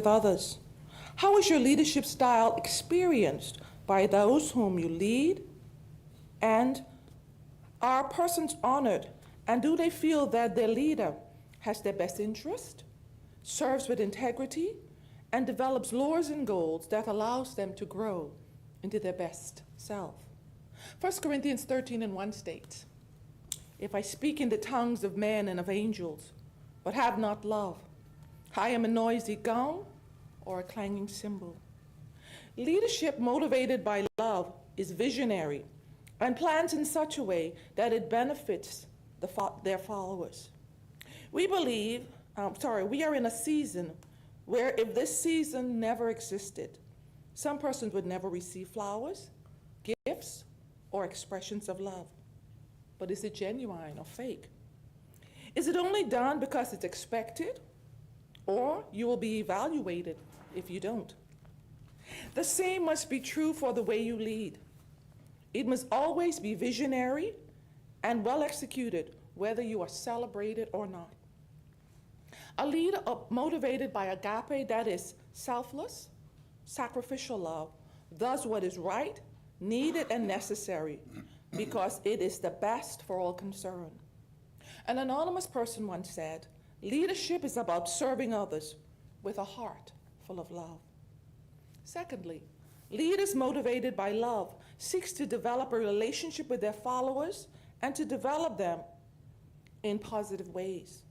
others? How is your leadership style experienced by those whom you lead? And are persons honored? And do they feel that their leader has their best interest, serves with integrity, and develops laws and goals that allows them to grow into their best self? 1 Corinthians 13:1 states, "If I speak in the tongues of men and of angels, but have not love, I am a noisy gong or a clanging cymbal." Leadership motivated by love is visionary and plans in such a way that it benefits their followers. We are in a season where if this season never existed, some persons would never receive flowers, gifts, or expressions of love. But is it genuine or fake? Is it only done because it's expected, or you will be evaluated if you don't? The same must be true for the way you lead. It must always be visionary and well executed, whether you are celebrated or not. A leader motivated by agape, that is selfless, sacrificial love, does what is right, needed, and necessary because it is the best for all concerned. An anonymous person once said, "Leadership is about serving others with a heart full of love." Secondly, leaders motivated by love seeks to develop a relationship with their followers and to develop them in positive ways.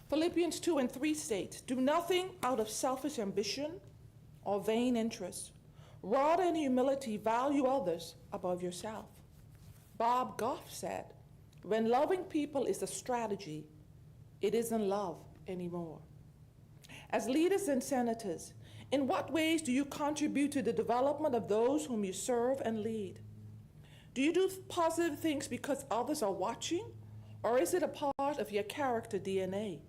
Philippians 2:3 states, "Do nothing out of selfish ambition or vain interest. Rather, in humility, value others above yourself." Bob Goff said, "When loving people is a strategy, it isn't love anymore." As leaders and senators, in what ways do you contribute to the development of those whom you serve and lead? Do you do positive things because others are watching, or is it a part of your character DNA,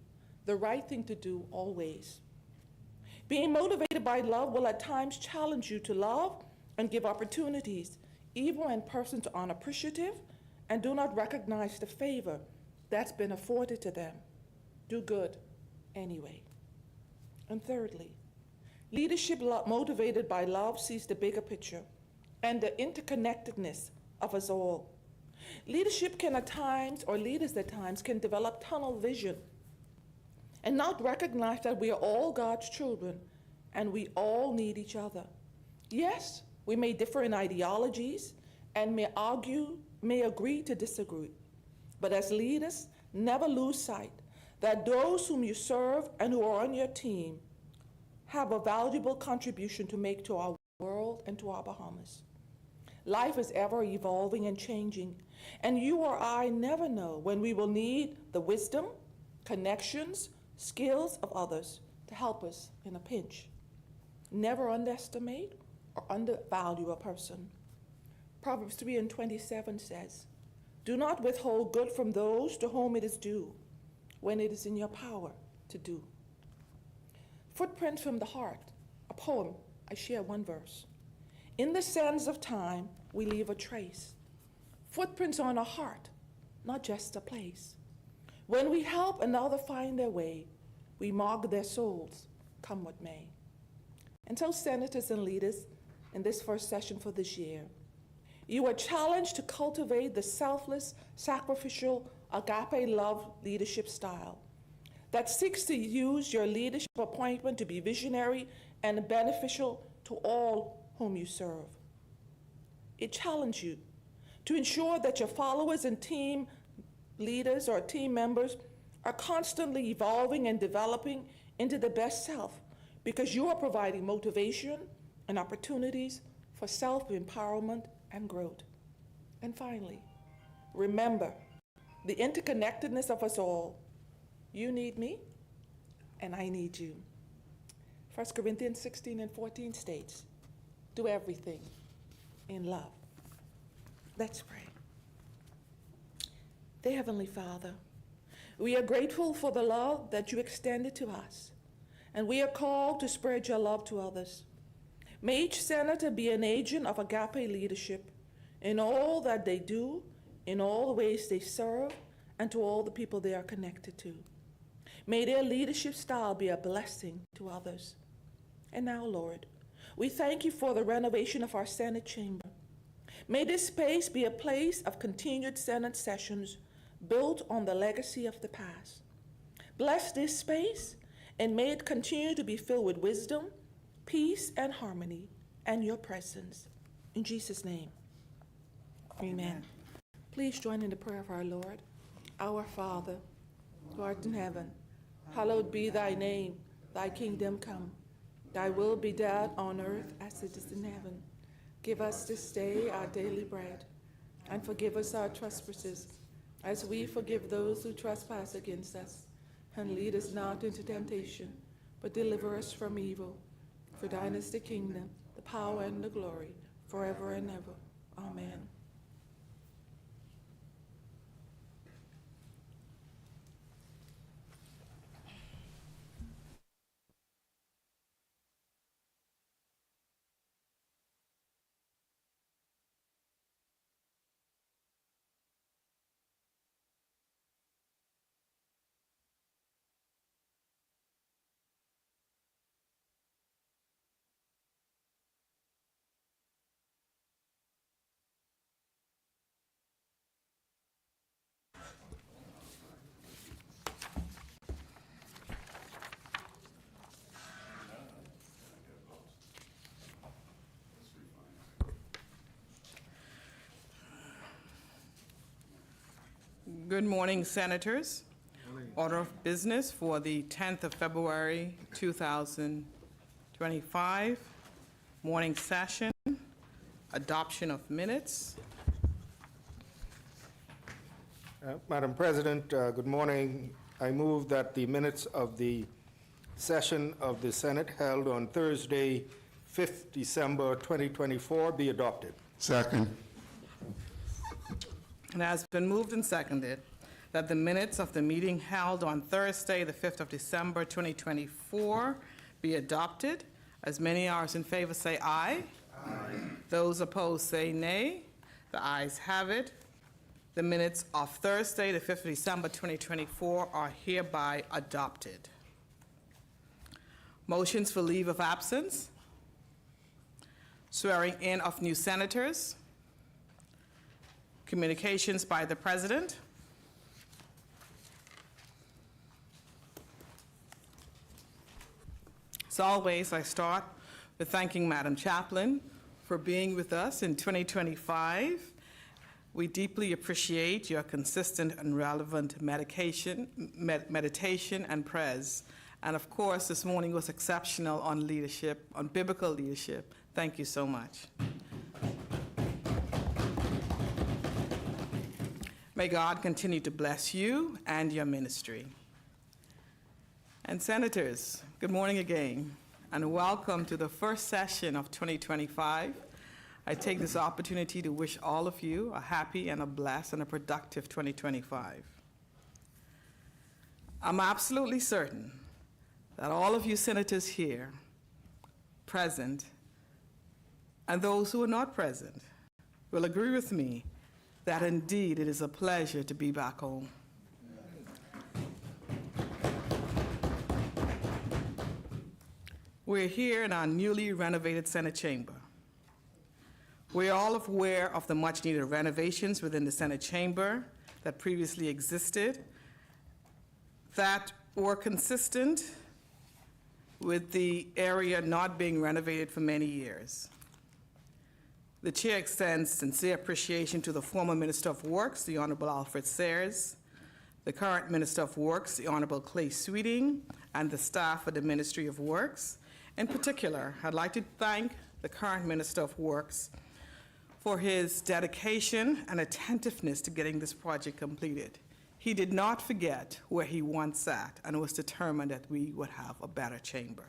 the right thing to do always? Being motivated by love will at times challenge you to love and give opportunities, even when persons are unappreciative and do not recognize the favor that's been afforded to them. Do good anyway. And thirdly, leadership motivated by love sees the bigger picture and the interconnectedness of us all. Leadership can at times, or leaders at times, can develop tunnel vision and not recognize that we are all God's children and we all need each other. Yes, we may differ in ideologies and may agree to disagree, but as leaders, never lose sight that those whom you serve and who are on your team have a valuable contribution to make to our world and to our Bahamas. Life is ever evolving and changing, and you or I never know when we will need the wisdom, connections, skills of others to help us in a pinch. Never underestimate or undervalue a person. Proverbs 3:27 says, "Do not withhold good from those to whom it is due, when it is in your power to do." Footprints from the Heart, a poem. I share one verse. "In the sands of time, we leave a trace. Footprints on a heart, not just a place. When we help another find their way, we mark their souls, come what may." And so, senators and leaders, in this first session for this year, you are challenged to cultivate the selfless, sacrificial, agape love leadership style that seeks to use your leadership appointment to be visionary and beneficial to all whom you serve. It challenges you to ensure that your followers and team leaders or team members are constantly evolving and developing into the best self, because you are providing motivation and opportunities for self-empowerment and growth. And finally, remember the interconnectedness of us all. You need me, and I need you. 1 Corinthians 16:14 states, "Do everything in love." Let's pray. Dear Heavenly Father, we are grateful for the love that you extended to us, and we are called to spread your love to others. May each senator be an agent of agape leadership in all that they do, in all the ways they serve, and to all the people they are connected to. May their leadership style be a blessing to others. And now, Lord, we thank you for the renovation of our Senate chamber. May this space be a place of continued Senate sessions built on the legacy of the past. Bless this space, and may it continue to be filled with wisdom, peace, and harmony, and your presence. In Jesus' name, amen. Please join in the prayer of our Lord. Our Father, who art in heaven, hallowed be thy name. Thy kingdom come. Thy will be done on earth as it is in heaven. Give us this day our daily bread, and forgive us our trespasses, as we forgive those who trespass against us. And lead us not into temptation, but deliver us from evil. For thine is the kingdom, the power, and the glory, forever and ever. Amen. Good morning, Senators. Order of business for the 10th of February, 2025. Morning session. Adoption of minutes. Madam President, good morning. I move that the minutes of the session of the Senate held on Thursday, 5th December 2024 be adopted. Second. It has been moved and seconded that the minutes of the meeting held on Thursday, the 5th of December, 2024 be adopted. As many as in favor say aye. Aye. Those opposed say nay. The ayes have it. The minutes of Thursday, the 5th of December, 2024 are hereby adopted. Motions for leave of absence. Swearing in of new senators. Communications by the President. As always, I start with thanking Madam Chaplain for being with us in 2025. We deeply appreciate your consistent and relevant meditation and prayers. And of course, this morning was exceptional on leadership, on biblical leadership. Thank you so much. May God continue to bless you and your ministry. And Senators, good morning again, and welcome to the first session of 2025. I take this opportunity to wish all of you a happy and a blessed and a productive 2025. I'm absolutely certain that all of you senators here, present, and those who are not present, will agree with me that indeed it is a pleasure to be back home. We're here in our newly renovated Senate chamber. We're all aware of the much needed renovations within the Senate chamber that previously existed that were consistent with the area not being renovated for many years. The Chair extends sincere appreciation to the former Minister of Works, the Honorable Alfred Sayers, the current Minister of Works, the Honorable Clay Sweeting, and the staff of the Ministry of Works. In particular, I'd like to thank the current Minister of Works for his dedication and attentiveness to getting this project completed. He did not forget where he once sat and was determined that we would have a better chamber.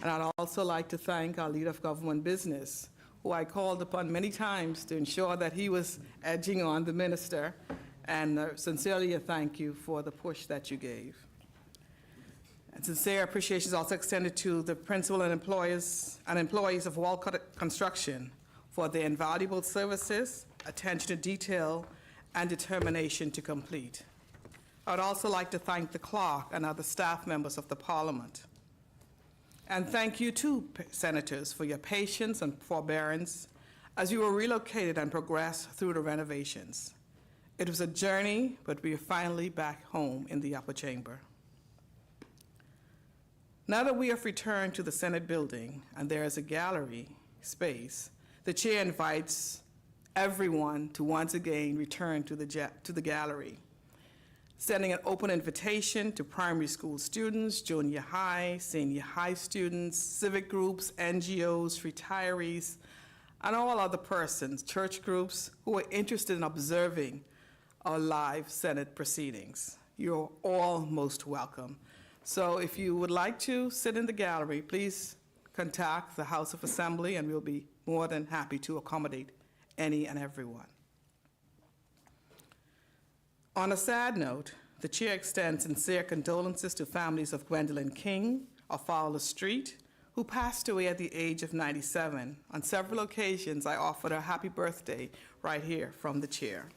And I'd also like to thank our Leader of Government Business, who I called upon many times to ensure that he was edging on the minister, and sincerely a thank you for the push that you gave. And sincere appreciation is also extended to the principal and employees of Walcott Construction for their invaluable services, attention to detail, and determination to complete. I would also like to thank the clerk and other staff members of the Parliament. And thank you too, Senators, for your patience and forbearance as you were relocated and progressed through the renovations. It was a journey, but we are finally back home in the upper chamber. Now that we have returned to the Senate building and there is a gallery space, the chair invites everyone to once again return to the gallery, sending an open invitation to primary school students, junior high, senior high students, civic groups, NGOs, retirees, and all other persons, church groups, who are interested in observing our live Senate proceedings. You're all most welcome. So if you would like to sit in the gallery, please contact the House of Assembly and we'll be more than happy to accommodate any and everyone. On a sad note, the chair extends sincere condolences to families of Gwendolyn King of Fowler Street, who passed away at the age of 97. On several occasions, I offered her happy birthday right here from the chair.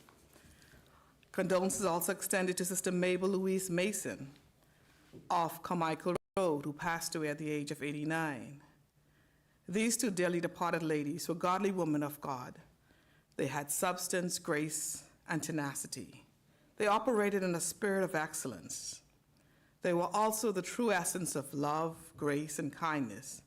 Condolences also extended to Sister Mabel Louise Mason of Carmichael Road, who passed away at the age of 89. These two dearly departed ladies were godly women of God. They had substance, grace, and tenacity. They operated in a spirit of excellence. They were also the true essence of love, grace, and kindness,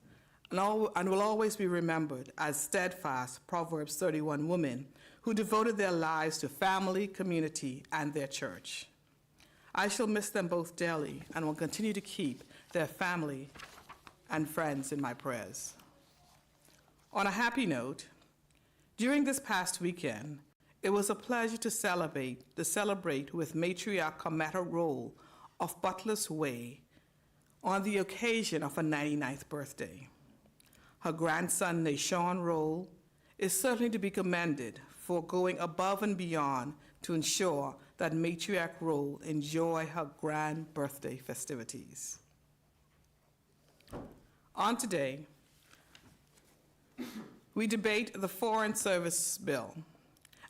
and will always be remembered as steadfast Proverbs 31 women who devoted their lives to family, community, and their church. I shall miss them both dearly and will continue to keep their family and friends in my prayers. On a happy note, during this past weekend, it was a pleasure to celebrate with matriarch Cometta Roll of Butler's Way on the occasion of her 99th birthday. Her grandson, Nashawn Roll, is certainly to be commended for going above and beyond to ensure that matriarch Roll enjoy her grand birthday festivities. On today, we debate the Foreign Service Bill,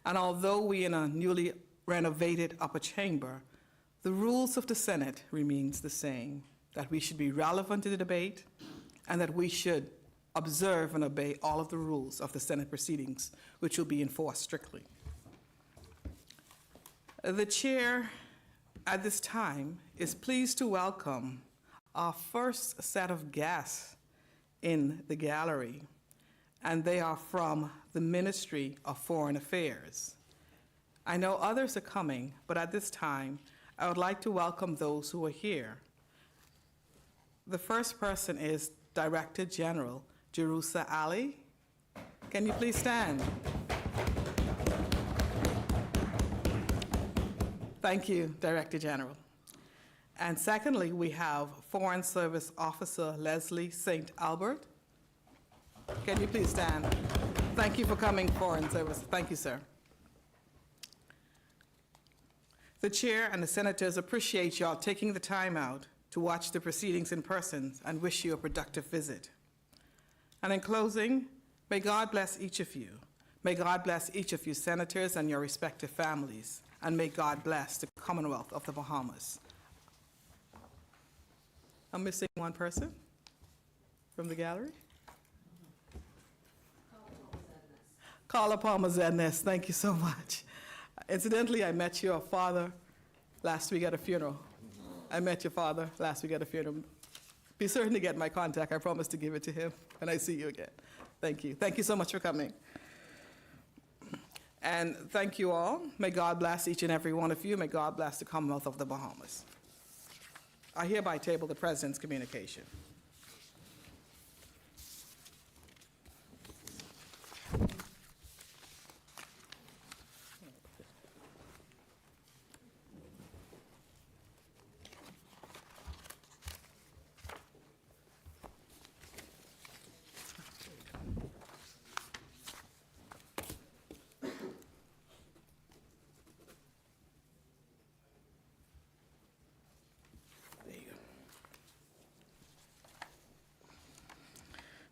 and although we in a newly renovated upper chamber, the rules of the Senate remains the same, that we should be relevant to the debate and that we should observe and obey all of the rules of the Senate proceedings, which will be enforced strictly. The chair at this time is pleased to welcome our first set of guests in the gallery, and they are from the Ministry of Foreign Affairs. I know others are coming, but at this time, I would like to welcome those who are here. The first person is Director General Jerusa Ali. Can you please stand? Thank you, Director General. And secondly, we have Foreign Service Officer Leslie St. Albert. Can you please stand? Thank you for coming, Foreign Service. Thank you, sir. The chair and the senators appreciate y'all taking the time out to watch the proceedings in person and wish you a productive visit. And in closing, may God bless each of you. May God bless each of you senators and your respective families. And may God bless the Commonwealth of the Bahamas. I'm missing one person from the gallery. Carla Palmer-Zednes, thank you so much. Incidentally, I met your father last week at a funeral. I met your father last week at a funeral. Be certain to get my contact. I promise to give it to him when I see you again. Thank you. Thank you so much for coming. And thank you all. May God bless each and every one of you. May God bless the Commonwealth of the Bahamas. I hereby table the President's communication.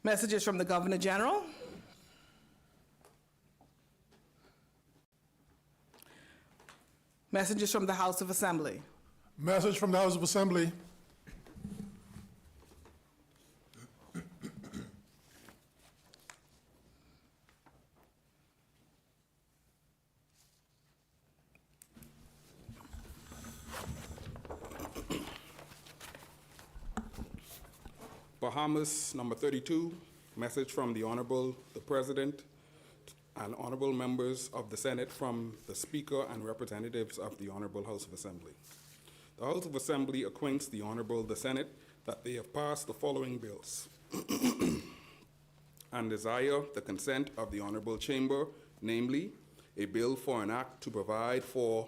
Messages from the Governor General. Messages from the House of Assembly. Message from the House of Assembly. Bahamas, number 32, message from the Honorable the President and honorable members of the Senate from the Speaker and representatives of the Honorable House of Assembly. The House of Assembly acquaints the Honorable the Senate that they have passed the following bills and desire the consent of the Honorable Chamber, namely, a bill for an act to provide for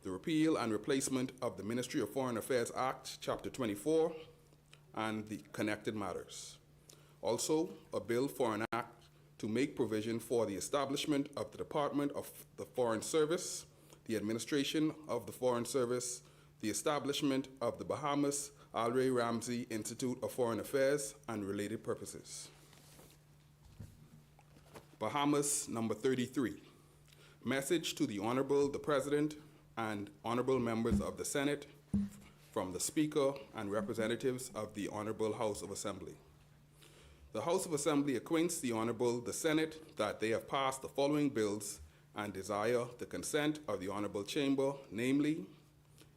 the repeal and replacement of the Ministry of Foreign Affairs Act, Chapter 24, and the connected matters. Also, a bill for an act to make provision for the establishment of the Department of the Foreign Service, the administration of the Foreign Service, the establishment of the Bahamas Al Ray Ramsey Institute of Foreign Affairs, and related purposes. Bahamas, number 33. Message to the Honorable the President and honorable members of the Senate from the Speaker and representatives of the Honorable House of Assembly. The House of Assembly acquaints the Honorable the Senate that they have passed the following bills and desire the consent of the Honorable Chamber, namely,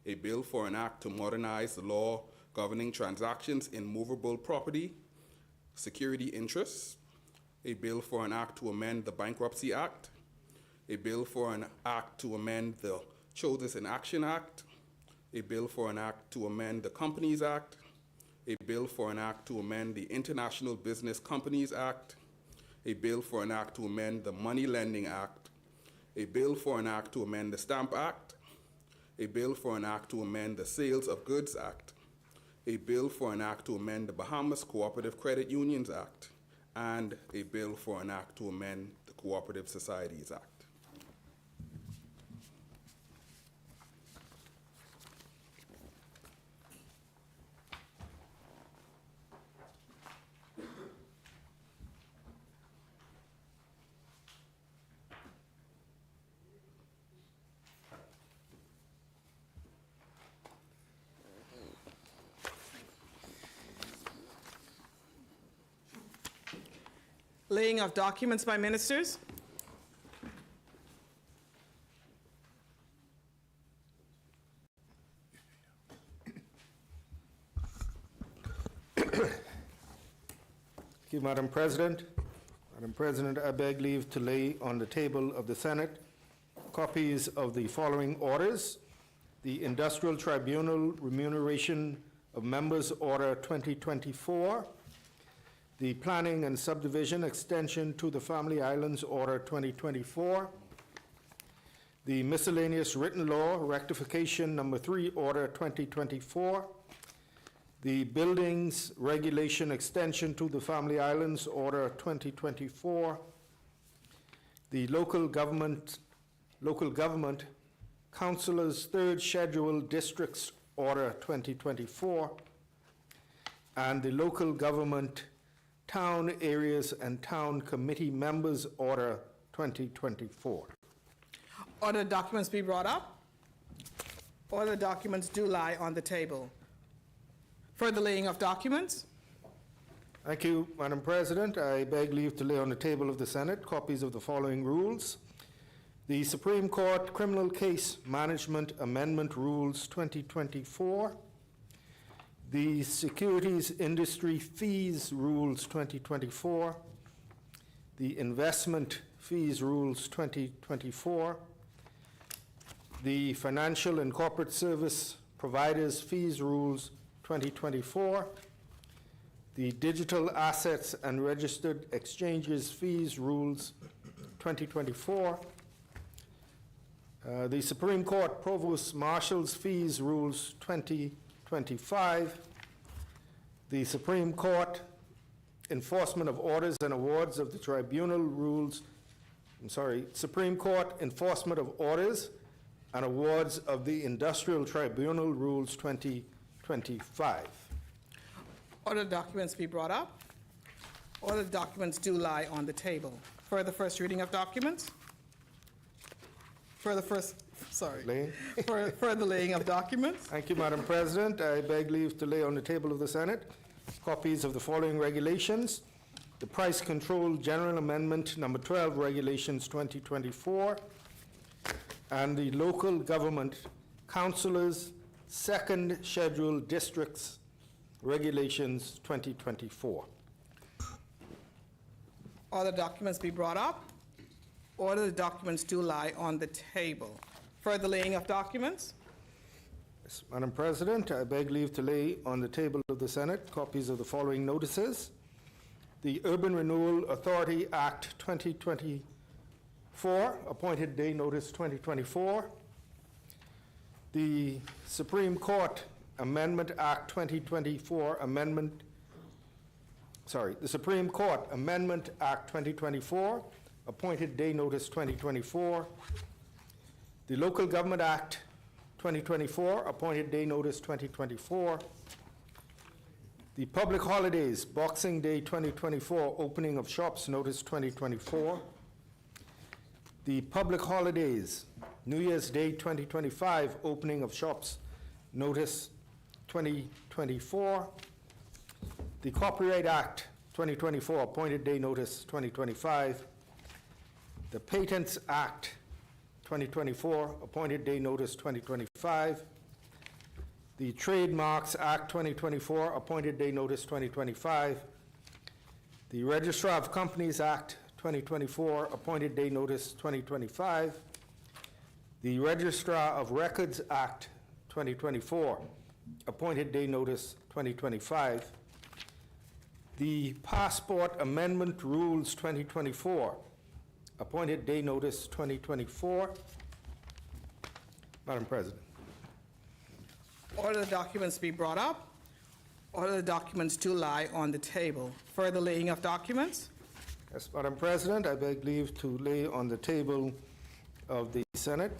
a bill for an act to modernize the law governing transactions in movable property, security interests, a bill for an act to amend the Bankruptcy Act, a bill for an act to amend the Choices in Action Act, a bill for an act to amend the Companies Act, a bill for an act to amend the International Business Companies Act, a bill for an act to amend the Money Lending Act, a bill for an act to amend the Stamp Act, a bill for an act to amend the Sales of Goods Act, a bill for an act to amend the Bahamas Cooperative Credit Unions Act, and a bill for an act to amend the Cooperative Societies Act. Laying of documents by ministers. Thank you, Madam President. Madam President, I beg leave to lay on the table of the Senate copies of the following orders: the Industrial Tribunal Remuneration of Members Order 2024, the Planning and Subdivision Extension to the Family Islands Order 2024, the Miscellaneous Written Law Rectification Number 3 Order 2024, the Buildings Regulation Extension to the Family Islands Order 2024, the Local Government Councilors Third Schedule Districts Order 2024, and the Local Government Town Areas and Town Committee Members Order 2024. Order documents be brought up. Order documents do lie on the table. Further laying of documents. Thank you, Madam President. I beg leave to lay on the table of the Senate copies of the following rules: the Supreme Court Criminal Case Management Amendment Rules 2024, the Securities Industry Fees Rules 2024, the Investment Fees Rules 2024, the Financial and Corporate Service Providers Fees Rules 2024, the Digital Assets and Registered Exchanges Fees Rules 2024, the Supreme Court Provost Marshal's Fees Rules 2025, the Supreme Court Enforcement of Orders and Awards of the Tribunal Rules, Supreme Court Enforcement of Orders and Awards of the Industrial Tribunal Rules 2025. Order documents be brought up. Order documents do lie on the table. Further first reading of documents. Further laying of documents. Thank you, Madam President. I beg leave to lay on the table of the Senate copies of the following regulations: the Price Control General Amendment Number 12 Regulations 2024, and the Local Government Councilors Second Schedule Districts Regulations 2024. Order the documents be brought up. Order the documents do lie on the table. Further laying of documents. Yes, Madam President, I beg leave to lay on the table of the Senate copies of the following notices. The Urban Renewal Authority Act 2024, appointed day notice 2024. The Supreme Court Amendment Act 2024 the Supreme Court Amendment Act 2024, appointed day notice 2024. The Local Government Act 2024, appointed day notice 2024. The Public Holidays, Boxing Day 2024, opening of shops notice 2024. The Public Holidays, New Year's Day 2025, opening of shops notice 2024. The Copyright Act 2024, appointed day notice 2025. The Patents Act 2024, appointed day notice 2025. The Trademarks Act 2024, appointed day notice 2025. The Registrar of Companies Act 2024, appointed day notice 2025. The Registrar of Records Act 2024, appointed day notice 2025. The Passport Amendment Rules 2024, appointed day notice 2024. Madam President. Order the documents be brought up. Order the documents do lie on the table. Further laying of documents. Yes, Madam President, I beg leave to lay on the table of the Senate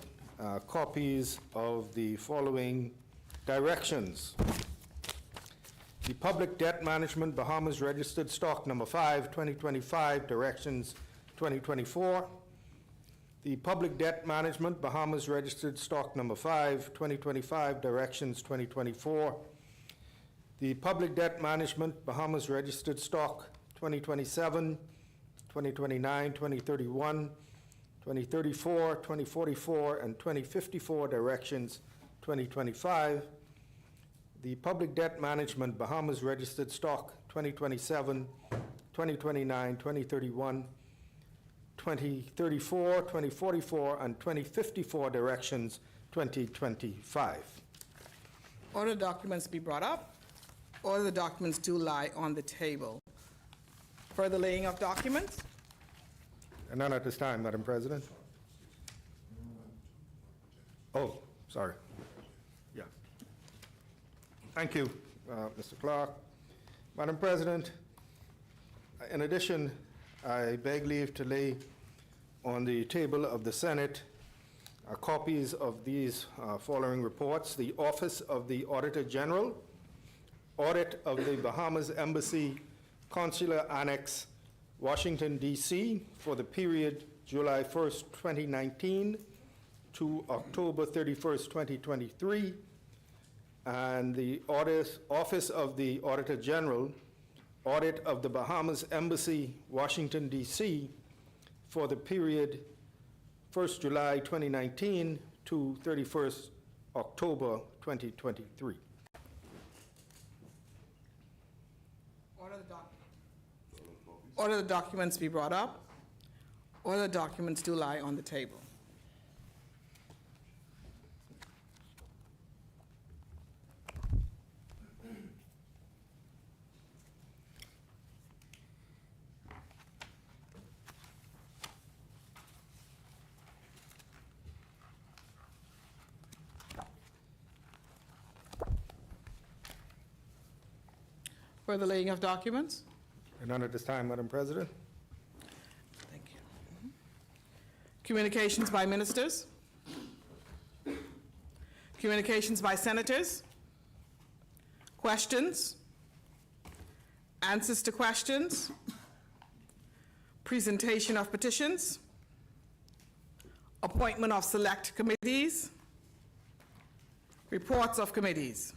copies of the following directions. The Public Debt Management Bahamas Registered Stock Number 5, 2025, Directions 2024. The Public Debt Management Bahamas Registered Stock Number 5, 2025, Directions 2024. The Public Debt Management Bahamas Registered Stock 2027, 2029, 2031, 2034, 2044, and 2054, Directions 2025. The Public Debt Management Bahamas Registered Stock 2027, 2029, 2031, 2034, 2044, and 2054, Directions 2025. Order the documents be brought up. Order the documents do lie on the table. Further laying of documents. And none at this time, Madam President. Oh, sorry. Yeah. Thank you, Mr. Clark. Madam President, in addition, I beg leave to lay on the table of the Senate copies of these following reports. The Office of the Auditor General, Audit of the Bahamas Embassy Consular Annex, Washington, D.C., for the period July 1st, 2019 to October 31st, 2023, and the Office of the Auditor General, Audit of the Bahamas Embassy, Washington, D.C., for the period 1st July 2019 to 31st October 2023. Order the documents be brought up. Order the documents do lie on the table. Further laying of documents. And none at this time, Madam President. Thank you. Communications by ministers. Communications by senators. Questions. Answers to questions. Presentation of petitions. Appointment of select committees. Reports of committees.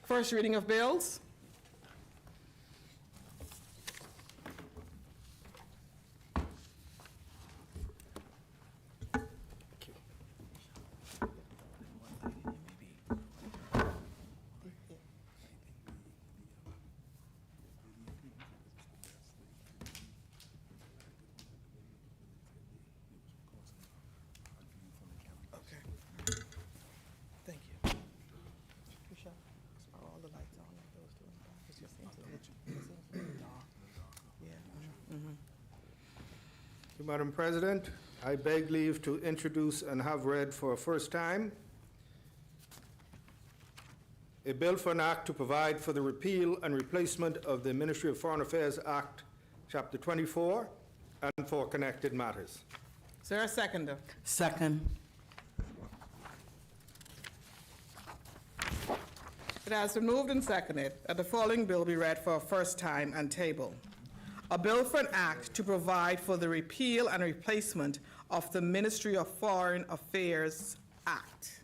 First reading of bills. Madam President. I beg leave to introduce and have read for a first time a bill for an act to provide for the repeal and replacement of the Ministry of Foreign Affairs Act, Chapter 24, and for connected matters. Is there a seconder? Second. It has been moved and seconded that the following bill be read for a first time and tabled. A bill for an act to provide for the repeal and replacement of the Ministry of Foreign Affairs Act.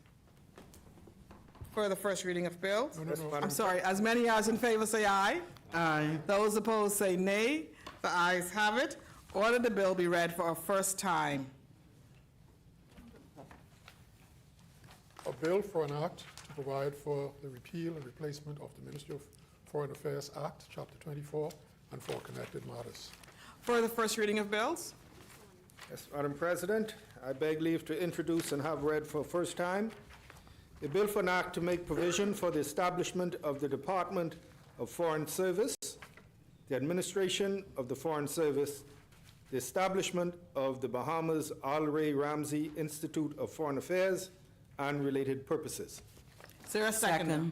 For the first reading of bill? I'm sorry, as many as in favor say aye. Aye. Those opposed say nay. The ayes have it. Order the bill be read for a first time. A bill for an act to provide for the repeal and replacement of the Ministry of Foreign Affairs Act, Chapter 24, and for connected matters. For the first reading of bills? Yes, Madam President, I beg leave to introduce and have read for a first time a bill for an act to make provision for the establishment of the Department of Foreign Service, the administration of the Foreign Service, the establishment of the Bahamas Al Ray Ramsey Institute of Foreign Affairs, and related purposes. Is there a seconder? Second.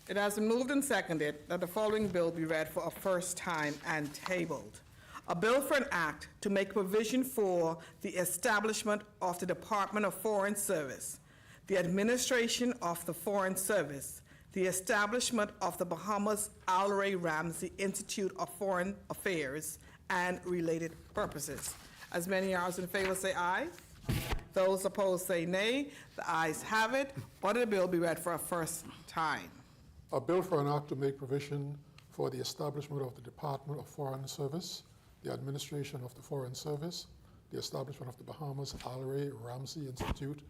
It has been moved and seconded that the following bill be read for a first time and tabled. A bill for an act to make provision for the establishment of the Department of Foreign Service, the administration of the Foreign Service, the establishment of the Bahamas Al Ray Ramsey Institute of Foreign Affairs, and related purposes. As many as in favor say aye. Those opposed say nay. The ayes have it. Order the bill be read for a first time. A bill for an act to make provision for the establishment of the Department of Foreign Service, the administration of the Foreign Service, the establishment of the Bahamas Al Ray Ramsey Institute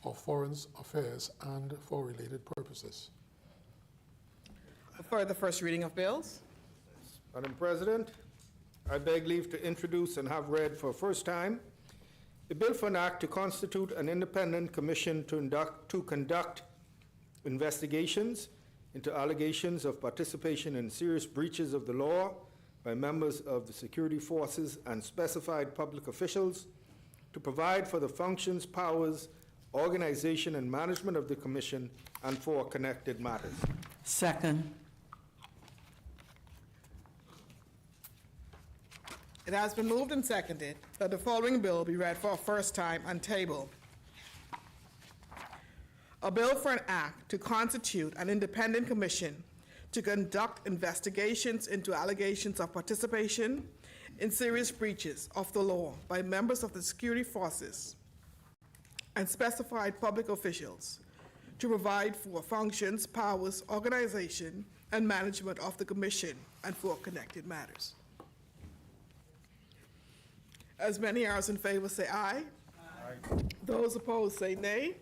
of Foreign Affairs, and for related purposes. For the first reading of bills? Madam President, I beg leave to introduce and have read for a first time a bill for an act to constitute an independent commission to conduct investigations into allegations of participation in serious breaches of the law by members of the security forces and specified public officials, to provide for the functions, powers, organization, and management of the commission, and for connected matters. Second. It has been moved and seconded that the following bill be read for a first time and tabled. A bill for an act to constitute an independent commission to conduct investigations into allegations of participation in serious breaches of the law by members of the security forces and specified public officials, to provide for functions, powers, organization, and management of the commission, and for connected matters. As many as in favor say aye. Aye. Those opposed say nay.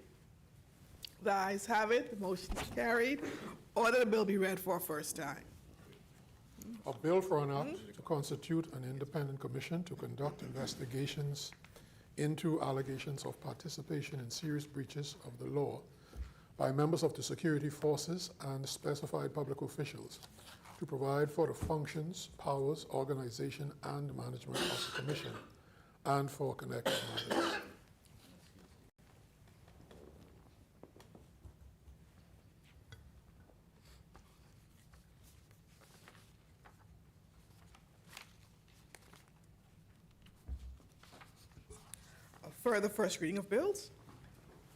The ayes have it. The motion is carried. Order the bill be read for a first time. A bill for an act to constitute an independent commission to conduct investigations into allegations of participation in serious breaches of the law by members of the security forces and specified public officials, to provide for the functions, powers, organization, and management of the commission, and for connected matters. For the first reading of bills?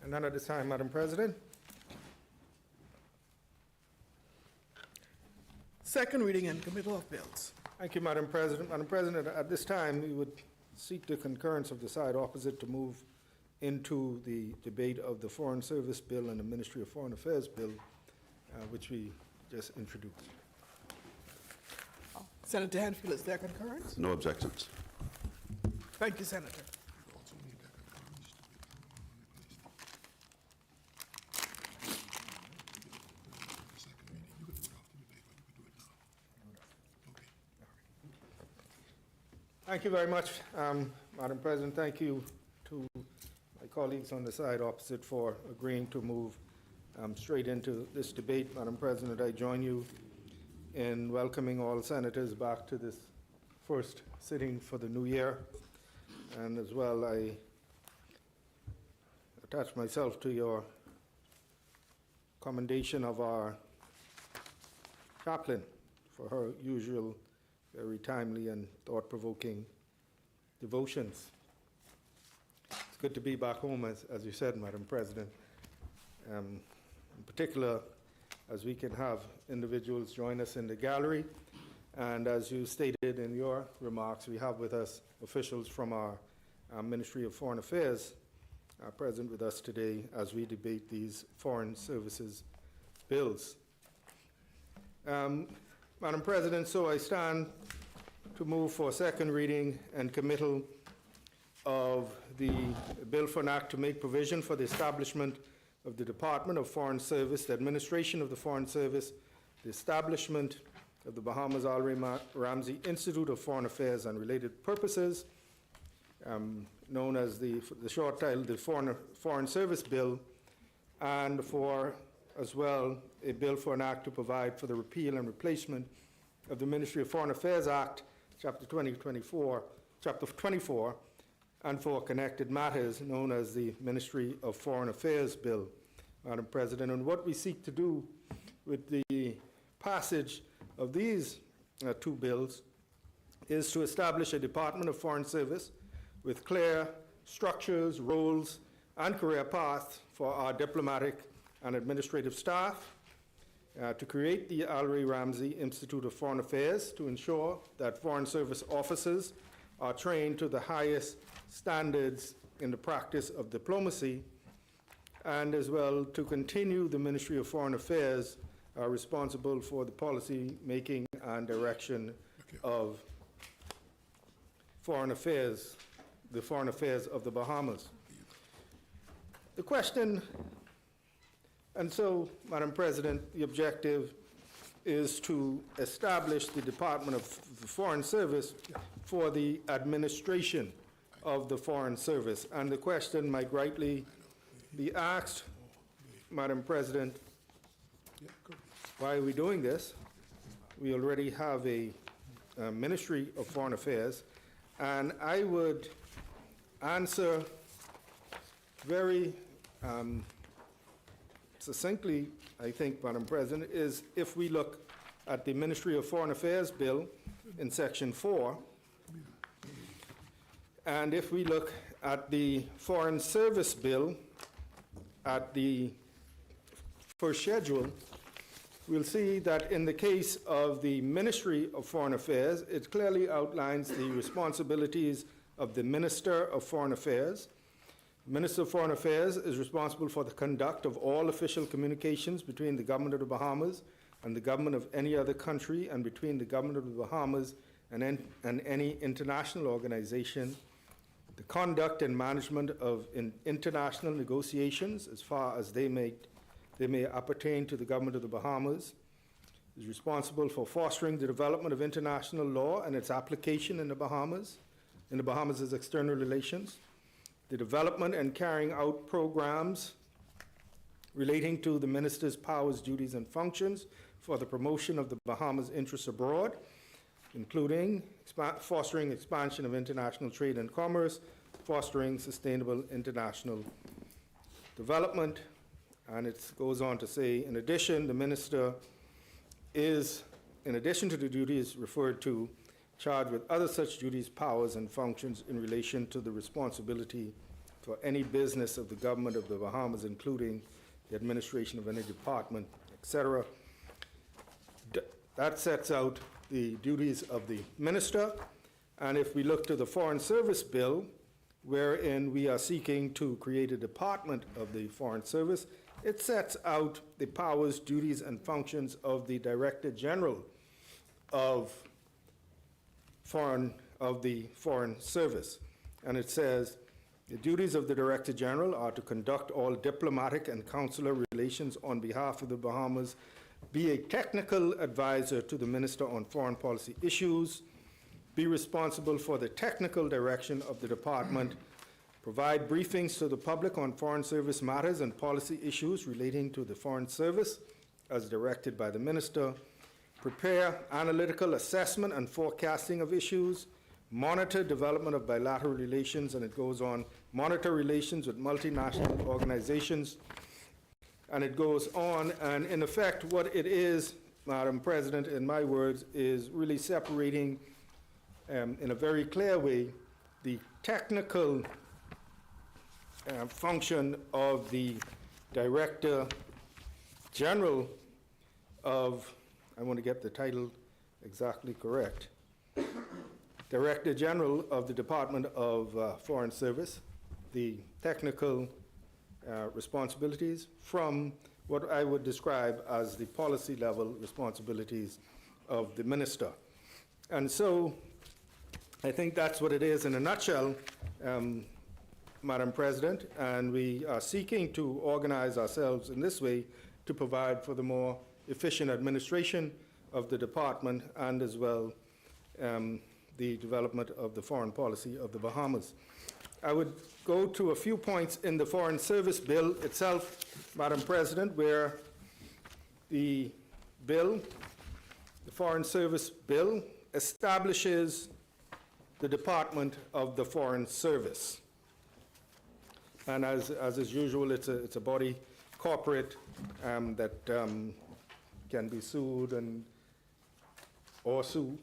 And none at this time, Madam President. Second reading and committal of bills. Thank you, Madam President. Madam President, at this time, we would seek the concurrence of the side opposite to move into the debate of the Foreign Service Bill and the Ministry of Foreign Affairs Bill, which we just introduced. Senator Henfield, is there concurrence? No objections. Thank you, Senator. Thank you very much, Madam President. Thank you to my colleagues on the side opposite for agreeing to move straight into this debate. Madam President, I join you in welcoming all senators back to this first sitting for the new year. And as well, I attach myself to your commendation of our chaplain for her usual very timely and thought-provoking devotions. It's good to be back home, as you said, Madam President. In particular, as we can have individuals join us in the gallery, and as you stated in your remarks, we have with us officials from our Ministry of Foreign Affairs present with us today as we debate these foreign services bills. Madam President, so I stand to move for second reading and committal of the bill for an act to make provision for the establishment of the Department of Foreign Service, the administration of the Foreign Service, the establishment of the Bahamas Al-Ray Ramsey Institute of Foreign Affairs and related purposes, known as the short title, the Foreign Service Bill, and for, as well, a bill for an act to provide for the repeal and replacement of the Ministry of Foreign Affairs Act, Chapter 24, and for connected matters, known as the Ministry of Foreign Affairs Bill, Madam President. And what we seek to do with the passage of these two bills is to establish a Department of Foreign Service with clear structures, roles, and career paths for our diplomatic and administrative staff, to create the Al-Ray Ramsey Institute of Foreign Affairs to ensure that Foreign Service officers are trained to the highest standards in the practice of diplomacy, and as well to continue the Ministry of Foreign Affairs responsible for the policy making and direction of foreign affairs, the foreign affairs of the Bahamas. The question, and so, Madam President, the objective is to establish the Department of Foreign Service for the administration of the Foreign Service. And the question might rightly be asked, Madam President, why are we doing this? We already have a Ministry of Foreign Affairs, and I would answer very succinctly, I think, Madam President, is if we look at the Ministry of Foreign Affairs Bill in Section 4, and if we look at the Foreign Service Bill at the first schedule, we'll see that in the case of the Ministry of Foreign Affairs, it clearly outlines the responsibilities of the Minister of Foreign Affairs. The Minister of Foreign Affairs is responsible for the conduct of all official communications between the Government of the Bahamas and the government of any other country, and between the Government of the Bahamas and any international organization, the conduct and management of international negotiations as far as they may appertain to the Government of the Bahamas, is responsible for fostering the development of international law and its application in the Bahamas' external relations, the development and carrying out programs relating to the Minister's powers, duties, and functions for the promotion of the Bahamas' interests abroad, including fostering expansion of international trade and commerce, fostering sustainable international development. And it goes on to say, in addition, the Minister is, in addition to the duties referred to, charged with other such duties, powers, and functions in relation to the responsibility for any business of the Government of the Bahamas, including the administration of any department, etc. That sets out the duties of the Minister. And if we look to the Foreign Service Bill, wherein we are seeking to create a department of the Foreign Service, it sets out the powers, duties, and functions of the Director General of the Foreign Service. And it says, the duties of the Director General are to conduct all diplomatic and consular relations on behalf of the Bahamas, be a technical advisor to the Minister on foreign policy issues, be responsible for the technical direction of the department, provide briefings to the public on Foreign Service matters and policy issues relating to the Foreign Service as directed by the Minister, prepare analytical assessment and forecasting of issues, monitor development of bilateral relations, and it goes on, monitor relations with multinational organizations, and it goes on. And in effect, what it is, Madam President, in my words, is really separating in a very clear way the technical function of the Director General of, I want to get the title exactly correct, Director General of the Department of Foreign Service, the technical responsibilities, from what I would describe as the policy level responsibilities of the minister. And so I think that's what it is in a nutshell, Madam President, and we are seeking to organize ourselves in this way to provide for the more efficient administration of the department and as well the development of the foreign policy of the Bahamas. I would go to a few points in the Foreign Service Bill itself, Madam President, where the bill, the Foreign Service Bill, establishes the Department of the Foreign Service. And as is usual, it's a body corporate that can be sued or sue,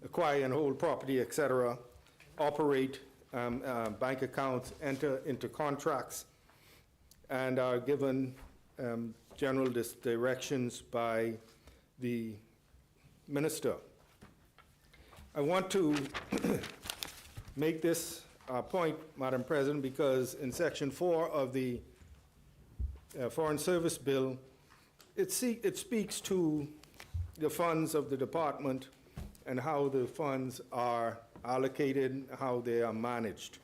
acquire and hold property, etc., operate bank accounts, enter into contracts, and are given general directions by the minister. I want to make this point, Madam President, because in Section 4 of the Foreign Service Bill, it speaks to the funds of the department and how the funds are allocated, how they are managed.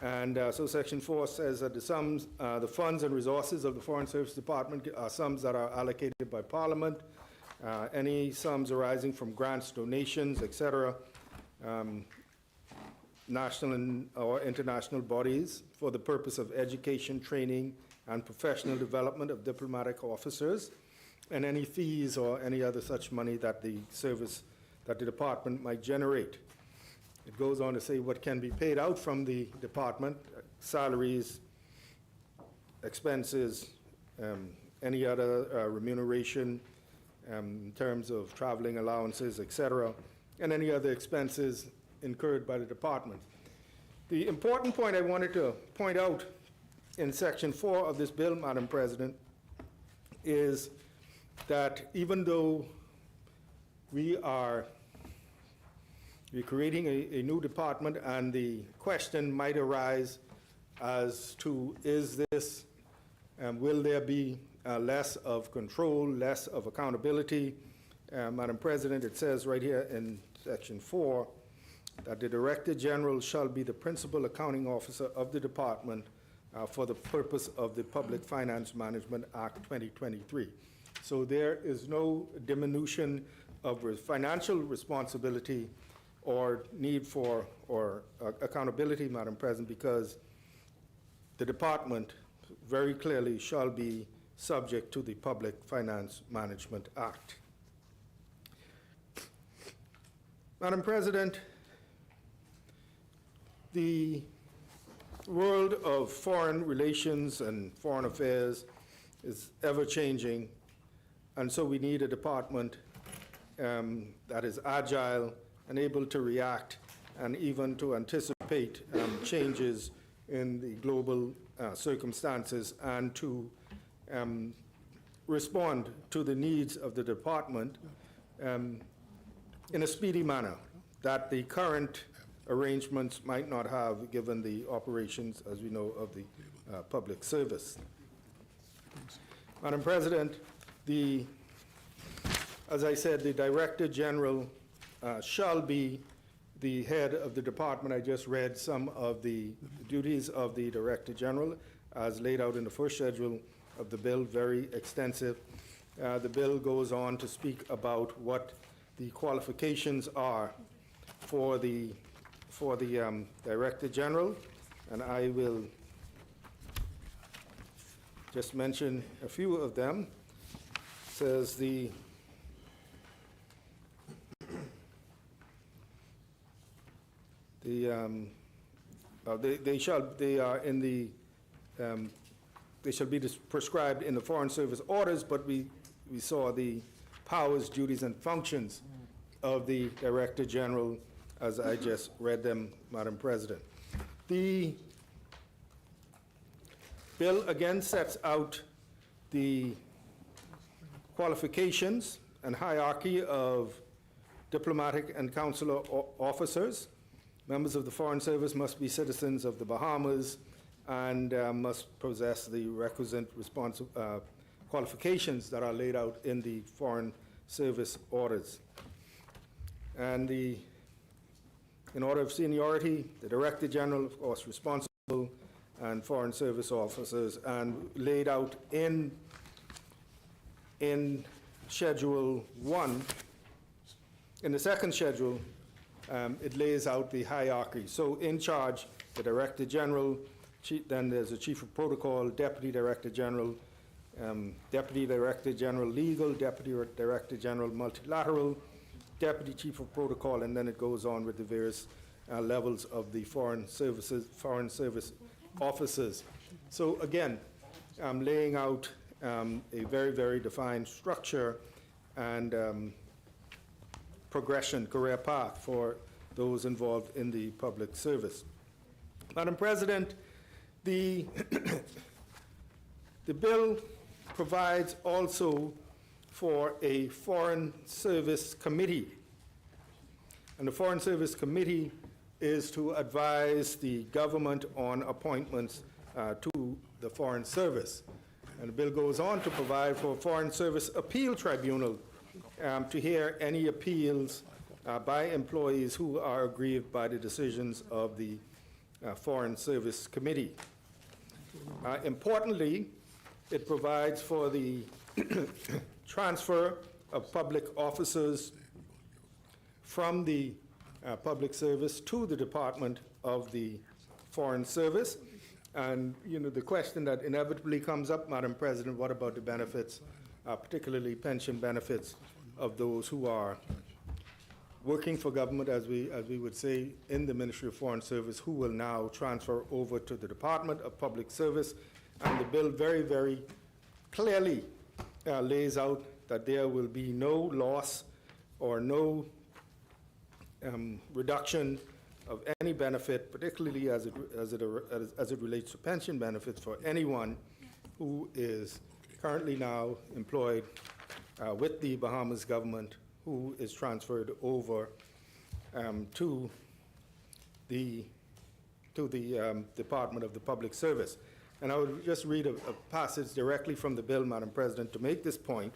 And so Section 4 says that the funds and resources of the Foreign Service Department are sums that are allocated by Parliament, any sums arising from grants, donations, etc., national or international bodies for the purpose of education, training, and professional development of diplomatic officers, and any fees or any other such money that the department might generate. It goes on to say what can be paid out from the department: salaries, expenses, any other remuneration in terms of traveling allowances, etc., and any other expenses incurred by the department. The important point I wanted to point out in Section 4 of this bill, Madam President, is that even though we're creating a new department, and the question might arise as to will there be less of control, less of accountability? Madam President, it says right here in Section 4 that the Director General shall be the principal accounting officer of the department for the purpose of the Public Finance Management Act 2023. So there is no diminution of financial responsibility or need for accountability, Madam President, because the department very clearly shall be subject to the Public Finance Management Act. Madam President, the world of foreign relations and foreign affairs is ever-changing, and so we need a department that is agile and able to react and even to anticipate changes in the global circumstances and to respond to the needs of the department in a speedy manner that the current arrangements might not have, given the operations, as we know, of the public service. Madam President, as I said, the Director General shall be the head of the department. I just read some of the duties of the Director General as laid out in the first schedule of the bill, very extensive. The bill goes on to speak about what the qualifications are for the Director General, and I will just mention a few of them. It says they shall be prescribed in the Foreign Service orders, but we saw the powers, duties, and functions of the Director General as I just read them, Madam President. The bill again sets out the qualifications and hierarchy of diplomatic and consular officers. Members of the Foreign Service must be citizens of the Bahamas and must possess the requisite qualifications that are laid out in the Foreign Service orders. And in order of seniority, the Director General, of course, responsible, and Foreign Service officers, and laid out in Schedule 1, in the second schedule, it lays out the hierarchy. So in charge, the Director General, then there's a Chief of Protocol, Deputy Director General, Deputy Director General Legal, Deputy Director General Multilateral, Deputy Chief of Protocol, and then it goes on with the various levels of the Foreign Service officers. So again, I'm laying out a very, very defined structure and progression, career path for those involved in the public service. Madam President, the bill provides also for a Foreign Service Committee. And the Foreign Service Committee is to advise the government on appointments to the Foreign Service. And the bill goes on to provide for a Foreign Service Appeal Tribunal to hear any appeals by employees who are aggrieved by the decisions of the Foreign Service Committee. Importantly, it provides for the transfer of public officers from the public service to the Department of the Foreign Service. And, you know, the question that inevitably comes up, Madam President, what about the benefits, particularly pension benefits of those who are working for government, as we would say, in the Ministry of Foreign Service, who will now transfer over to the Department of Public Service. And the bill very, very clearly lays out that there will be no loss or no reduction of any benefit, particularly as it relates to pension benefits for anyone who is currently now employed with the Bahamas government, who is transferred over to the Department of the Public Service. And I would just read a passage directly from the bill, Madam President, to make this point.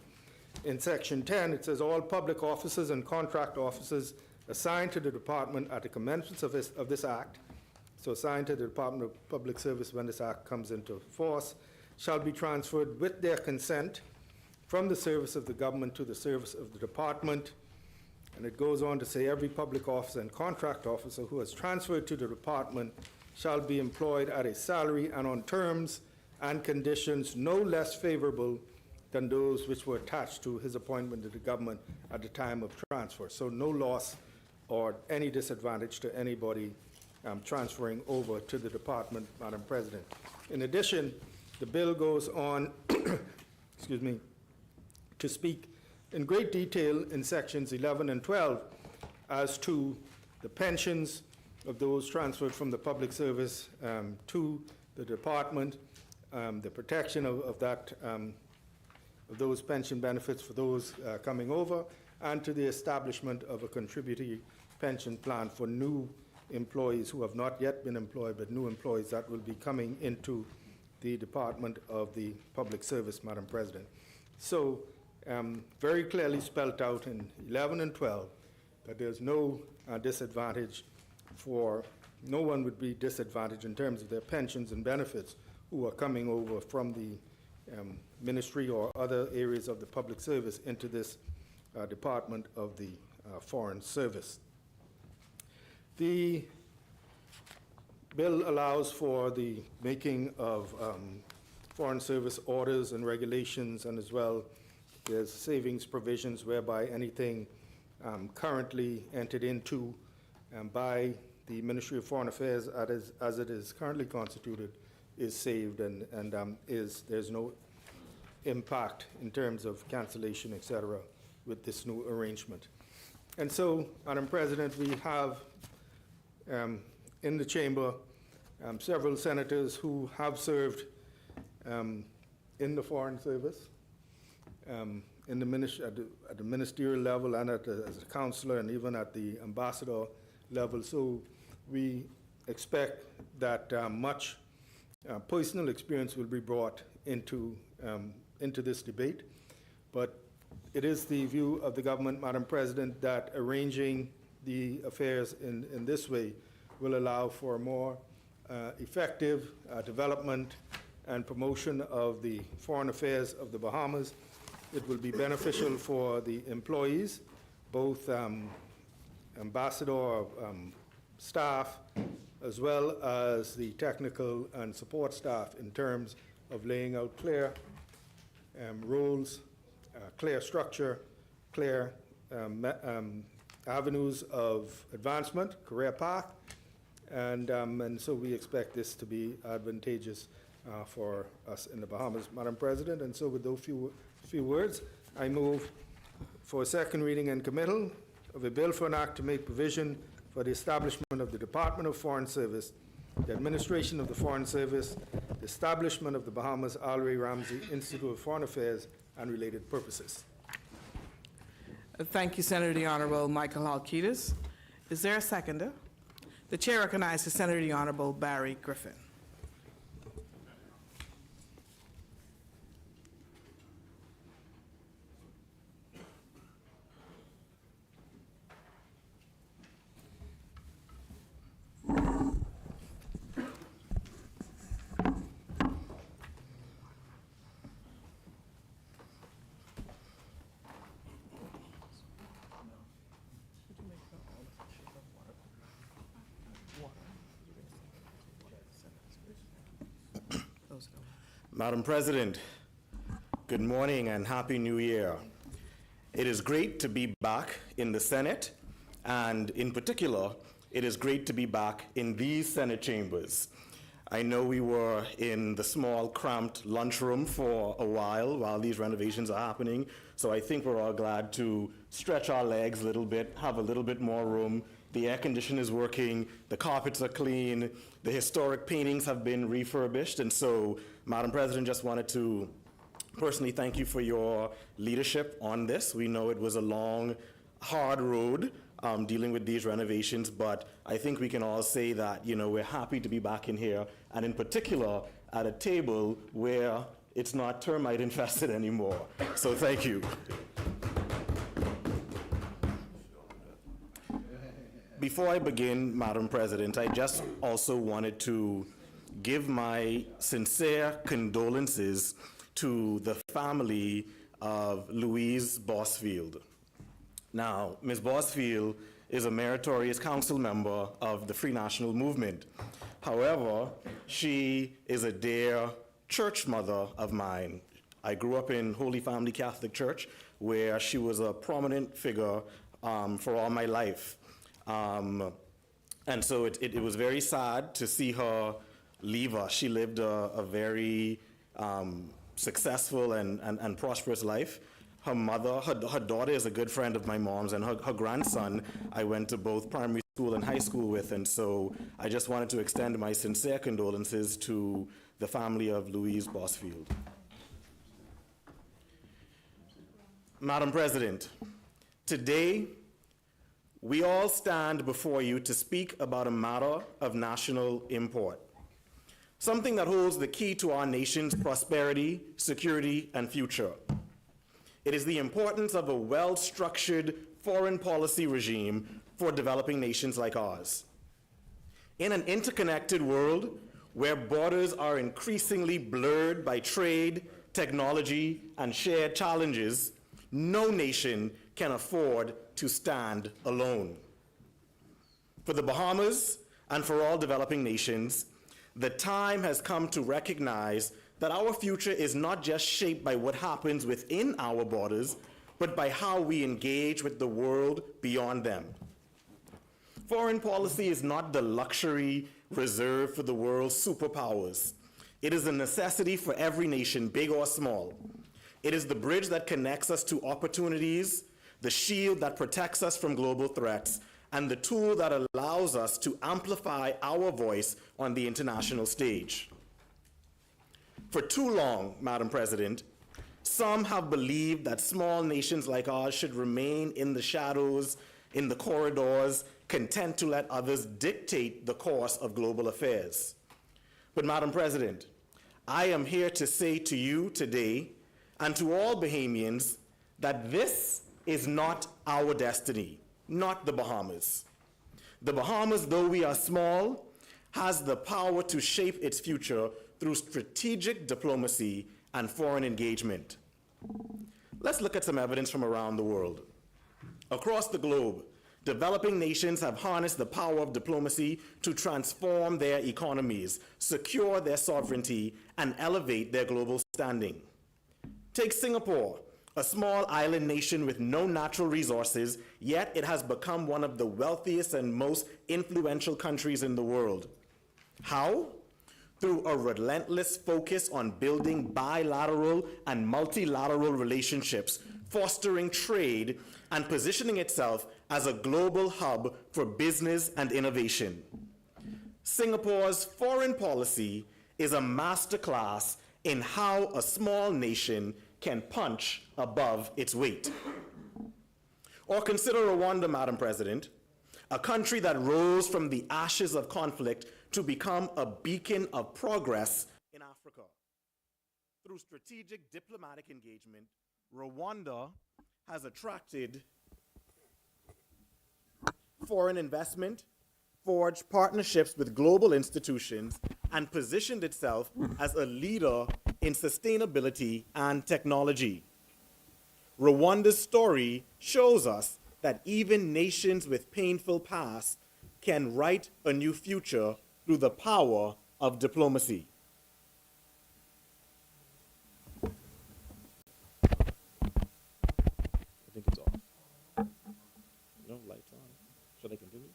In Section 10, it says, all public officers and contract officers assigned to the department at the commencement of this act, so assigned to the Department of Public Service when this act comes into force, shall be transferred with their consent from the service of the government to the service of the department. And it goes on to say every public officer and contract officer who has transferred to the department shall be employed at a salary and on terms and conditions no less favorable than those which were attached to his appointment to the government at the time of transfer. So no loss or any disadvantage to anybody transferring over to the department, Madam President. In addition, the bill goes on excuse me, to speak in great detail in sections 11 and 12 as to the pensions of those transferred from the public service to the department, the protection of those pension benefits for those coming over, and to the establishment of a contributory pension plan for new employees who have not yet been employed, but new employees that will be coming into the Department of the Public Service, Madam President. So very clearly spelled out in 11 and 12 that there's no disadvantage for, no one would be disadvantaged in terms of their pensions and benefits who are coming over from the ministry or other areas of the public service into this Department of the Foreign Service. The bill allows for the making of Foreign Service orders and regulations, and as well there's savings provisions whereby anything currently entered into by the Ministry of Foreign Affairs, as it is currently constituted, is saved and there's no impact in terms of cancellation, et cetera, with this new arrangement. And so, Madam President, we have in the chamber several senators who have served in the Foreign Service, at the ministerial level and as a counselor and even at the ambassador level. So we expect that much personal experience will be brought into this debate. But it is the view of the government, Madam President, that arranging the affairs in this way will allow for more effective development and promotion of the foreign affairs of the Bahamas. It will be beneficial for the employees, both ambassador staff, as well as the technical and support staff, in terms of laying out clear roles, clear structure, clear avenues of advancement, career path, and so we expect this to be advantageous for us in the Bahamas, Madam President. And so with those few words, I move for a second reading and committal of a bill for an act to make provision for the establishment of the Department of Foreign Service, the administration of the Foreign Service, the establishment of the Bahamas Al Ray Ramsey Institute of Foreign Affairs, and related purposes. Thank you, Senator the Honorable Michael Halkitis. Is there a seconder? The chair recognizes Senator the Honorable Barry Griffin. Madam President, good morning and Happy New Year. It is great to be back in the Senate, and in particular, it is great to be back in these Senate chambers. I know we were in the small, cramped lunchroom for a while these renovations are happening, so I think we're all glad to stretch our legs a little bit, have a little bit more room. The air conditioner is working, the carpets are clean, the historic paintings have been refurbished, and so, Madam President, just wanted to personally thank you for your leadership on this. We know it was a long, hard road dealing with these renovations, but I think we can all say that, we're happy to be back in here, and in particular, at a table where it's not termite infested anymore. So thank you. Before I begin, Madam President, I just also wanted to give my sincere condolences to the family of Louise Bosfield. Now, Ms. Bosfield is a meritorious council member of the Free National Movement. However, she is a dear church mother of mine. I grew up in Holy Family Catholic Church, where she was a prominent figure for all my life. And so it was very sad to see her leave us. She lived a very successful and prosperous life. Her mother, her daughter is a good friend of my mom's, and her grandson I went to both primary school and high school with, and so I just wanted to extend my sincere condolences to the family of Louise Bosfield. Madam President, today we all stand before you to speak about a matter of national import, something that holds the key to our nation's prosperity, security, and future. It is the importance of a well-structured foreign policy regime for developing nations like ours. In an interconnected world where borders are increasingly blurred by trade, technology, and shared challenges, no nation can afford to stand alone. For the Bahamas and for all developing nations, the time has come to recognize that our future is not just shaped by what happens within our borders, but by how we engage with the world beyond them. Foreign policy is not the luxury reserved for the world's superpowers. It is a necessity for every nation, big or small. It is the bridge that connects us to opportunities, the shield that protects us from global threats, and the tool that allows us to amplify our voice on the international stage. For too long, Madam President, some have believed that small nations like ours should remain in the shadows, in the corridors, content to let others dictate the course of global affairs. But Madam President, I am here to say to you today and to all Bahamians that this is not our destiny, not the Bahamas. The Bahamas, though we are small, has the power to shape its future through strategic diplomacy and foreign engagement. Let's look at some evidence from around the world. Across the globe, developing nations have harnessed the power of diplomacy to transform their economies, secure their sovereignty, and elevate their global standing. Take Singapore, a small island nation with no natural resources, yet it has become one of the wealthiest and most influential countries in the world. How? Through a relentless focus on building bilateral and multilateral relationships, fostering trade, and positioning itself as a global hub for business and innovation. Singapore's foreign policy is a masterclass in how a small nation can punch above its weight. Or consider Rwanda, Madam President, a country that rose from the ashes of conflict to become a beacon of progress in Africa. Through strategic diplomatic engagement, Rwanda has attracted foreign investment, forged partnerships with global institutions, and positioned itself as a leader in sustainability and technology. Rwanda's story shows us that even nations with painful pasts can write a new future through the power of diplomacy. I think it's off. No, lights on. Should I continue?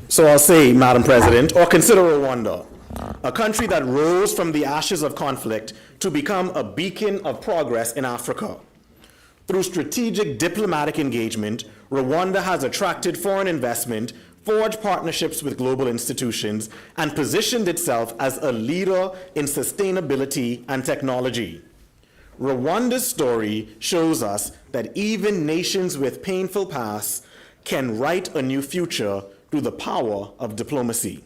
So I'll say, Madam President, or consider Rwanda, a country that rose from the ashes of conflict to become a beacon of progress in Africa. Through strategic diplomatic engagement, Rwanda has attracted foreign investment, forged partnerships with global institutions, and positioned itself as a leader in sustainability and technology. Rwanda's story shows us that even nations with painful pasts can write a new future through the power of diplomacy.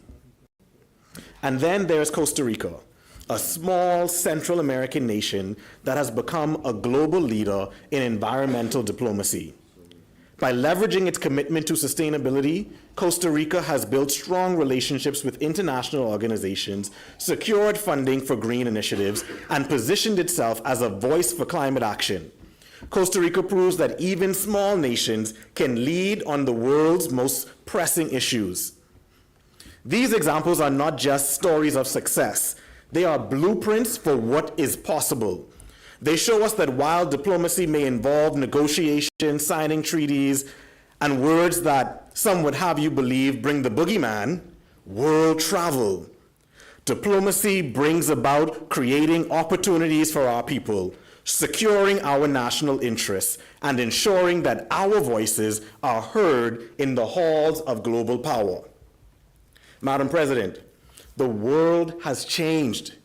And then there's Costa Rica, a small Central American nation that has become a global leader in environmental diplomacy. By leveraging its commitment to sustainability, Costa Rica has built strong relationships with international organizations, secured funding for green initiatives, and positioned itself as a voice for climate action. Costa Rica proves that even small nations can lead on the world's most pressing issues. These examples are not just stories of success. They are blueprints for what is possible. They show us that while diplomacy may involve negotiation, signing treaties, and words that some would have you believe bring the boogeyman, world travel. Diplomacy brings about creating opportunities for our people, securing our national interests, and ensuring that our voices are heard in the halls of global power. Madam President, the world has changed.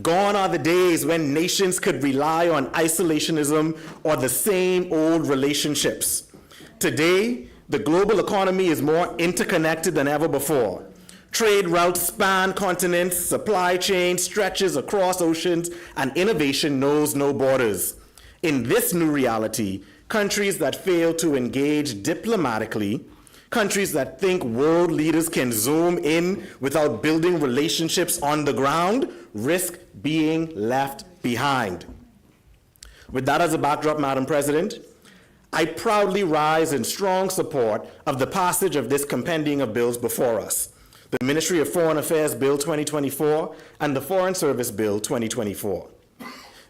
Gone are the days when nations could rely on isolationism or the same old relationships. Today, the global economy is more interconnected than ever before. Trade routes span continents, supply chains stretches across oceans, and innovation knows no borders. In this new reality, countries that fail to engage diplomatically, countries that think world leaders can zoom in without building relationships on the ground, risk being left behind. With that as a backdrop, Madam President, I proudly rise in strong support of the passage of this compendium of bills before us. the Ministry of Foreign Affairs Bill 2024, and the Foreign Service Bill 2024.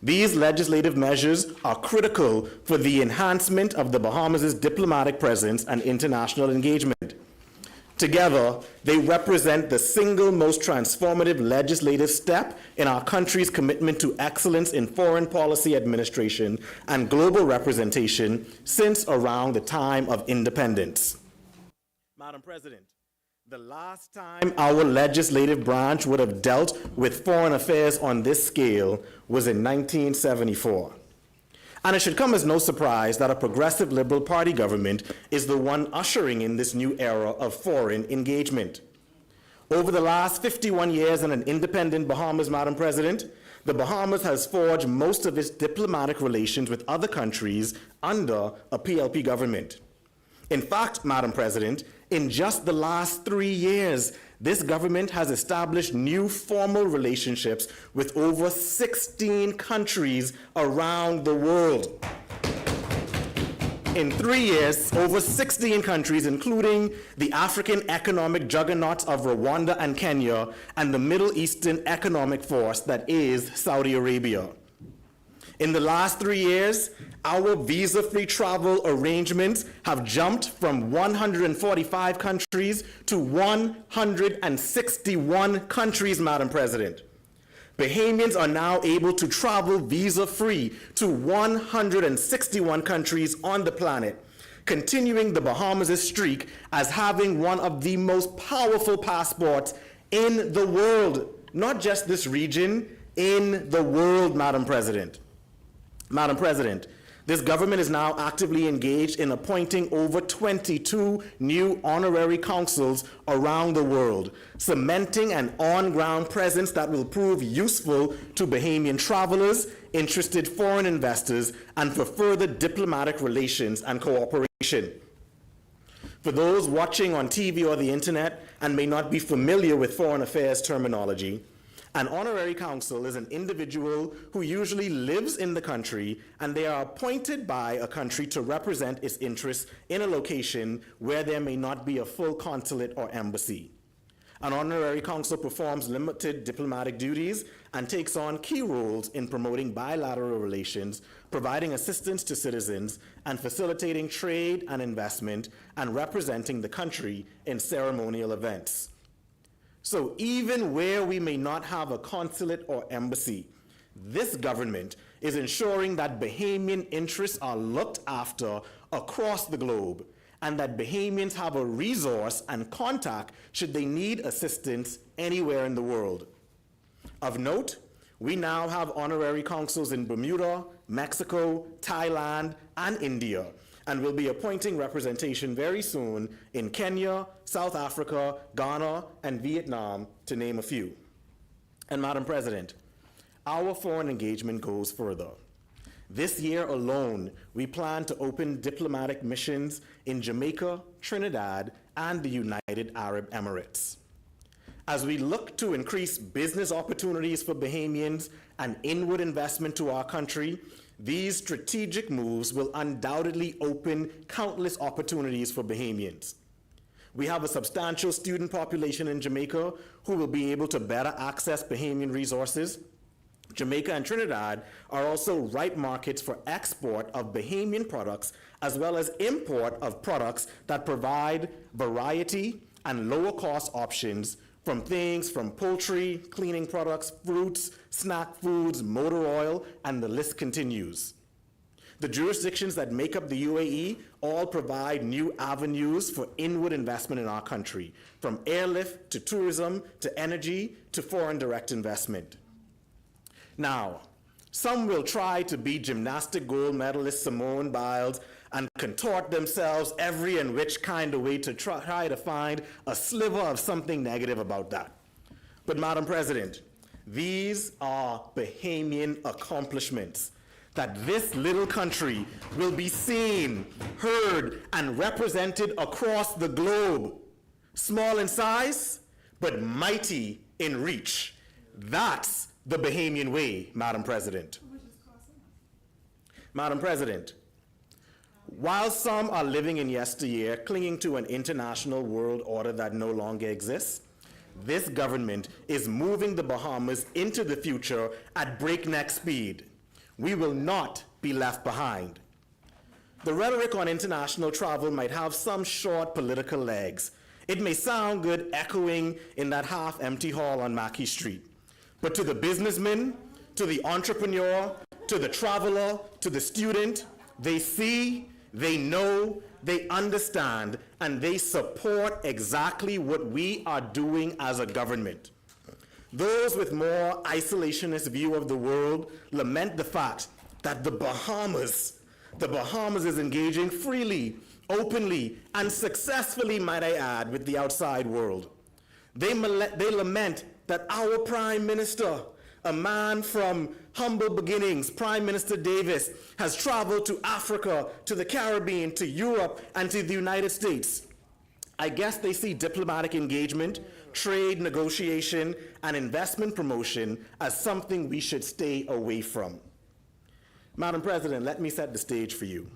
These legislative measures are critical for the enhancement of the Bahamas' diplomatic presence and international engagement. Together, they represent the single most transformative legislative step in our country's commitment to excellence in foreign policy administration and global representation since around the time of independence. Madam President, the last time our legislative branch would have dealt with foreign affairs on this scale was in 1974. And it should come as no surprise that a progressive Liberal Party government is the one ushering in this new era of foreign engagement. Over the last 51 years in an independent Bahamas, Madam President, the Bahamas has forged most of its diplomatic relations with other countries under a PLP government. In fact, Madam President, in just the last 3 years, this government has established new formal relationships with over 16 countries around the world. In 3 years, over 16 countries, including the African economic juggernauts of Rwanda and Kenya, and the Middle Eastern economic force that is Saudi Arabia. In the last 3 years, our visa-free travel arrangements have jumped from 145 countries to 161 countries, Madam President. Bahamians are now able to travel visa-free to 161 countries on the planet, continuing the Bahamas' streak as having one of the most powerful passports in the world, not just this region, in the world, Madam President. Madam President, this government is now actively engaged in appointing over 22 new honorary consuls around the world, cementing an on-ground presence that will prove useful to Bahamian travelers, interested foreign investors, and for further diplomatic relations and cooperation. For those watching on TV or the internet and may not be familiar with foreign affairs terminology, an honorary consul is an individual who usually lives in the country, and they are appointed by a country to represent its interests in a location where there may not be a full consulate or embassy. An honorary consul performs limited diplomatic duties and takes on key roles in promoting bilateral relations, providing assistance to citizens, and facilitating trade and investment, and representing the country in ceremonial events. So even where we may not have a consulate or embassy, this government is ensuring that Bahamian interests are looked after across the globe, and that Bahamians have a resource and contact should they need assistance anywhere in the world. Of note, we now have honorary consuls in Bermuda, Mexico, Thailand, and India, and will be appointing representation very soon in Kenya, South Africa, Ghana, and Vietnam, to name a few. And Madam President, our foreign engagement goes further. This year alone, we plan to open diplomatic missions in Jamaica, Trinidad, and the United Arab Emirates. As we look to increase business opportunities for Bahamians and inward investment to our country, these strategic moves will undoubtedly open countless opportunities for Bahamians. We have a substantial student population in Jamaica who will be able to better access Bahamian resources. Jamaica and Trinidad are also ripe markets for export of Bahamian products, as well as import of products that provide variety and lower cost options, from things from poultry, cleaning products, fruits, snack foods, motor oil, and the list continues. The jurisdictions that make up the UAE all provide new avenues for inward investment in our country, from airlift to tourism to energy to foreign direct investment. Now, some will try to be gymnastic gold medalist Simone Biles and contort themselves every and which kind of way to try to find a sliver of something negative about that. But Madam President, these are Bahamian accomplishments that this little country will be seen, heard, and represented across the globe. Small in size, but mighty in reach. That's the Bahamian way, Madam President. Madam President, while some are living in yesteryear, clinging to an international world order that no longer exists, this government is moving the Bahamas into the future at breakneck speed. We will not be left behind. The rhetoric on international travel might have some short political legs. It may sound good echoing in that half-empty hall on Mackey Street. But to the businessman, to the entrepreneur, to the traveler, to the student, they see, they know, they understand, and they support exactly what we are doing as a government. Those with more isolationist view of the world lament the fact that the Bahamas is engaging freely, openly, and successfully, might I add, with the outside world. They lament that our Prime Minister, a man from humble beginnings, Prime Minister Davis, has traveled to Africa, to the Caribbean, to Europe, and to the United States. I guess they see diplomatic engagement, trade negotiation, and investment promotion as something we should stay away from. Madam President, let me set the stage for you.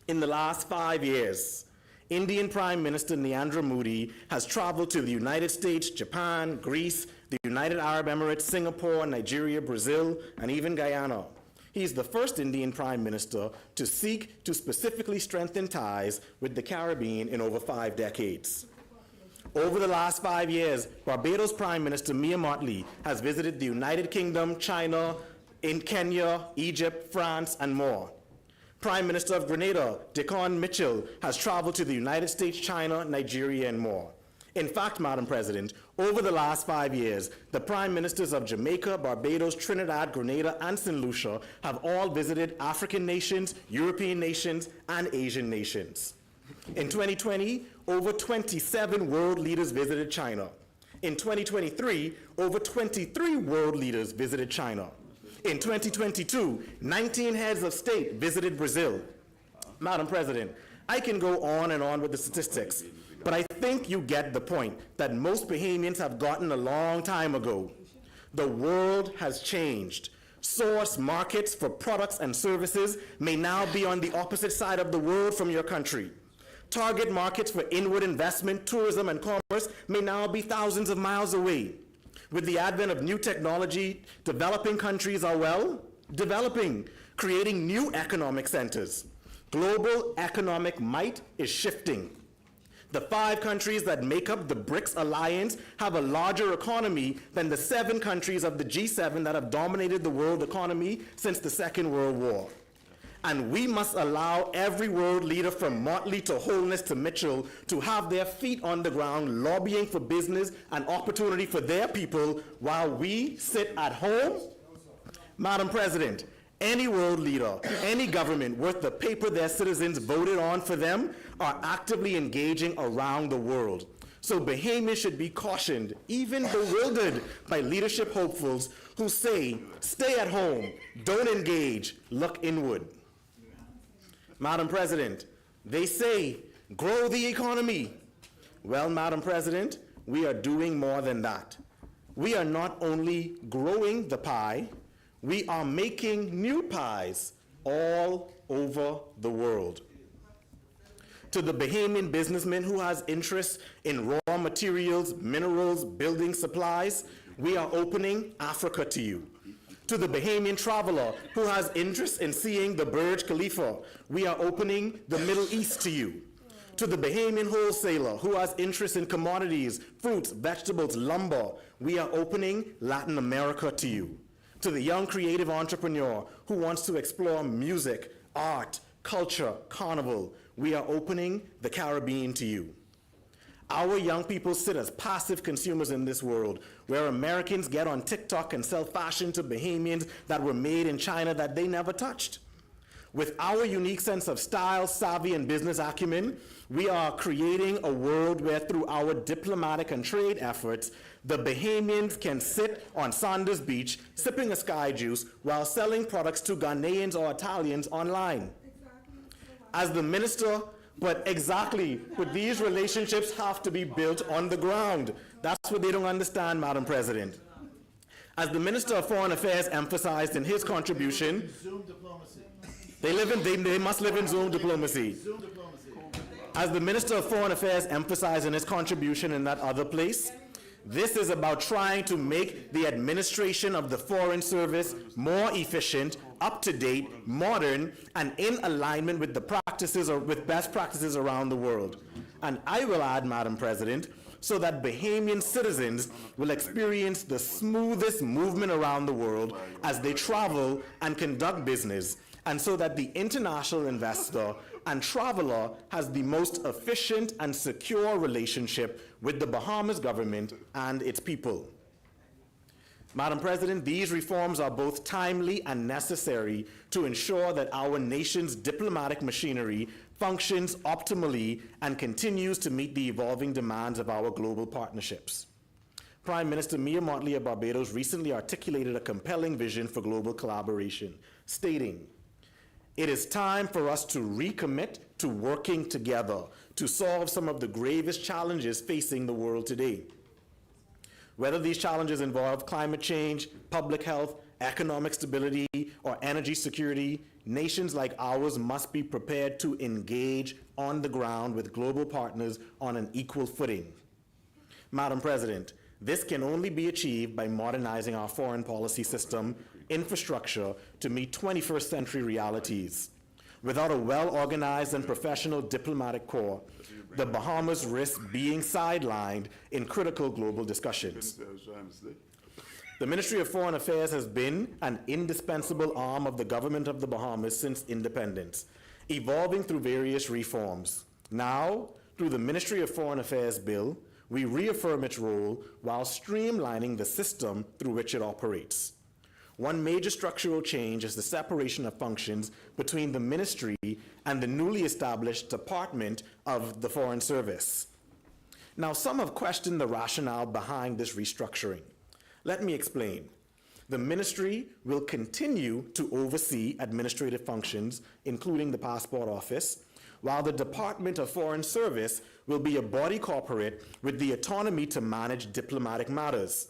In the last 5 years, Indian Prime Minister Narendra Modi has traveled to the United States, Japan, Greece, the United Arab Emirates, Singapore, Nigeria, Brazil, and even Guyana. He is the first Indian Prime Minister to seek to specifically strengthen ties with the Caribbean in over 5 decades. Over the last 5 years, Barbados Prime Minister Mia Mottley has visited the United Kingdom, China, in Kenya, Egypt, France, and more. Prime Minister of Grenada, Decon Mitchell, has traveled to the United States, China, Nigeria, and more. In fact, Madam President, over the last 5 years, the Prime Ministers of Jamaica, Barbados, Trinidad, Grenada, and St. Lucia have all visited African nations, European nations, and Asian nations. In 2020, over 27 world leaders visited China. In 2023, over 23 world leaders visited China. In 2022, 19 heads of state visited Brazil. Madam President, I can go on and on with the statistics, but I think you get the point that most Bahamians have gotten a long time ago. The world has changed. Source markets for products and services may now be on the opposite side of the world from your country. Target markets for inward investment, tourism, and commerce may now be thousands of miles away. With the advent of new technology, developing countries are, well, developing, creating new economic centers. Global economic might is shifting. The 5 countries that make up the BRICS alliance have a larger economy than the 7 countries of the G7 that have dominated the world economy since the Second World War. And we must allow every world leader from Motley to Holness to Mitchell to have their feet on the ground lobbying for business and opportunity for their people while we sit at home. Madam President, any world leader, any government worth the paper their citizens voted on for them are actively engaging around the world. So Bahamians should be cautioned, even bewildered by leadership hopefuls who say, stay at home, don't engage, look inward. Madam President, they say, grow the economy. Well, Madam President, we are doing more than that. We are not only growing the pie, we are making new pies all over the world. To the Bahamian businessman who has interests in raw materials, minerals, building supplies, we are opening Africa to you. To the Bahamian traveler who has interest in seeing the Burj Khalifa, we are opening the Middle East to you. To the Bahamian wholesaler who has interest in commodities, fruits, vegetables, lumber, we are opening Latin America to you. To the young creative entrepreneur who wants to explore music, art, culture, carnival, we are opening the Caribbean to you. Our young people sit as passive consumers in this world, where Americans get on TikTok and sell fashion to Bahamians that were made in China that they never touched. With our unique sense of style, savvy, and business acumen, we are creating a world where through our diplomatic and trade efforts, the Bahamians can sit on Saunders Beach sipping a sky juice while selling products to Ghanaians or Italians online. As the minister, but exactly, but these relationships have to be built on the ground. That's what they don't understand, Madam President. As the Minister of Foreign Affairs emphasized in his contribution, they must live in Zoom diplomacy. As the Minister of Foreign Affairs emphasized in his contribution in that other place, This is about trying to make the administration of the Foreign Service more efficient, up-to-date, modern, and in alignment with the practices or with best practices around the world. And I will add, Madam President, so that Bahamian citizens will experience the smoothest movement around the world as they travel and conduct business, and so that the international investor and traveler has the most efficient and secure relationship with the Bahamas government and its people. Madam President, these reforms are both timely and necessary to ensure that our nation's diplomatic machinery functions optimally and continues to meet the evolving demands of our global partnerships. Prime Minister Mia Mottley of Barbados recently articulated a compelling vision for global collaboration, stating, "It is time for us to recommit to working together to solve some of the gravest challenges facing the world today. Whether these challenges involve climate change, public health, economic stability, or energy security, nations like ours must be prepared to engage on the ground with global partners on an equal footing." Madam President, this can only be achieved by modernizing our foreign policy system, infrastructure to meet 21st century realities. Without a well-organized and professional diplomatic corps, the Bahamas risk being sidelined in critical global discussions. The Ministry of Foreign Affairs has been an indispensable arm of the government of the Bahamas since independence, evolving through various reforms. Now, through the Ministry of Foreign Affairs Bill, we reaffirm its role while streamlining the system through which it operates. One major structural change is the separation of functions between the ministry and the newly established Department of the Foreign Service. Now, some have questioned the rationale behind this restructuring. Let me explain. The ministry will continue to oversee administrative functions, including the Passport Office, while the Department of Foreign Service will be a body corporate with the autonomy to manage diplomatic matters.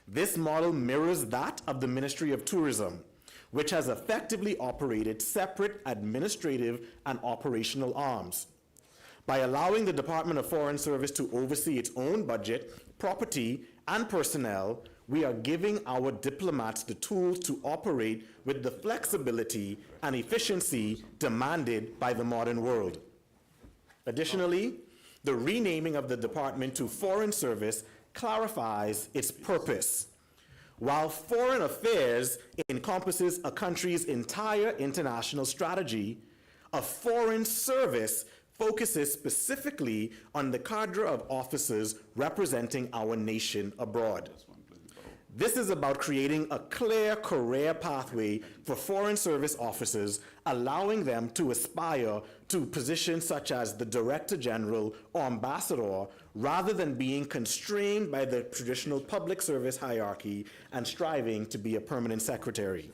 This model mirrors that of the Ministry of Tourism, which has effectively operated separate administrative and operational arms. By allowing the Department of Foreign Service to oversee its own budget, property, and personnel, we are giving our diplomats the tools to operate with the flexibility and efficiency demanded by the modern world. Additionally, the renaming of the department to Foreign Service clarifies its purpose. While foreign affairs encompasses a country's entire international strategy, a foreign service focuses specifically on the cadre of officers representing our nation abroad. This is about creating a clear career pathway for Foreign Service officers, allowing them to aspire to positions such as the Director General or Ambassador, rather than being constrained by the traditional public service hierarchy and striving to be a permanent secretary.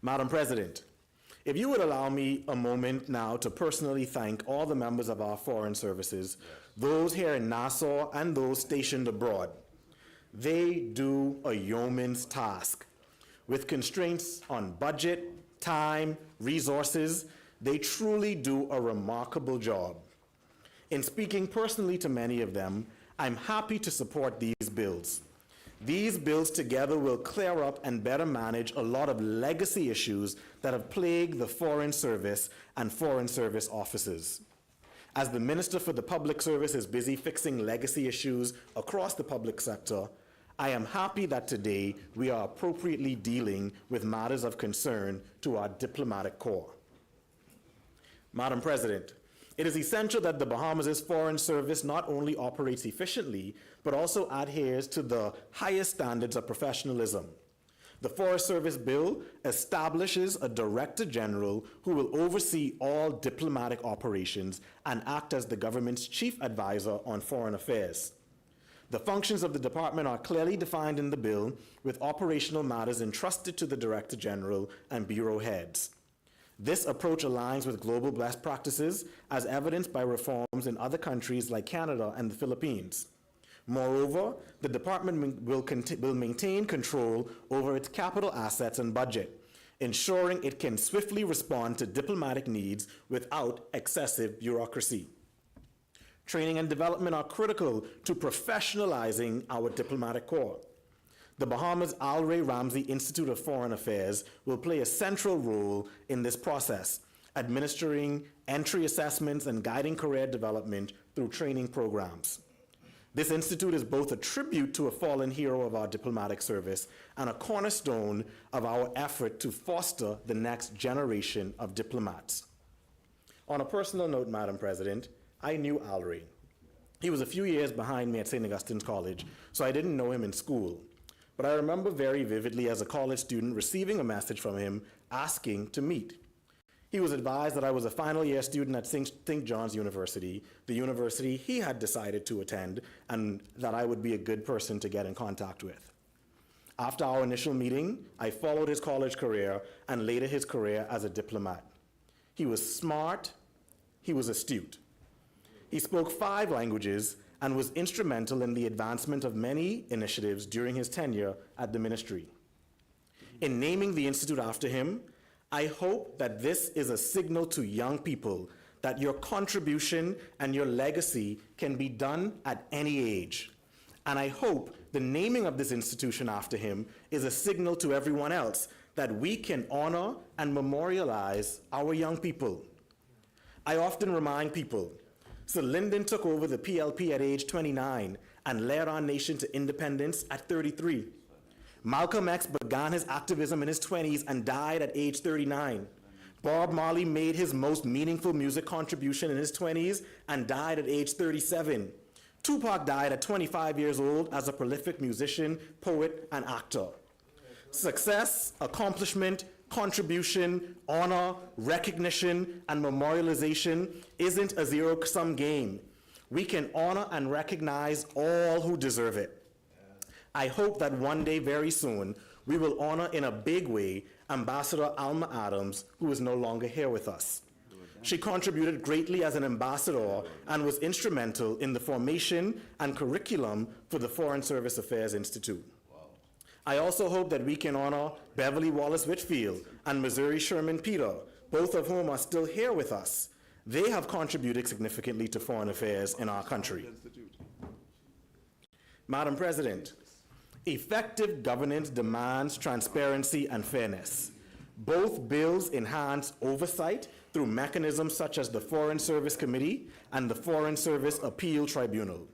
Madam President, if you would allow me a moment now to personally thank all the members of our foreign services, those here in Nassau and those stationed abroad. They do a yeoman's task. With constraints on budget, time, resources, they truly do a remarkable job. In speaking personally to many of them, I'm happy to support these bills. These bills together will clear up and better manage a lot of legacy issues that have plagued the Foreign Service and Foreign Service officers. As the Minister for the Public Service is busy fixing legacy issues across the public sector, I am happy that today we are appropriately dealing with matters of concern to our diplomatic corps. Madam President, it is essential that the Bahamas' Foreign Service not only operates efficiently, but also adheres to the highest standards of professionalism. The Forest Service Bill establishes a Director General who will oversee all diplomatic operations and act as the government's chief advisor on foreign affairs. The functions of the department are clearly defined in the bill, with operational matters entrusted to the Director General and bureau heads. This approach aligns with global best practices, as evidenced by reforms in other countries like Canada and the Philippines. Moreover, the department will maintain control over its capital assets and budget, ensuring it can swiftly respond to diplomatic needs without excessive bureaucracy. Training and development are critical to professionalizing our diplomatic corps. The Bahamas Al Ray Ramsey Institute of Foreign Affairs will play a central role in this process, administering entry assessments and guiding career development through training programs. This institute is both a tribute to a fallen hero of our diplomatic service and a cornerstone of our effort to foster the next generation of diplomats. On a personal note, Madam President, I knew Al Ray. He was a few years behind me at St. Augustine's College, so I didn't know him in school. But I remember very vividly as a college student receiving a message from him asking to meet. He was advised that I was a final year student at St. John's University, the university he had decided to attend, and that I would be a good person to get in contact with. After our initial meeting, I followed his college career and later his career as a diplomat. He was smart, he was astute. He spoke 5 languages and was instrumental in the advancement of many initiatives during his tenure at the ministry. In naming the institute after him, I hope that this is a signal to young people that your contribution and your legacy can be done at any age. And I hope the naming of this institution after him is a signal to everyone else that we can honor and memorialize our young people. I often remind people, Sir Lyndon took over the PLP at age 29 and led our nation to independence at 33. Malcolm X began his activism in his 20s and died at age 39. Bob Marley made his most meaningful music contribution in his 20s and died at age 37. Tupac died at 25 years old as a prolific musician, poet, and actor. Success, accomplishment, contribution, honor, recognition, and memorialization isn't a zero-sum game. We can honor and recognize all who deserve it. I hope that one day, very soon, we will honor in a big way Ambassador Alma Adams, who is no longer here with us. She contributed greatly as an ambassador and was instrumental in the formation and curriculum for the Foreign Service Affairs Institute. I also hope that we can honor Beverly Wallace Whitfield and Missouri Sherman Peter, both of whom are still here with us. They have contributed significantly to foreign affairs in our country. Madam President, effective governance demands transparency and fairness. Both bills enhance oversight through mechanisms such as the Foreign Service Committee and the Foreign Service Appeal Tribunal.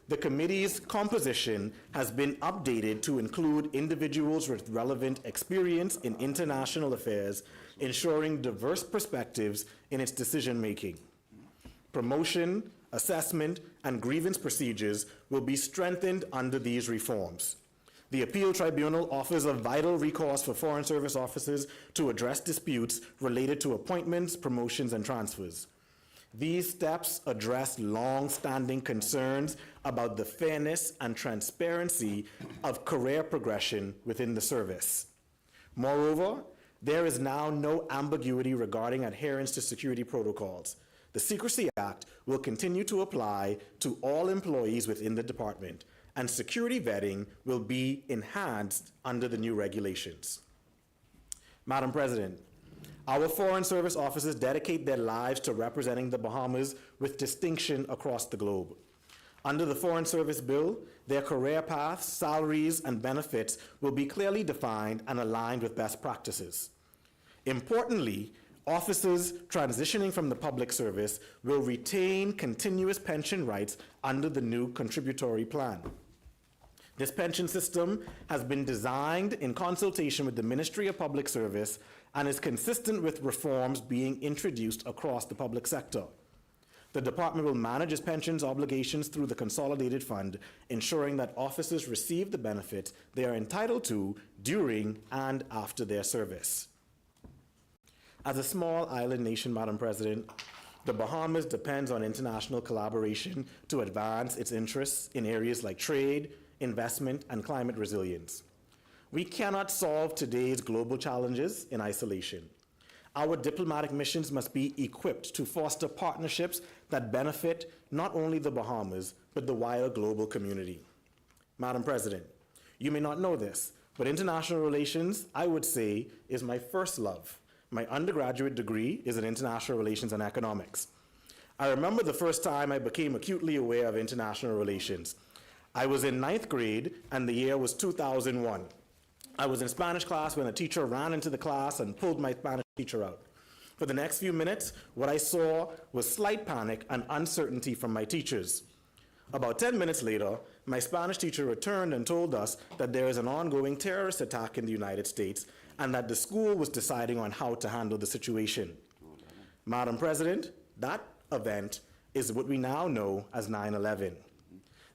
The committee's composition has been updated to include individuals with relevant experience in international affairs, ensuring diverse perspectives in its decision-making. Promotion, assessment, and grievance procedures will be strengthened under these reforms. The Appeal Tribunal offers a vital recourse for Foreign Service officers to address disputes related to appointments, promotions, and transfers. These steps address long-standing concerns about the fairness and transparency of career progression within the service. Moreover, there is now no ambiguity regarding adherence to security protocols. The Secrecy Act will continue to apply to all employees within the department, and security vetting will be enhanced under the new regulations. Madam President, our Foreign Service officers dedicate their lives to representing the Bahamas with distinction across the globe. Under the Foreign Service Bill, their career paths, salaries, and benefits will be clearly defined and aligned with best practices. Importantly, officers transitioning from the public service will retain continuous pension rights under the new contributory plan. This pension system has been designed in consultation with the Ministry of Public Service and is consistent with reforms being introduced across the public sector. The department will manage its pensions obligations through the Consolidated Fund, ensuring that officers receive the benefits they are entitled to during and after their service. As a small island nation, Madam President, the Bahamas depends on international collaboration to advance its interests in areas like trade, investment, and climate resilience. We cannot solve today's global challenges in isolation. Our diplomatic missions must be equipped to foster partnerships that benefit not only the Bahamas, but the wider global community. Madam President, you may not know this, but international relations, I would say, is my first love. My undergraduate degree is in international relations and economics. I remember the first time I became acutely aware of international relations. I was in 9th grade, and the year was 2001. I was in Spanish class when a teacher ran into the class and pulled my Spanish teacher out. For the next few minutes, what I saw was slight panic and uncertainty from my teachers. About 10 minutes later, my Spanish teacher returned and told us that there is an ongoing terrorist attack in the United States and that the school was deciding on how to handle the situation. Madam President, that event is what we now know as 9/11.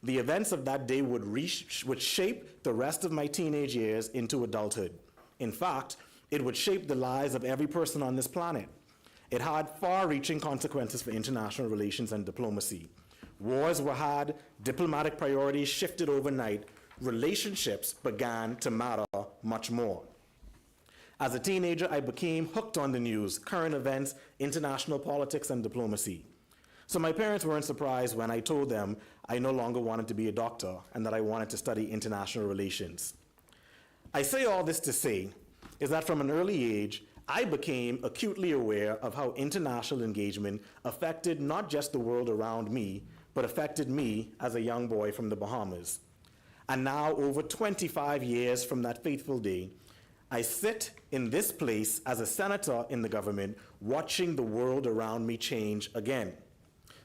The events of that day would shape the rest of my teenage years into adulthood. In fact, it would shape the lives of every person on this planet. It had far-reaching consequences for international relations and diplomacy. Wars were had, diplomatic priorities shifted overnight, relationships began to matter much more. As a teenager, I became hooked on the news, current events, international politics, and diplomacy. So my parents weren't surprised when I told them I no longer wanted to be a doctor and that I wanted to study international relations. I say all this to say is that from an early age, I became acutely aware of how international engagement affected not just the world around me, but affected me as a young boy from the Bahamas. And now, over 25 years from that fateful day, I sit in this place as a senator in the government, watching the world around me change again.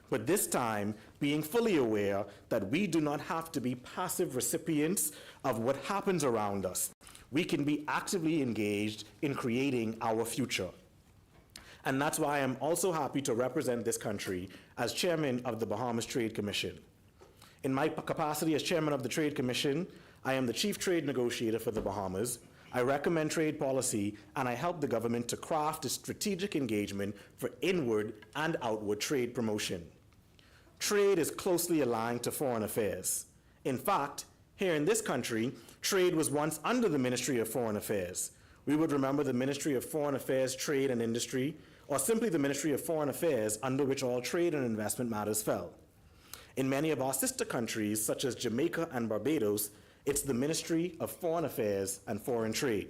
But this time, being fully aware that we do not have to be passive recipients of what happens around us. We can be actively engaged in creating our future. And that's why I'm also happy to represent this country as chairman of the Bahamas Trade Commission. In my capacity as chairman of the Trade Commission, I am the chief trade negotiator for the Bahamas. I recommend trade policy, and I help the government to craft a strategic engagement for inward and outward trade promotion. Trade is closely aligned to foreign affairs. In fact, here in this country, trade was once under the Ministry of Foreign Affairs. We would remember the Ministry of Foreign Affairs, Trade and Industry, or simply the Ministry of Foreign Affairs, under which all trade and investment matters fell. In many of our sister countries, such as Jamaica and Barbados, it's the Ministry of Foreign Affairs and Foreign Trade.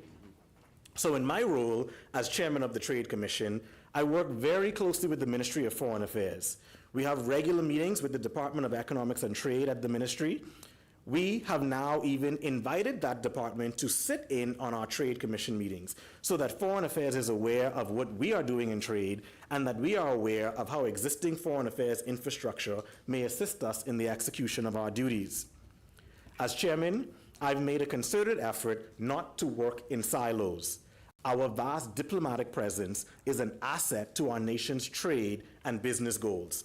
So in my role as chairman of the Trade Commission, I work very closely with the Ministry of Foreign Affairs. We have regular meetings with the Department of Economics and Trade at the ministry. We have now even invited that department to sit in on our Trade Commission meetings so that Foreign Affairs is aware of what we are doing in trade and that we are aware of how existing foreign affairs infrastructure may assist us in the execution of our duties. As chairman, I've made a concerted effort not to work in silos. Our vast diplomatic presence is an asset to our nation's trade and business goals.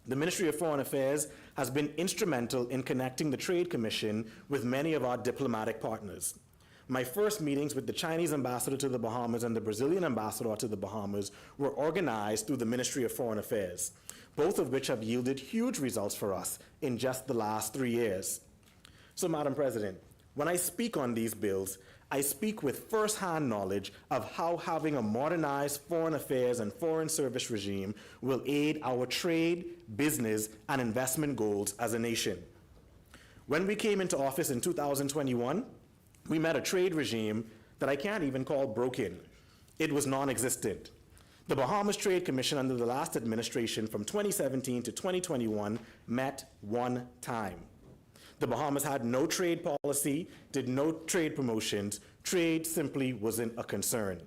The Ministry of Foreign Affairs has been instrumental in connecting the Trade Commission with many of our diplomatic partners. My first meetings with the Chinese ambassador to the Bahamas and the Brazilian ambassador to the Bahamas were organized through the Ministry of Foreign Affairs, both of which have yielded huge results for us in just the last 3 years. So, Madam President, when I speak on these bills, I speak with first-hand knowledge of how having a modernized foreign affairs and foreign service regime will aid our trade, business, and investment goals as a nation. When we came into office in 2021, we met a trade regime that I can't even call broken. It was non-existent. The Bahamas Trade Commission under the last administration from 2017 to 2021 met one time. The Bahamas had no trade policy, did no trade promotions. Trade simply wasn't a concern.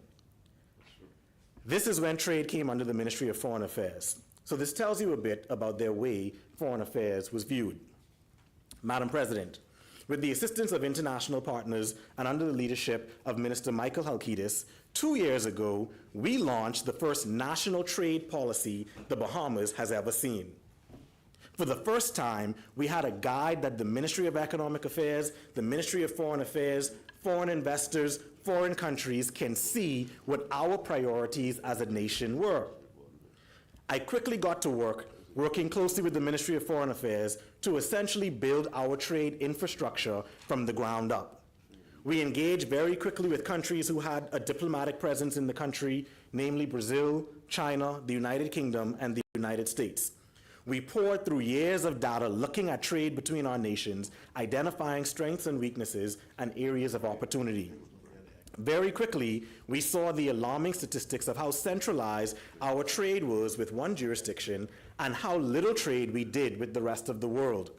This is when trade came under the Ministry of Foreign Affairs. So this tells you a bit about their way foreign affairs was viewed. Madam President, with the assistance of international partners and under the leadership of Minister Michael Halkitis, 2 years ago, we launched the first national trade policy the Bahamas has ever seen. For the first time, we had a guide that the Ministry of Economic Affairs, the Ministry of Foreign Affairs, foreign investors, foreign countries can see what our priorities as a nation were. I quickly got to work working closely with the Ministry of Foreign Affairs to essentially build our trade infrastructure from the ground up. We engaged very quickly with countries who had a diplomatic presence in the country, namely Brazil, China, the United Kingdom, and the United States. We poured through years of data looking at trade between our nations, identifying strengths and weaknesses and areas of opportunity. Very quickly, we saw the alarming statistics of how centralized our trade was with one jurisdiction and how little trade we did with the rest of the world.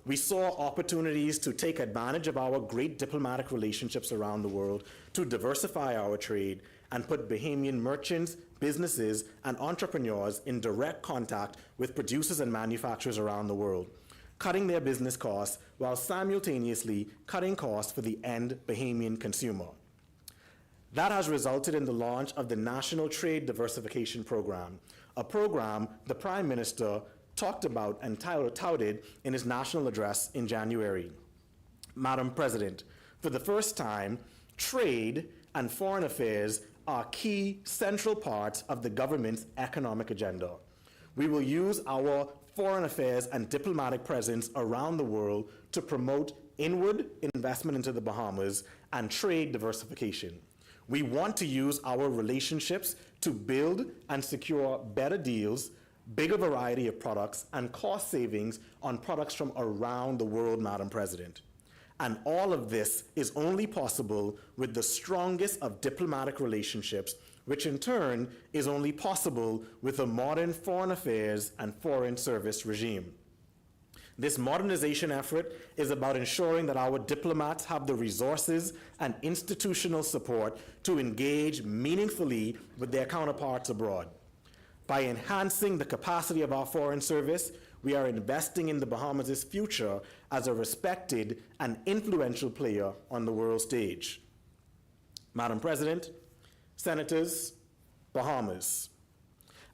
We saw opportunities to take advantage of our great diplomatic relationships around the world to diversify our trade and put Bahamian merchants, businesses, and entrepreneurs in direct contact with producers and manufacturers around the world, cutting their business costs while simultaneously cutting costs for the end Bahamian consumer. That has resulted in the launch of the National Trade Diversification Program, a program the Prime Minister talked about and touted in his national address in January. Madam President, for the first time, trade and foreign affairs are key central parts of the government's economic agenda. We will use our foreign affairs and diplomatic presence around the world to promote inward investment into the Bahamas and trade diversification. We want to use our relationships to build and secure better deals, bigger variety of products, and cost savings on products from around the world, Madam President. And all of this is only possible with the strongest of diplomatic relationships, which in turn is only possible with a modern foreign affairs and foreign service regime. This modernization effort is about ensuring that our diplomats have the resources and institutional support to engage meaningfully with their counterparts abroad. By enhancing the capacity of our foreign service, we are investing in the Bahamas' future as a respected and influential player on the world stage. Madam President, Senators, Bahamas,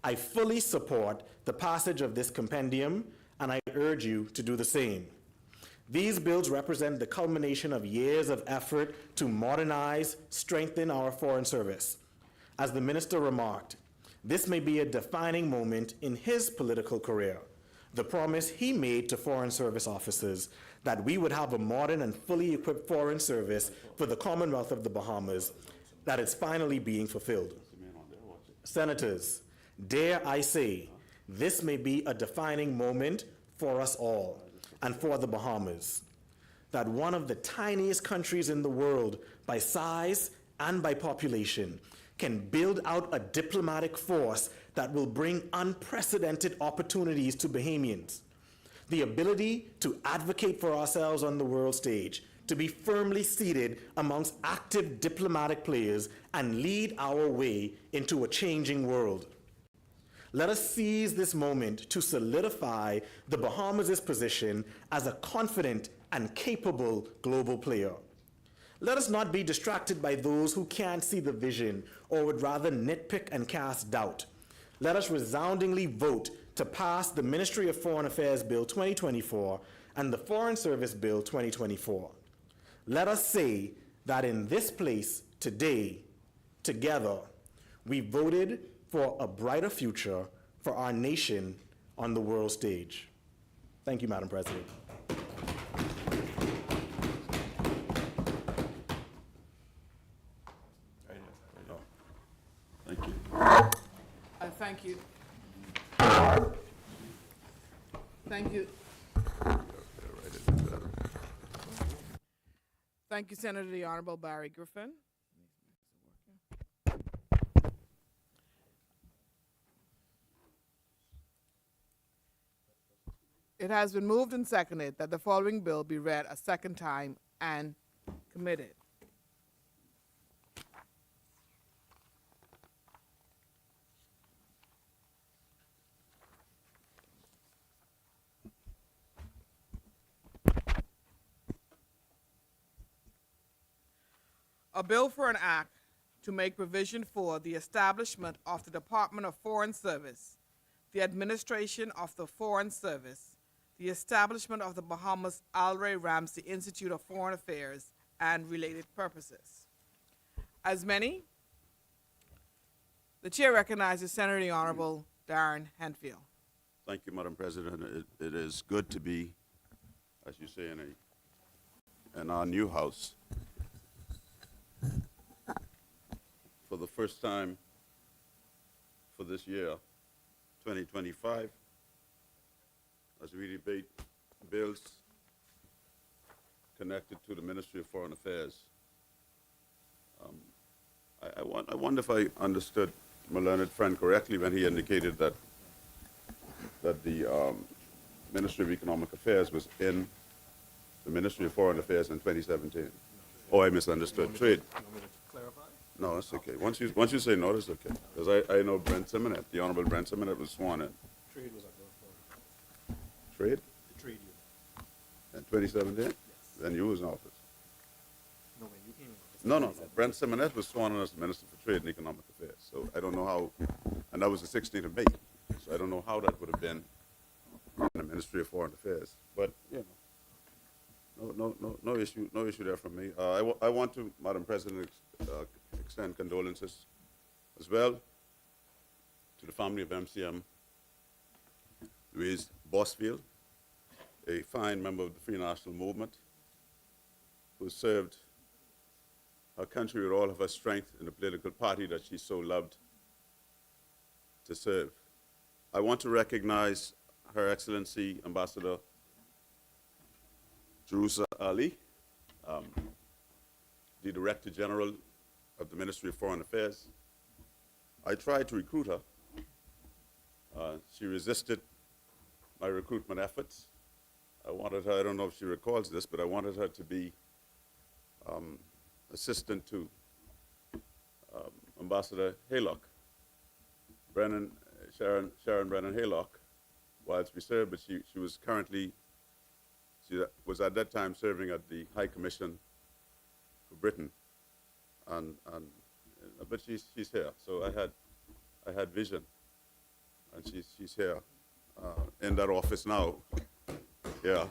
I fully support the passage of this compendium, and I urge you to do the same. These bills represent the culmination of years of effort to modernize, strengthen our foreign service. As the minister remarked, this may be a defining moment in his political career. The promise he made to foreign service officers that we would have a modern and fully equipped foreign service for the Commonwealth of the Bahamas, that is finally being fulfilled. Senators, dare I say, this may be a defining moment for us all and for the Bahamas, that one of the tiniest countries in the world by size and by population can build out a diplomatic force that will bring unprecedented opportunities to Bahamians. The ability to advocate for ourselves on the world stage, to be firmly seated amongst active diplomatic players and lead our way into a changing world. Let us seize this moment to solidify the Bahamas' position as a confident and capable global player. Let us not be distracted by those who can't see the vision or would rather nitpick and cast doubt. Let us resoundingly vote to pass the Ministry of Foreign Affairs Bill 2024 and the Foreign Service Bill 2024. Let us say that in this place today, together, we voted for a brighter future for our nation on the world stage. Thank you, Madam President. Thank you. Thank you. Thank you. Thank you, Senator the Honorable Barry Griffin. It has been moved and seconded that the following bill be read a second time and committed. A bill for an act to make provision for the establishment of the Department of Foreign Service, the administration of the Foreign Service, the establishment of the Bahamas Al Ray Ramsey Institute of Foreign Affairs, and related purposes. As many, the chair recognizes Senator the Honorable Darren Henfield. Thank you, Madam President. It is good to be, as you say, in our new house. For the first time for this year, 2025, as we debate bills connected to the Ministry of Foreign Affairs. I wonder if I understood my learned friend correctly when he indicated that the Ministry of Economic Affairs was in the Ministry of Foreign Affairs in 2017. Oh, I misunderstood. Trade. No, that's okay. Once you say no, that's okay. Because I know Brent Simonet, the Honorable Brent Simonet was sworn in. Trade was above Trade? the trade union. In 2017? Yes. Then you was in office. No, when you came in office. No. Brent Simonet was sworn in as the Minister for Trade and Economic Affairs. So I don't know how, and that was the 16th of May. So I don't know how that would have been in the Ministry of Foreign Affairs. But, you know, no issue there from me. I want to, Madam President, extend condolences as well to the family of MCM Louise Bosfield, a fine member of the Free National Movement who served her country with all of her strength in the political party that she so loved to serve. I want to recognize Her Excellency Ambassador Jerusa Ali, the Director General of the Ministry of Foreign Affairs. I tried to recruit her. She resisted my recruitment efforts. I wanted her, I don't know if she recalls this, but I wanted her to be assistant to Ambassador Haylock, Sharon Brennan Haylock, whilst we served, but she was currently, she was at that time serving at the High Commission for Britain, but she's here. So I had vision, and she's here in that office now. Yeah.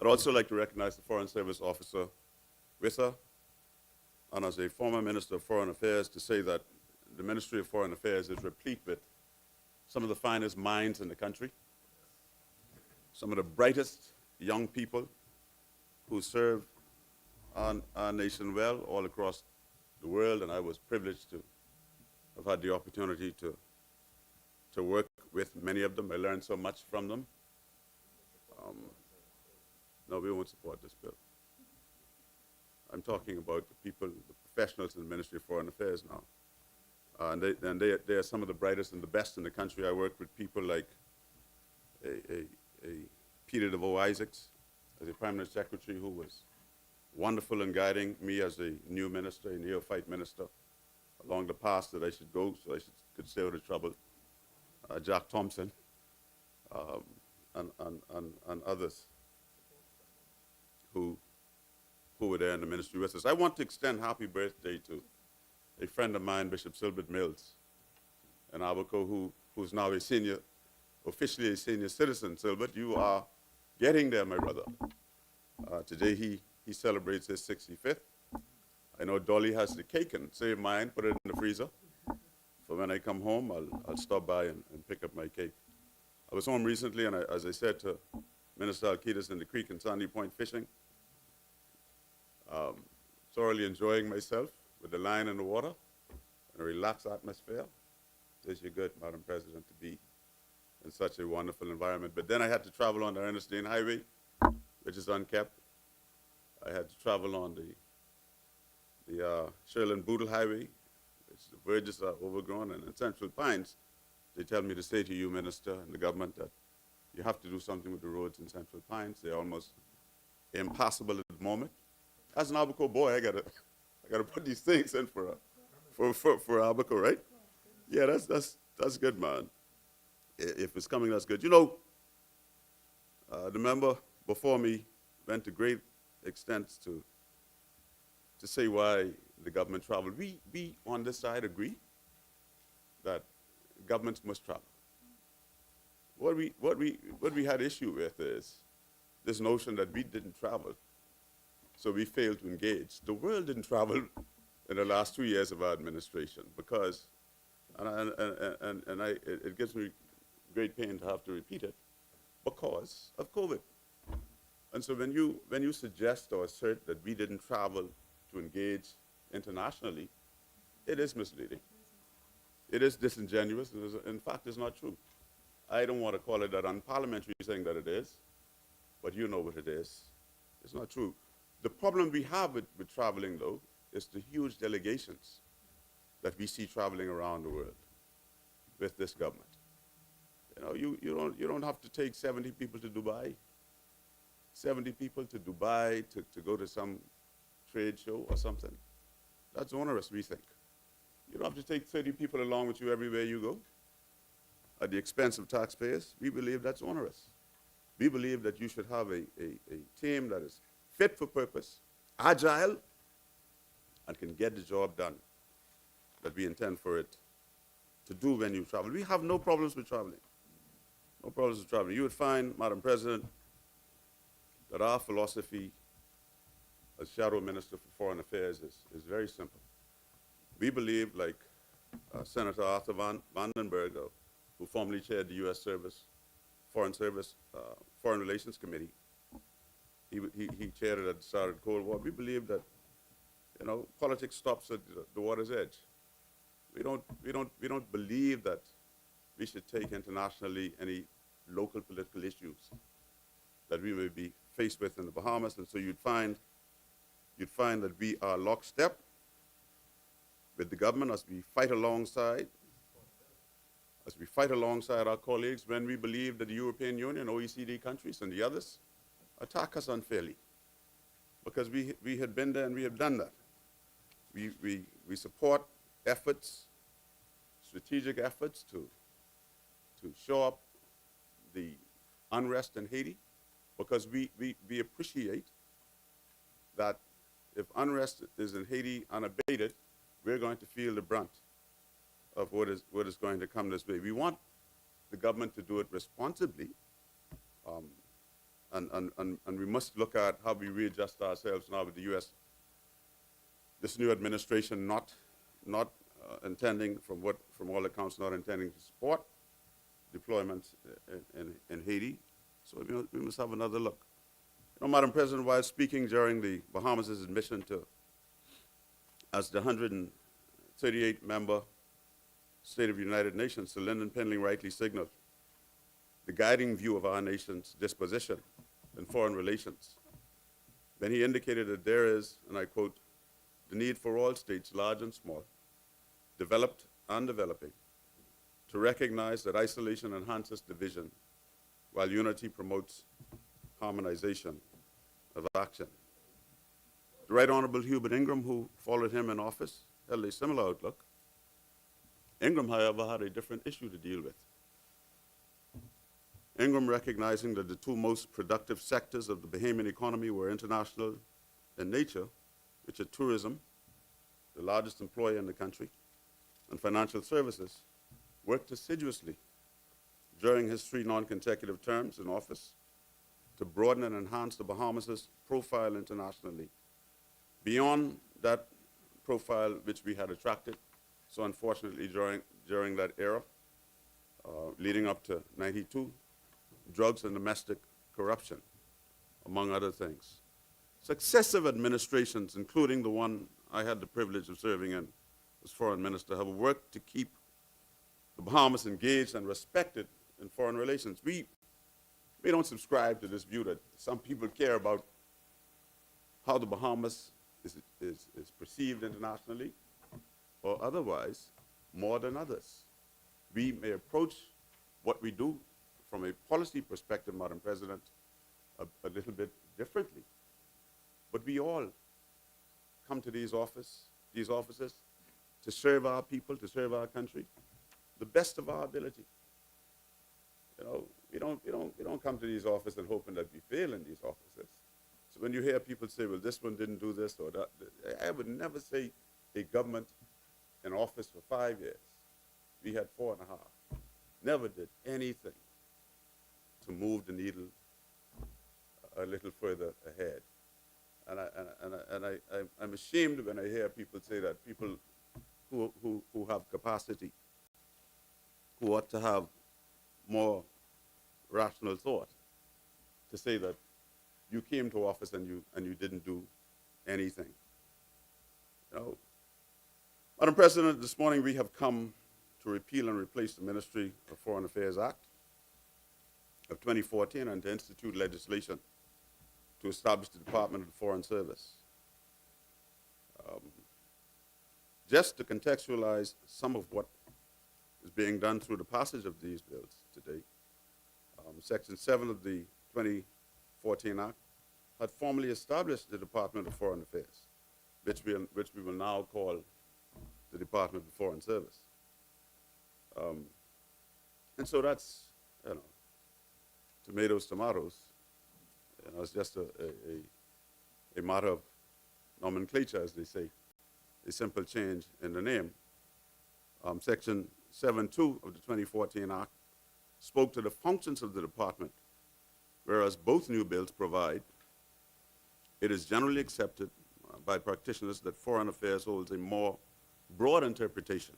I'd also like to recognize the Foreign Service officer with her, and as a former Minister of Foreign Affairs, to say that the Ministry of Foreign Affairs is replete with some of the finest minds in the country, some of the brightest young people who serve our nation well all across the world, and I was privileged to have had the opportunity to work with many of them. I learned so much from them. No, we won't support this bill. I'm talking about the people, the professionals in the Ministry of Foreign Affairs now. And they are some of the brightest and the best in the country. I worked with people like a Peter DeVoe Isaacs as a Permanent Secretary, who was wonderful in guiding me as a new minister, a neophyte minister, along the path that I should go so I could stay out of trouble. Jack Thompson, and others who were there in the ministry with us. I want to extend happy birthday to a friend of mine, Bishop Silbert Mills, in Abaco, who's now officially a senior citizen. Silbert, you are getting there, my brother. Today he celebrates his 65th. I know Dolly has the cake, and save mine, put it in the freezer. So when I come home, I'll stop by and pick up my cake. I was home recently, and as I said to Minister Alcides in the creek in Sandy Point fishing, thoroughly enjoying myself with the line in the water in a relaxed atmosphere. It's you good, Madam President, to be in such a wonderful environment. But then I had to travel on the Ernest Dean Highway, which is unkept. I had to travel on the Sherland Boodle Highway, which the verges are overgrown, and in Central Pines, they tell me to say to you, Minister, and the government, that you have to do something with the roads in Central Pines. They're almost impassable at the moment. As an Abaco boy, I gotta put these things in for Abaco, right? Yeah, that's good, man. If it's coming, that's good. You know, the member before me went to great extents to say why the government traveled. We on this side agree that governments must travel. What we had issue with is this notion that we didn't travel, so we failed to engage. The world didn't travel in the last 2 years of our administration because, it gives me great pain to have to repeat it, because of COVID. And so when you suggest or assert that we didn't travel to engage internationally, it is misleading. It is disingenuous. In fact, it's not true. I don't want to call it that unparliamentary thing that it is, but you know what it is. It's not true. The problem we have with traveling, though, is the huge delegations that we see traveling around the world with this government. You know, you don't have to take 70 people to Dubai, 70 people to Dubai to go to some trade show or something. That's onerous, we think. You don't have to take 30 people along with you everywhere you go at the expense of taxpayers. We believe that's onerous. We believe that you should have a team that is fit for purpose, agile, and can get the job done that we intend for it to do when you travel. We have no problems with traveling. No problems with traveling. You would find, Madam President, that our philosophy as Shadow Minister for Foreign Affairs is very simple. We believe, like Senator Arthur Vandenberg, who formerly chaired the U.S. Foreign Relations Committee, he chaired it at the start of the Cold War. We believe that, you know, politics stops at the water's edge. We don't believe that we should take internationally any local political issues that we may be faced with in the Bahamas, and so you'd find that we are lockstep with the government as we fight alongside our colleagues when we believe that the European Union, OECD countries, and the others attack us unfairly. Because we had been there and we have done that. We support efforts, strategic efforts to show up the unrest in Haiti, because we appreciate that if unrest is in Haiti unabated, we're going to feel the brunt of what is going to come this way. We want the government to do it responsibly, and we must look at how we readjust ourselves now with the U.S. This new administration not intending, from all accounts, not intending to support deployments in Haiti. So we must have another look. You know, Madam President, while speaking during the Bahamas' admission as the 138-member State of the United Nations, Sir Lyndon Pendling rightly signaled the guiding view of our nation's disposition in foreign relations. Then he indicated that there is, and I quote, the need for all states, large and small, developed and developing, to recognize that isolation enhances division, while unity promotes harmonization of action. The Right Honorable Hubert Ingram, who followed him in office, held a similar outlook. Ingram, however, had a different issue to deal with. Ingram, recognizing that the two most productive sectors of the Bahamian economy were international in nature, which are tourism, the largest employer in the country, and financial services, worked assiduously during his 3 non-consecutive terms in office to broaden and enhance the Bahamas' profile internationally, beyond that profile which we had attracted so unfortunately during that era, leading up to '92, drugs and domestic corruption, among other things. Successive administrations, including the one I had the privilege of serving in as foreign minister, have worked to keep the Bahamas engaged and respected in foreign relations. We don't subscribe to this view that some people care about how the Bahamas is perceived internationally or otherwise more than others. We may approach what we do from a policy perspective, Madam President, a little bit differently. But we all come to these offices to serve our people, to serve our country, the best of our ability. You know, we don't come to these offices and hoping that we fail in these offices. So when you hear people say, well, this one didn't do this or that, I would never say a government in office for 5 years, we had 4.5, never did anything to move the needle a little further ahead. And I'm ashamed when I hear people say that, people who have capacity, who ought to have more rational thought, to say that you came to office and you didn't do anything. You know, Madam President, this morning we have come to repeal and replace the Ministry of Foreign Affairs Act of 2014 and to institute legislation to establish the Department of the Foreign Service. Just to contextualize some of what is being done through the passage of these bills today, Section 7 of the 2014 Act had formally established the Department of Foreign Affairs, which we will now call the Department of Foreign Service. And so that's, you know, tomatoes, tomatoes. You know, it's just a matter of nomenclature, as they say, a simple change in the name. Section 7.2 of the 2014 Act spoke to the functions of the department, whereas both new bills provide, it is generally accepted by practitioners that foreign affairs holds a more broad interpretation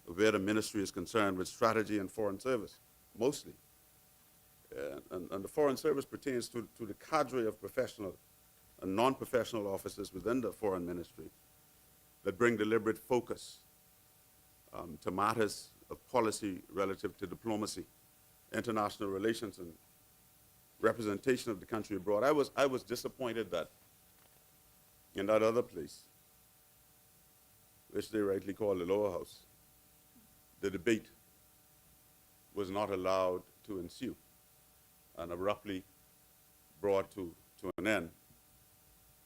of where the ministry is concerned with strategy and foreign service, mostly. And the foreign service pertains to the cadre of professional and non-professional officers within the foreign ministry that bring deliberate focus to matters of policy relative to diplomacy, international relations, and representation of the country abroad. I was disappointed that in that other place, which they rightly call the lower house, the debate was not allowed to ensue and abruptly brought to an end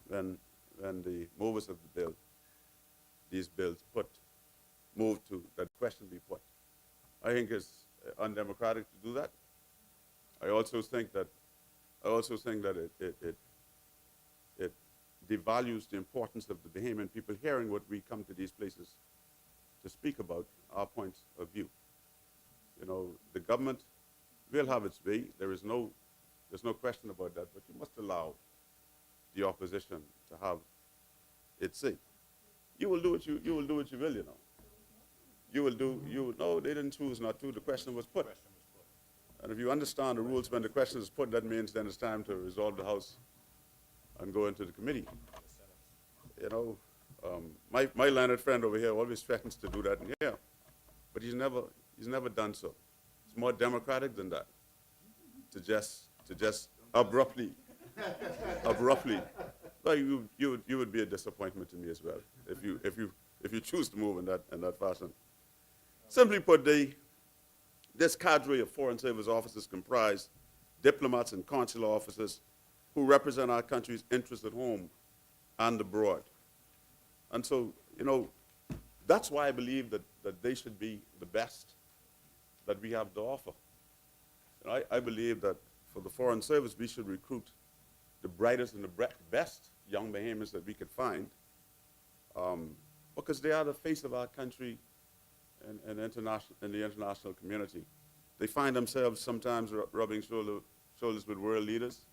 when the movers of the bill, these bills moved to that question be put. I think it's undemocratic to do that. I also think that it devalues the importance of the Bahamian people hearing what we come to these places to speak about, our points of view. You know, the government will have its way. There's no question about that, but you must allow the opposition to have its say. You will do what you will, you know. No, they didn't choose not to. The question was put. And if you understand the rules when the question is put, that means then it's time to resolve the House and go into the committee. You know, my learned friend over here always threatens to do that in here, but he's never done so. It's more democratic than that. To just abruptly. Well, you would be a disappointment to me as well if you choose to move in that fashion. Simply put, this cadre of foreign service officers comprise diplomats and consular officers who represent our country's interests at home and abroad. And so, you know, that's why I believe that they should be the best that we have to offer. You know, I believe that for the Foreign Service, we should recruit the brightest and the best young Bahamians that we could find, because they are the face of our country and the international community. They find themselves sometimes rubbing shoulders with world leaders,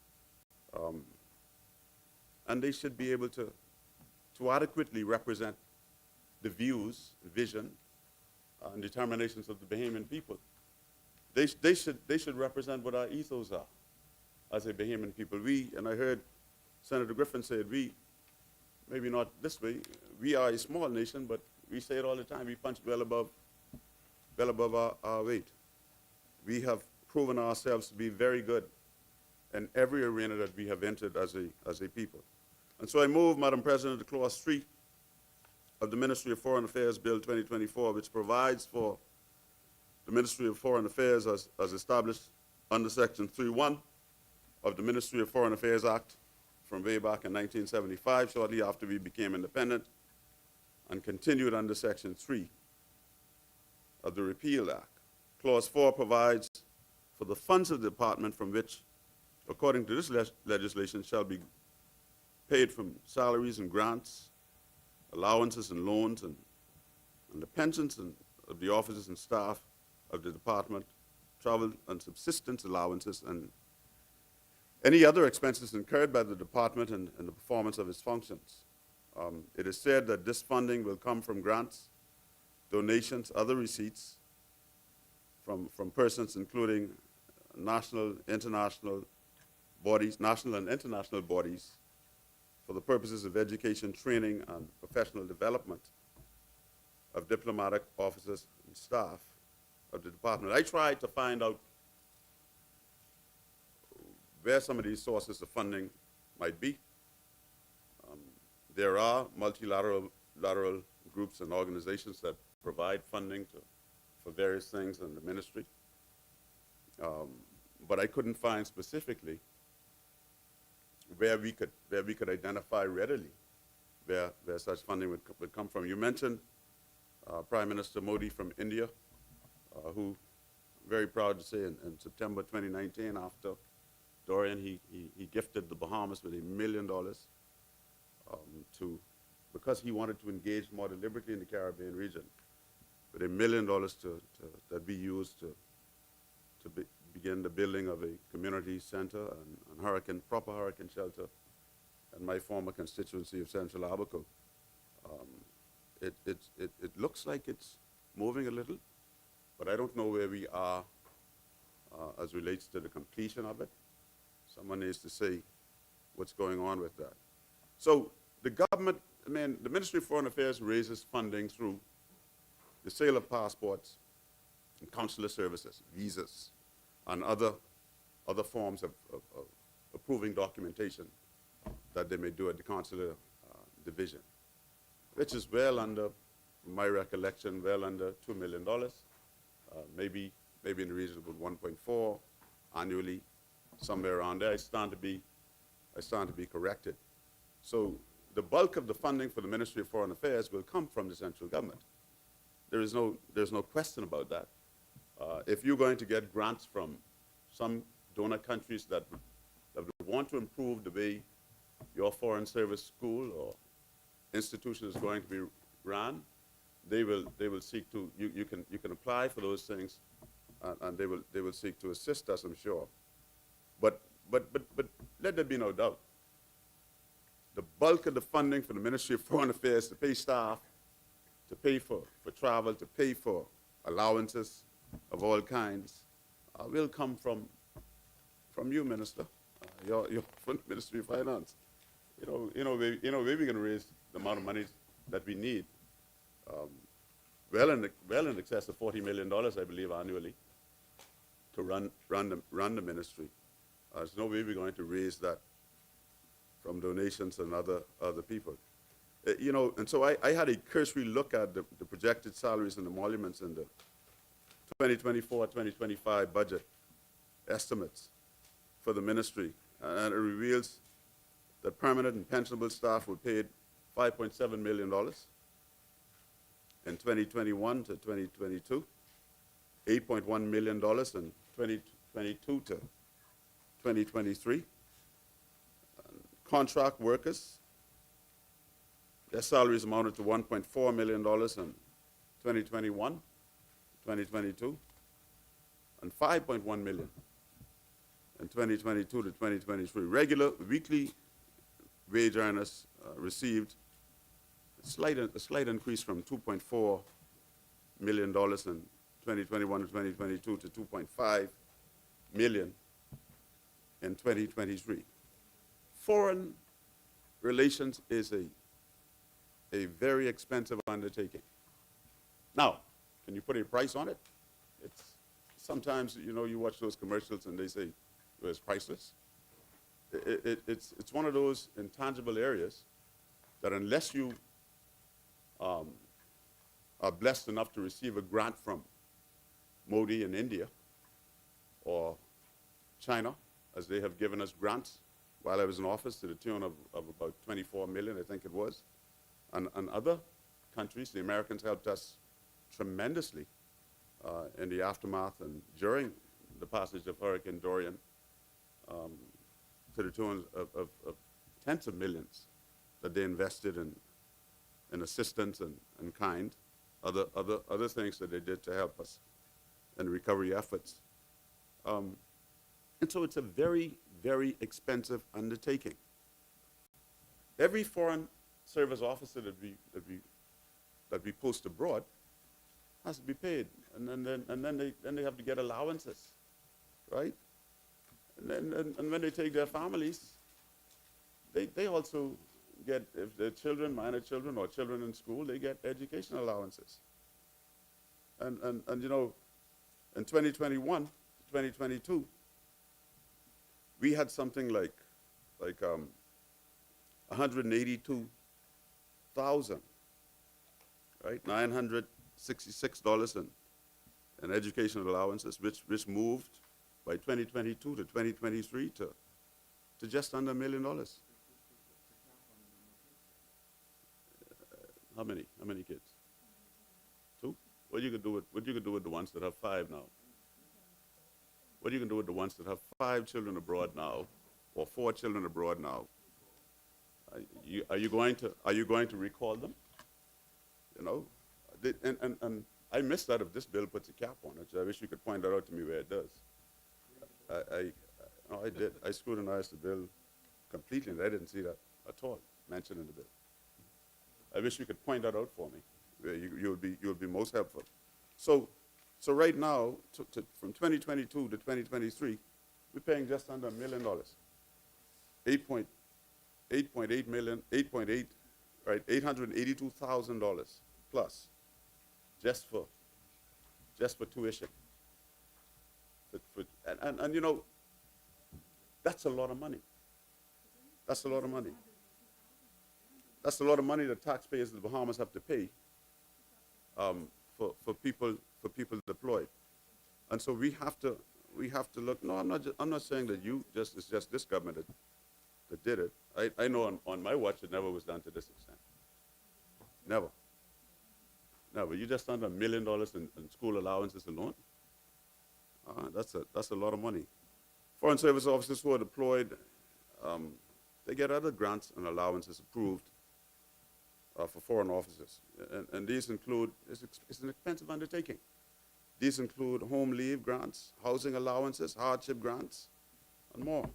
and they should be able to adequately represent the views, vision, and determinations of the Bahamian people. They should represent what our ethos are as a Bahamian people. And I heard Senator Griffin say it, maybe not this way, we are a small nation, but we say it all the time, we punch well above our weight. We have proven ourselves to be very good in every arena that we have entered as a people. And so I move, Madam President, to Clause 3 of the Ministry of Foreign Affairs Bill 2024, which provides for the Ministry of Foreign Affairs as established under Section 3.1 of the Ministry of Foreign Affairs Act from way back in 1975, shortly after we became independent, and continued under Section 3 of the Repeal Act. Clause 4 provides for the funds of the department from which, according to this legislation, shall be paid from salaries and grants, allowances and loans, and the pensions of the officers and staff of the department, travel and subsistence allowances, and any other expenses incurred by the department in the performance of its functions. It is said that this funding will come from grants, donations, other receipts from persons including national and international bodies for the purposes of education, training, and professional development of diplomatic officers and staff of the department. I tried to find out where some of these sources of funding might be. There are multilateral groups and organizations that provide funding for various things in the ministry. But I couldn't find specifically where we could identify readily where such funding would come from. You mentioned Prime Minister Modi from India, who, very proud to say, in September 2019, after Dorian, he gifted the Bahamas with $1 million because he wanted to engage more deliberately in the Caribbean region, with $1 million that we used to begin the building of a community center and proper hurricane shelter in my former constituency of Central Abaco. It looks like it's moving a little, but I don't know where we are as relates to the completion of it. Someone needs to say what's going on with that. So the government, the Ministry of Foreign Affairs raises funding through the sale of passports and consular services, visas, and other forms of approving documentation that they may do at the consular division, which is well under, in my recollection, well under $2 million, maybe in the region of 1.4 annually, somewhere around there. I stand to be corrected. So the bulk of the funding for the Ministry of Foreign Affairs will come from the central government. There's no question about that. If you're going to get grants from some donor countries that would want to improve the way your foreign service school or institution is going to be run, they will seek to, you can apply for those things, and they will seek to assist us, I'm sure. But let there be no doubt. The bulk of the funding for the Ministry of Foreign Affairs to pay staff, to pay for travel, to pay for allowances of all kinds, will come from you, Minister. You're from the Ministry of Finance. Where we're going to raise the amount of money that we need. Well in excess of $40 million, I believe, annually to run the ministry. There's no way we're going to raise that from donations and other people. And so I had a cursory look at the projected salaries and emoluments in the 2024-2025 budget estimates for the ministry, and it reveals that permanent and pensionable staff were paid $5.7 million in 2021 to 2022, $8.1 million in 2022 to 2023. Contract workers, their salaries amounted to $1.4 million in 2021, 2022, and $5.1 million in 2022 to 2023. Regular weekly wage earners received a slight increase from $2.4 million in 2021 to 2022 to $2.5 million in 2023. Foreign relations is a very expensive undertaking. Now, can you put a price on it? It's sometimes, you watch those commercials and they say, well, it's priceless. It's one of those intangible areas that unless you are blessed enough to receive a grant from Modi in India or China, as they have given us grants while I was in office to the tune of about 24 million, I think it was, and other countries, the Americans helped us tremendously in the aftermath and during the passage of Hurricane Dorian, to the tune of tens of millions that they invested in assistance and kind, other things that they did to help us in recovery efforts. And so it's a very, very expensive undertaking. Every foreign service officer that we post abroad has to be paid, and then they have to get allowances, right? And when they take their families, they also get, if they're children, minor children, or children in school, they get education allowances. And in 2021, 2022, we had something like $182,000, right? $966 in educational allowances, which moved by 2022 to 2023 to just under $1 million. How many kids? 2? What you could do with the ones that have 5 now? What you can do with the ones that have 5 children abroad now, or 4 children abroad now? Are you going to recall them? You know, and I missed that if this bill puts a cap on it. So I wish you could point that out to me where it does. I did. I scrutinized the bill completely, and I didn't see that at all mentioned in the bill. I wish you could point that out for me. You would be most helpful. So right now, from 2022 to 2023, we're paying just under $1 million. $882,000 plus, just for tuition. And you know, that's a lot of money. That's a lot of money. That's a lot of money that taxpayers in the Bahamas have to pay for people deployed. And so we have to look. No, I'm not saying that it's just this government that did it. I know on my watch it never was done to this extent. Never. You just under $1 million in school allowances alone. That's a lot of money. Foreign service officers who are deployed, they get other grants and allowances approved for foreign officers, and these include, it's an expensive undertaking. These include home leave grants, housing allowances, hardship grants, and more.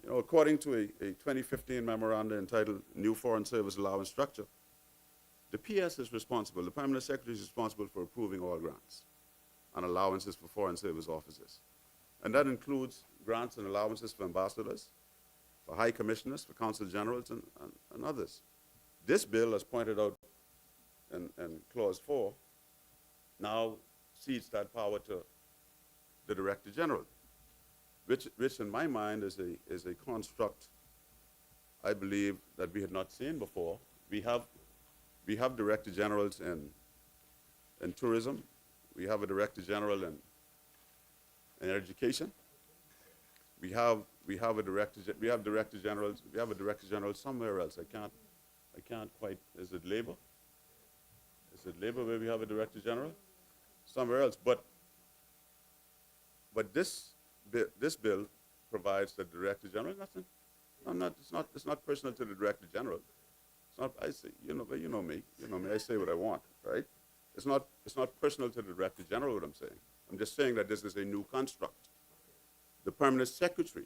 You know, according to a 2015 memorandum entitled New Foreign Service Allowance Structure, the PS is responsible, the Permanent Secretary is responsible for approving all grants and allowances for foreign service officers. And that includes grants and allowances for ambassadors, for high commissioners, for consul generals, and others. This bill, as pointed out in Clause 4, now cedes that power to the Director General, which in my mind is a construct, I believe, that we had not seen before. We have Director Generals in tourism. We have a Director General in education. We have a Director General somewhere else. I can't quite. Is it labor? Is it labor where we have a Director General? Somewhere else. But this bill provides that the Director General, nothing. It's not personal to the Director General. It's not. I say, you know me. I say what I want, right? It's not personal to the Director General. What I'm saying. I'm just saying that this is a new construct. The Permanent Secretary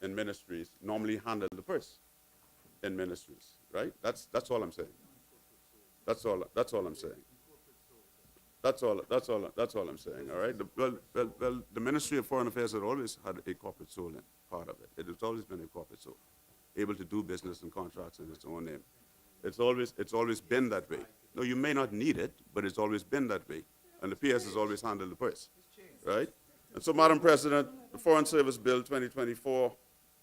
in ministries normally handle the purse in ministries, right? That's all I'm saying. That's all I'm saying. That's all I'm saying. All right. The Ministry of Foreign Affairs had always had a corporate soul in part of it. It has always been a corporate soul, able to do business and contracts in its own name. It's always been that way. No, you may not need it, but it's always been that way. And the PS has always handled the purse, right? And so, Madam President, the Foreign Service Bill 2024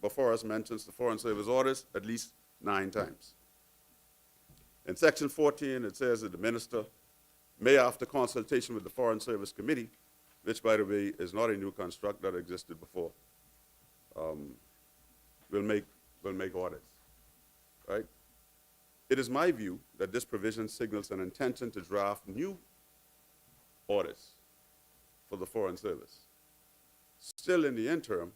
before us mentions the Foreign Service orders at least 9 times. In Section 14, it says that the minister may, after consultation with the Foreign Service Committee, which, by the way, is not a new construct that existed before, will make audits, right? It is my view that this provision signals an intention to draft new audits for the Foreign Service. Still, in the interim,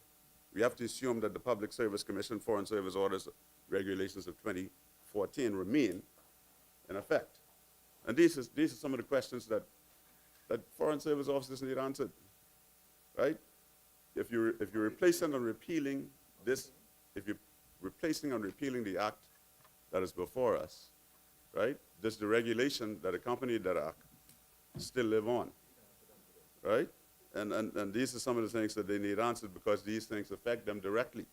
we have to assume that the Public Service Commission Foreign Service Orders regulations of 2014 remain in effect. And these are some of the questions that Foreign Service officers need answered, right? If you're replacing and repealing this, if you're replacing and repealing the act that is before us, right? Does the regulation that accompanied that act still live on, right? And these are some of the things that they need answered because these things affect them directly.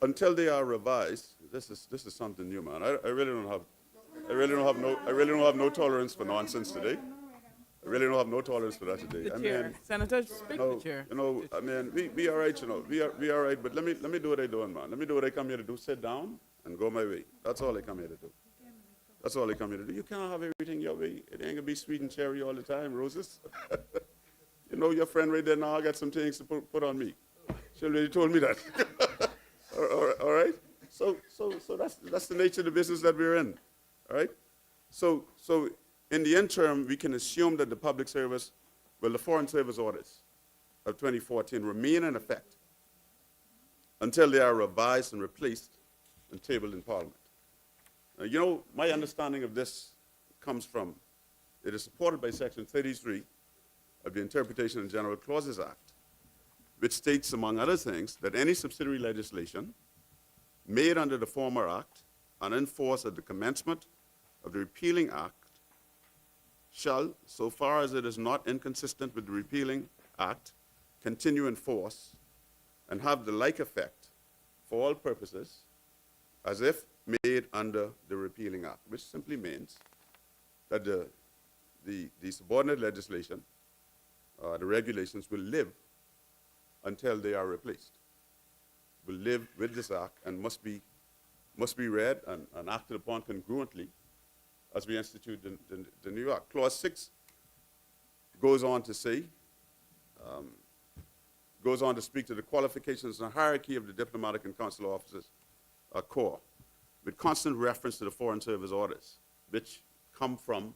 Until they are revised, this is something new, man. I really don't have no tolerance for nonsense today. I really don't have no tolerance for that today. The I chair. mean, Senator, speak no, the chair. I mean, we all right, we all right, but let me do what I doing, man. Let me do what I come here to do, sit down and go my way. That's all I come here to do. That's all I come here to do. You can't have everything your way. It ain't gonna be sweet and cherry all the time, Roses. You know, your friend right there now got some things to put on me. She already told me that. All right? So that's the nature of the business that we're in. All right? So in the interim, we can assume that the public service, well, the foreign service orders of 2014 remain in effect until they are revised and replaced and tabled in Parliament. You know, my understanding of this comes from, it is supported by Section 33 of the Interpretation of General Clauses Act, which states, among other things, that any subsidiary legislation made under the former act and in force at the commencement of the repealing act shall, so far as it is not inconsistent with the repealing act, continue in force and have the like effect for all purposes as if made under the repealing act, which simply means that the subordinate legislation, the regulations will live until they are replaced, will live with this act and must be read and acted upon congruently as we institute the new act. Clause 6 goes on to say, goes on to speak to the qualifications and hierarchy of the diplomatic and consular officers corps, with constant reference to the Foreign Service orders, which come from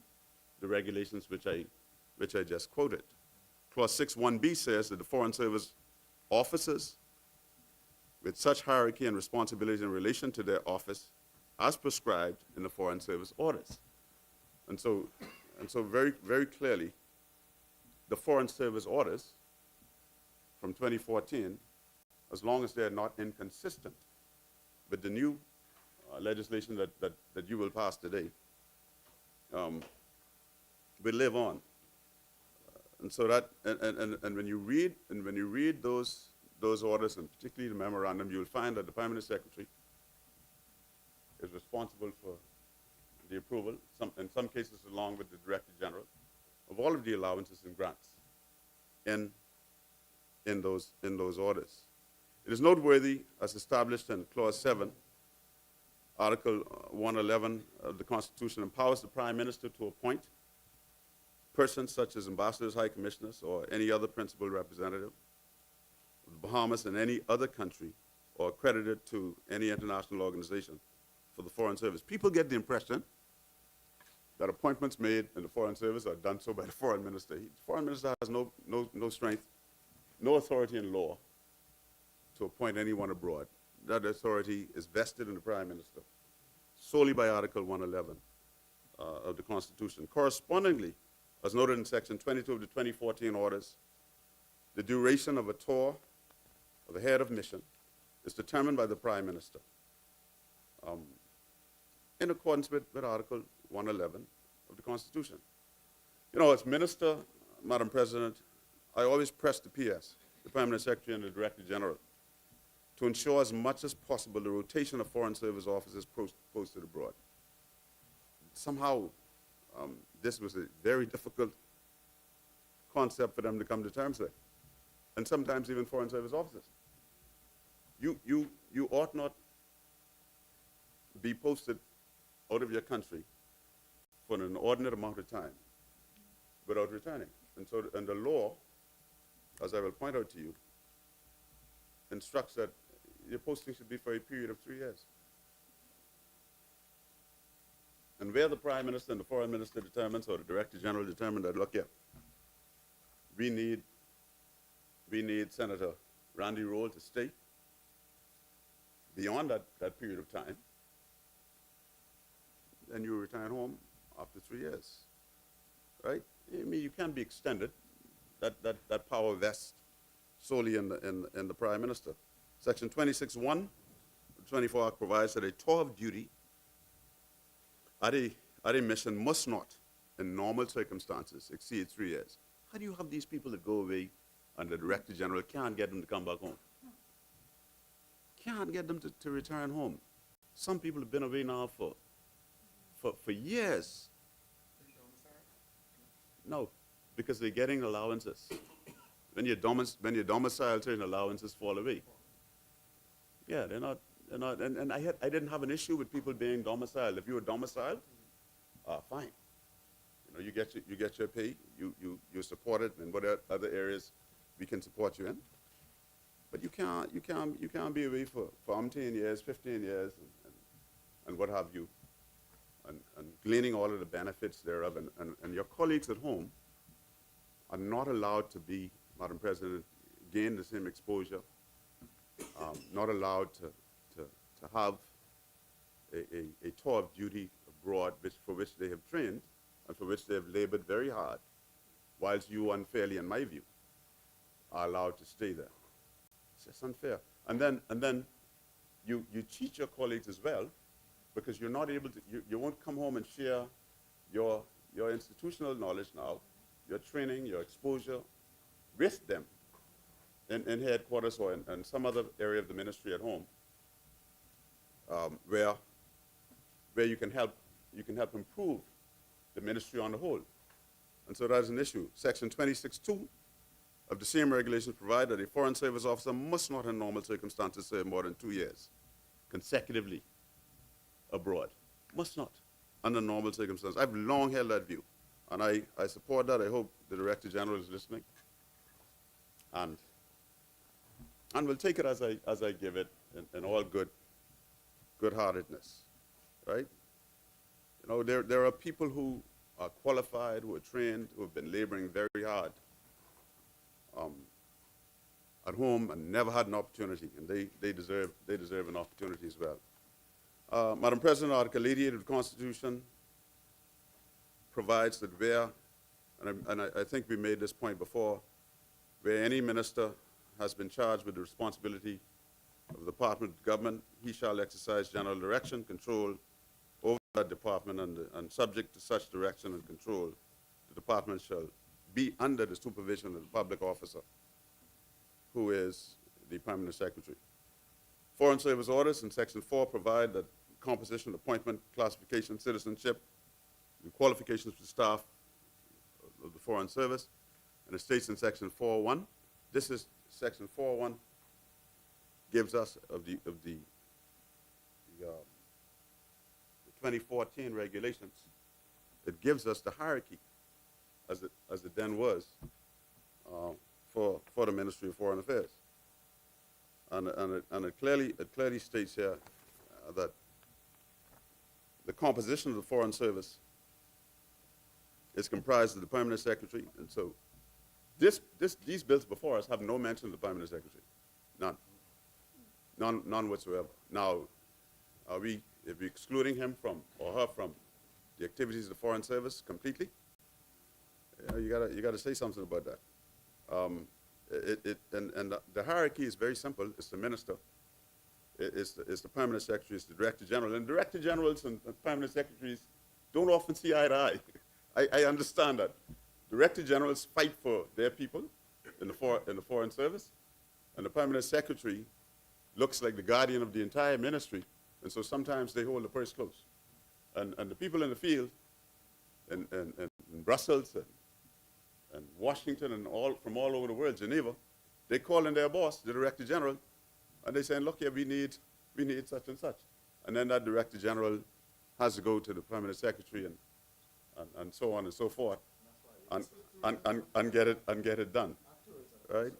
the regulations which I just quoted. Clause 6(1)(b) says that the Foreign Service officers with such hierarchy and responsibility in relation to their office as prescribed in the Foreign Service orders. And so very, very clearly, the Foreign Service orders from 2014, as long as they're not inconsistent with the new legislation that you will pass today, will live on. And so that, and when you read those orders, and particularly the memorandum, you'll find that the Permanent Secretary is responsible for the approval, in some cases along with the Director General, of all of the allowances and grants in those orders. It is noteworthy, as established in Clause 7, Article 111 of the Constitution empowers the Prime Minister to appoint persons such as ambassadors, high commissioners, or any other principal representative of the Bahamas in any other country or accredited to any international organization for the Foreign Service. People get the impression that appointments made in the Foreign Service are done so by the Foreign Minister. The Foreign Minister has no strength, no authority in law to appoint anyone abroad. That authority is vested in the Prime Minister solely by Article 111 of the Constitution. Correspondingly, as noted in Section 22 of the 2014 orders, the duration of a tour of a head of mission is determined by the Prime Minister in accordance with Article 111 of the Constitution. You know, as Minister, Madam President, I always press the PS, the Permanent Secretary and the Director General, to ensure as much as possible the rotation of Foreign Service officers posted abroad. Somehow, this was a very difficult concept for them to come to terms with, and sometimes even Foreign Service officers. You ought not be posted out of your country for an inordinate amount of time without returning. And the law, as I will point out to you, instructs that your posting should be for a period of 3 years. And where the Prime Minister and the Foreign Minister determines, or the Director General determine that, look here, we need Senator Randy Roll to stay beyond that period of time, then you return home after 3 years, right? I mean, you can be extended. That power vests solely in the Prime Minister. Section 26(1) of the 24 Act provides that a tour of duty at a mission must not, in normal circumstances, exceed 3 years. How do you have these people that go away and the Director General can't get them to come back home? Can't get them to return home. Some people have been away now for years. No, because they're getting allowances. When you're domiciled, certain allowances fall away. Yeah, they're not, and I didn't have an issue with people being domiciled. If you were domiciled, fine. You know, you get your pay, you're supported in whatever other areas we can support you in. But you can't be away for 10 years, 15 years, and what have you, and gleaning all of the benefits thereof, and your colleagues at home are not allowed to be, Madam President, gain the same exposure, not allowed to have a tour of duty abroad for which they have trained and for which they have labored very hard, whilst you unfairly, in my view, are allowed to stay there. It's just unfair. And then you cheat your colleagues as well, because you're not able to, you won't come home and share your institutional knowledge now, your training, your exposure with them in headquarters or in some other area of the ministry at home, where you can help improve the ministry on the whole. And so that is an issue. Section 26(2) of the same regulations provide that a foreign service officer must not in normal circumstances serve more than 2 years consecutively abroad. Must not, under normal circumstances. I've long held that view, and I support that. I hope the Director General is listening. And we'll take it as I give it in all good-heartedness, right? You know, there are people who are qualified, who are trained, who have been laboring very hard at home and never had an opportunity, and they deserve an opportunity as well. Madam President, Article 88 of the Constitution provides that where, and I think we made this point before, where any minister has been charged with the responsibility of the Department of Government, he shall exercise general direction, control over that department, and subject to such direction and control, the department shall be under the supervision of the public officer, who is the Permanent Secretary. Foreign Service orders in Section 4 provide that composition, appointment, classification, citizenship, the qualifications for staff of the Foreign Service, and it states in Section 4.1, this is Section 4.1 gives us of the 2014 regulations, it gives us the hierarchy as it then was for the Ministry of Foreign Affairs. And it clearly states here that the composition of the Foreign Service is comprised of the Permanent Secretary, and so these bills before us have no mention of the Permanent Secretary, none whatsoever. Now, are we excluding him from or her from the activities of the Foreign Service completely? You gotta say something about that. The hierarchy is very simple. It's the minister, it's the Permanent Secretary, it's the Director General, and Director Generals and Permanent Secretaries don't often see eye to eye. I understand that. Director Generals fight for their people in the Foreign Service, and the Permanent Secretary looks like the guardian of the entire ministry, and so sometimes they hold the purse close. And the people in the field, in Brussels and Washington and from all over the world, Geneva, they call in their boss, the Director General, and they say, look here, we need such and such. And then that Director General has to go to the Permanent Secretary and so on and so forth, and get it done, right?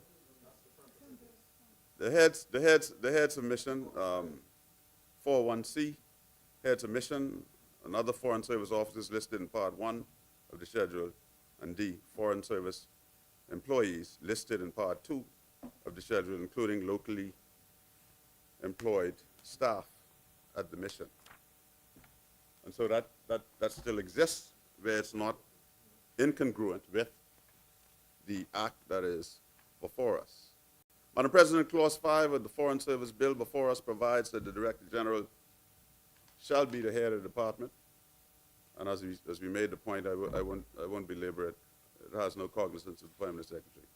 The heads of mission, 4.1c, heads of mission and other Foreign Service officers listed in Part 1 of the schedule, and D, Foreign Service employees listed in Part 2 of the schedule, including locally employed staff at the mission. And so that still exists, where it's not incongruent with the act that is before us. Madam President, Clause 5 of the Foreign Service Bill before us provides that the Director General shall be the head of the department. And as we made the point, I won't belabor it. It has no cognizance of the Permanent Secretary.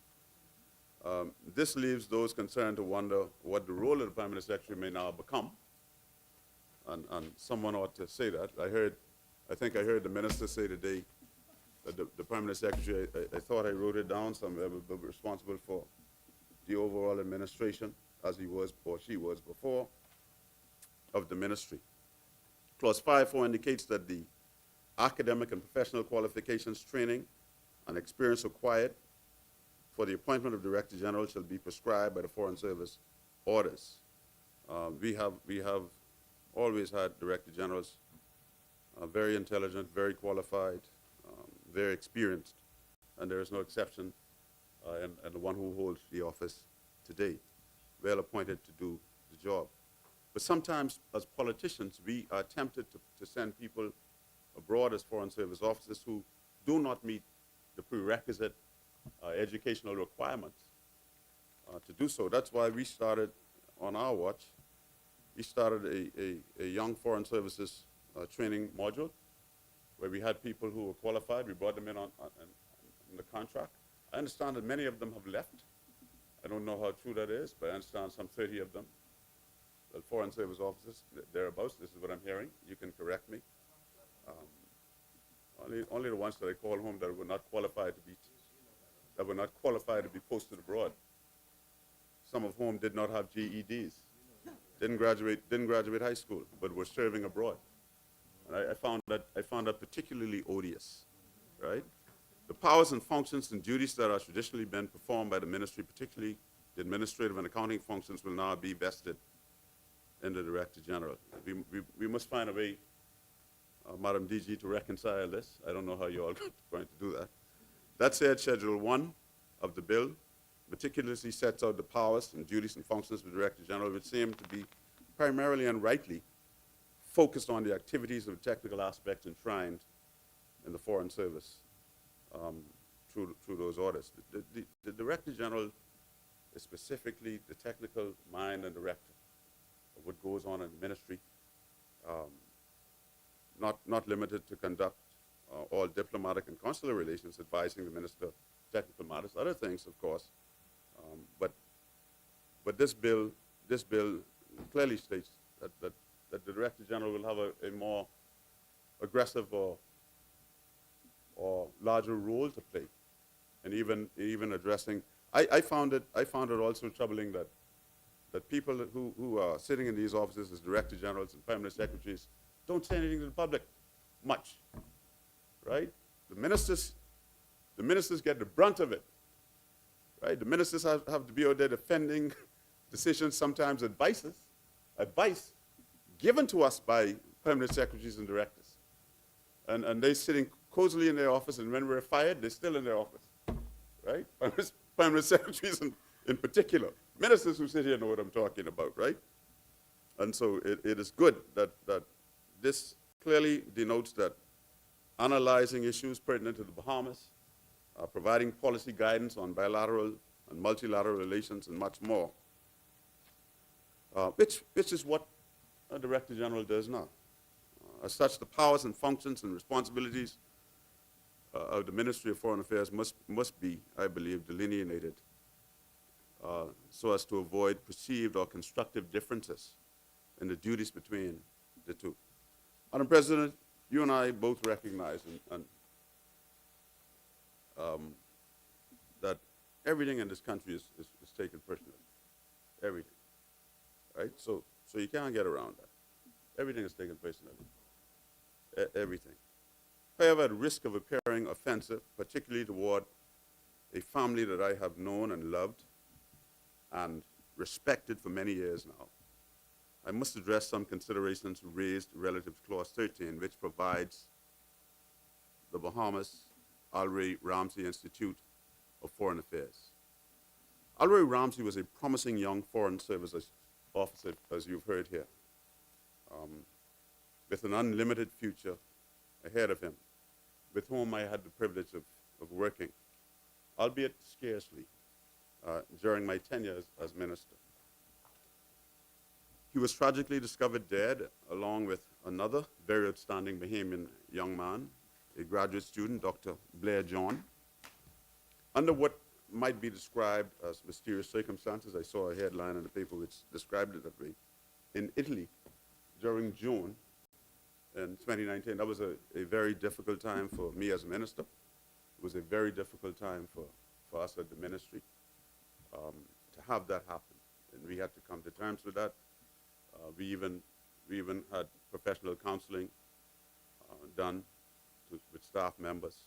This leaves those concerned to wonder what the role of the Permanent Secretary may now become. And someone ought to say that. I think I heard the minister say today the Permanent Secretary, I thought I wrote it down somewhere, but responsible for the overall administration, as he was or she was before, of the ministry. Clause 5.4 indicates that the academic and professional qualifications, training, and experience required for the appointment of Director General shall be prescribed by the Foreign Service orders. We have always had Director Generals very intelligent, very qualified, very experienced, and there is no exception and the one who holds the office today, well appointed to do the job. But sometimes, as politicians, we are tempted to send people abroad as Foreign Service officers who do not meet the prerequisite educational requirements to do so. That's why we started, on our watch, we started a young Foreign Services training module where we had people who were qualified. We brought them in on the contract. I understand that many of them have left. I don't know how true that is, but I understand some 30 of them, the Foreign Service officers, thereabouts. This is what I'm hearing. You can correct me. Only the ones that I call home that were not qualified to be posted abroad. Some of whom did not have GEDs, didn't graduate high school, but were serving abroad. And I found that particularly odious, right? The powers and functions and duties that are traditionally been performed by the ministry, particularly the administrative and accounting functions, will now be vested in the Director General. We must find a way, Madam DG, to reconcile this. I don't know how you're all going to do that. That said, Schedule 1 of the bill meticulously sets out the powers and duties and functions of the Director General, which seem to be primarily and rightly focused on the activities of technical aspects enshrined in the Foreign Service through those orders. The Director General is specifically the technical mind and director of what goes on in the ministry, not limited to conduct all diplomatic and consular relations, advising the Minister of Technical Matters, other things, of course. But this bill clearly states that the Director General will have a more aggressive or larger role to play, and even addressing. I found it also troubling that people who are sitting in these offices as Director Generals and Permanent Secretaries don't say anything to the public much, right? The ministers get the brunt of it, right? The ministers have to be out there defending decisions, sometimes advice given to us by Permanent Secretaries and Directors. And they're sitting cozily in their office, and when we're fired, they're still in their office, right? Permanent Secretaries in particular. Ministers who sit here know what I'm talking about, right? And so it is good that this clearly denotes that analyzing issues pertinent to the Bahamas, providing policy guidance on bilateral and multilateral relations, and much more, which is what a Director General does now. As such, the powers and functions and responsibilities of the Ministry of Foreign Affairs must be, I believe, delineated so as to avoid perceived or constructive differences in the duties between the two. Madam President, you and I both recognize that everything in this country is taken personally. Everything, right? So you can't get around that. Everything is taken personally. Everything. However, at risk of appearing offensive, particularly toward a family that I have known and loved and respected for many years now, I must address some considerations raised relative to Clause 13, which provides the Bahamas Alroy Ramsey Institute of Foreign Affairs. Alroy Ramsey was a promising young Foreign Service officer, as you've heard here, with an unlimited future ahead of him, with whom I had the privilege of working, albeit scarcely, during my tenure as minister. He was tragically discovered dead, along with another very outstanding Bahamian young man, a graduate student, Dr. Blair John, under what might be described as mysterious circumstances. I saw a headline in the paper which described it that way. In Italy, during June in 2019. That was a very difficult time for me as a minister. It was a very difficult time for us at the ministry to have that happen. And we had to come to terms with that. We even had professional counseling done with staff members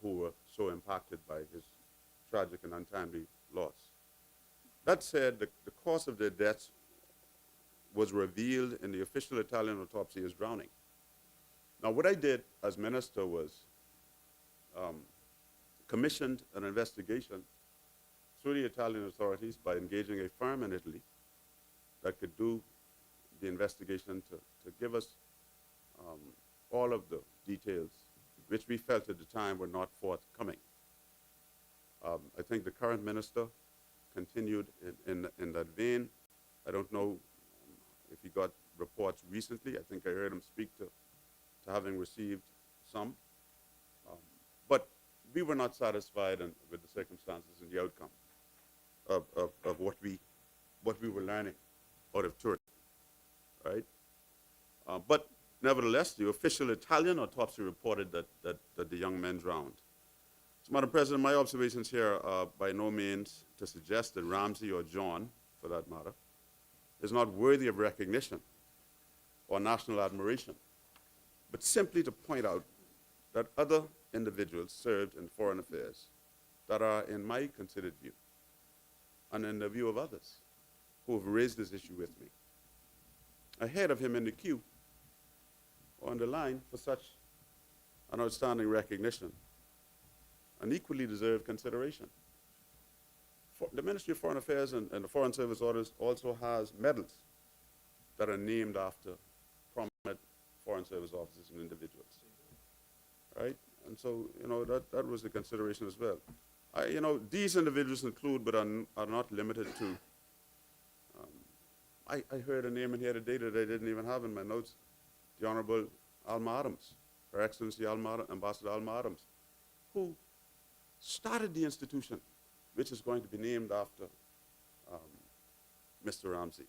who were so impacted by his tragic and untimely loss. That said, the cause of their deaths was revealed in the official Italian autopsy as drowning. Now, what I did as minister was commissioned an investigation through the Italian authorities by engaging a firm in Italy that could do the investigation to give us all of the details which we felt at the time were not forthcoming. I think the current minister continued in that vein. I don't know if he got reports recently. I think I heard him speak to having received some. But we were not satisfied with the circumstances and the outcome of what we were learning out of Turkey, right? But nevertheless, the official Italian autopsy reported that the young men drowned. So, Madam President, my observations here are by no means to suggest that Ramsey or John, for that matter, is not worthy of recognition or national admiration, but simply to point out that other individuals served in foreign affairs that are, in my considered view, and in the view of others who have raised this issue with me, ahead of him in the queue or on the line for such an outstanding recognition and equally deserved consideration. The Ministry of Foreign Affairs and the Foreign Service Orders also has medals that are named after prominent Foreign Service officers and individuals, right? And so, you know, that was the consideration as well. You know, these individuals include, but are not limited to, I heard a name in here today that I didn't even have in my notes, the Honorable Alma Adams, Her Excellency Ambassador Alma Adams, who started the institution, which is going to be named after Mr. Ramsey,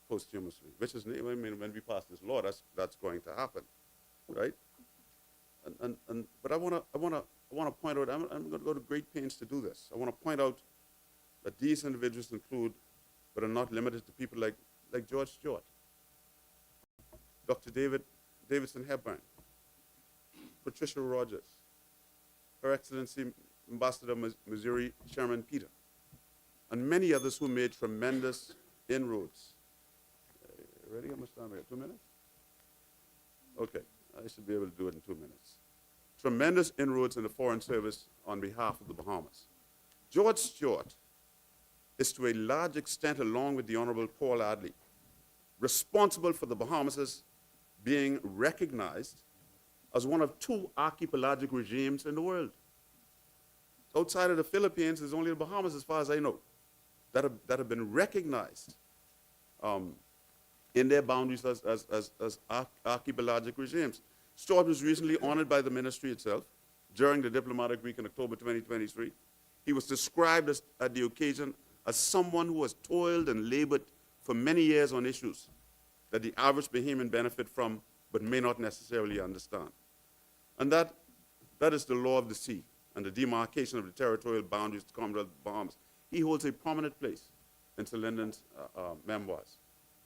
posthumously, which is, I mean, when we pass this law, that's going to happen, right? But I want to point out, I'm going to go to great pains to do this. I want to point out that these individuals include, but are not limited to, people like George Stewart, Dr. Davidson Hepburn, Patricia Rogers, Her Excellency Ambassador Missouri Chairman Peter, and many others who made tremendous inroads. Ready? How much time I got? 2 minutes? Okay, I should be able to do it in 2 minutes. Tremendous inroads in the Foreign Service on behalf of the Bahamas. George Stewart is to a large extent, along with the Honorable Paul Adley, responsible for the Bahamas being recognized as one of 2 archipelagic regimes in the world. Outside of the Philippines, there's only the Bahamas, as far as I know, that have been recognized in their boundaries as archipelagic regimes. Stewart was recently honored by the ministry itself during the diplomatic week in October 2023. He was described at the occasion as someone who has toiled and labored for many years on issues that the average Bahamian benefit from, but may not necessarily understand. And that is the law of the sea and the demarcation of the territorial boundaries of the Commonwealth of the Bahamas. He holds a prominent place in Sir Lyndon's memoirs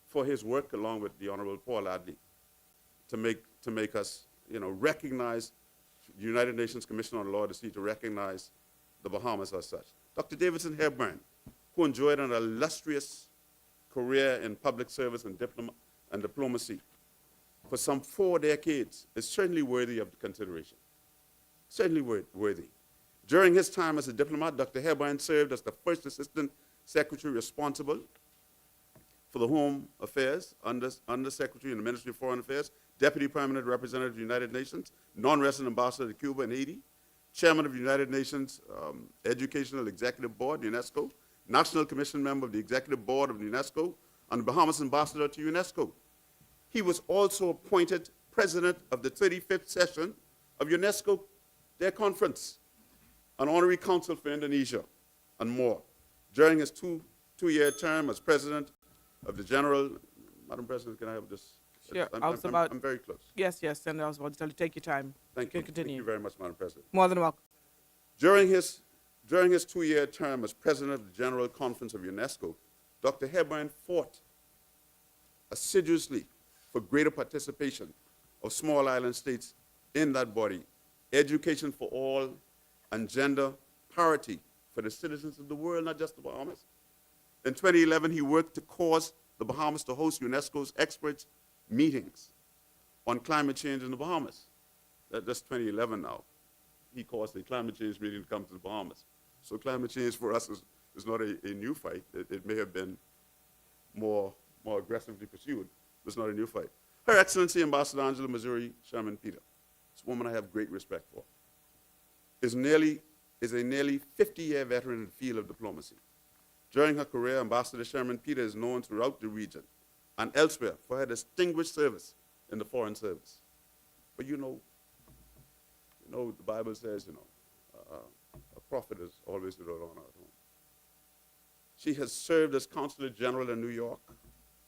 for his work, along with the Honorable Paul Adley, to make us, you know, recognize the United Nations Commission on the Law of the Sea, to recognize the Bahamas as such. Dr. Davidson Hepburn, who enjoyed an illustrious career in public service and diplomacy for some 4 decades, is certainly worthy of consideration. Certainly worthy. During his time as a diplomat, Dr. Hepburn served as the first Assistant Secretary responsible for the Home Affairs, Under Secretary in the Ministry of Foreign Affairs, Deputy Permanent Representative of the United Nations, Non-Resident Ambassador to Cuba and Haiti, Chairman of the United Nations Educational Executive Board, UNESCO, National Commission Member of the Executive Board of UNESCO, and the Bahamas Ambassador to UNESCO. He was also appointed President of the 35th session of UNESCO, their conference, an honorary council for Indonesia, and more. During his two-year term as President of the General, Madam President, can I have this Sure, I'm, I was I'm- about- I'm very close. Yes, yes, Senator, I was about to tell you, take your time. Thank You you. can Thank continue. you very much, Madam President. More than welcome. During his 2-year term as president of the General Conference of UNESCO, Dr. Hepburn fought assiduously for greater participation of small island states in that body, education for all, and gender parity for the citizens of the world, not just the Bahamas. In 2011, he worked to cause the Bahamas to host UNESCO's experts meetings on climate change in the Bahamas. That's 2011 now. He caused the climate change meeting to come to the Bahamas. So climate change for us is not a new fight. It may have been more aggressively pursued, but it's not a new fight. Her Excellency Ambassador Angela Missouri Sherman Peter, this woman I have great respect for, is a nearly 50-year veteran in the field of diplomacy. During her career, Ambassador Sherman Peter is known throughout the region and elsewhere for her distinguished service in the Foreign Service. But you know the Bible says, a prophet is always without honor at home. She has served as Consul General in New York,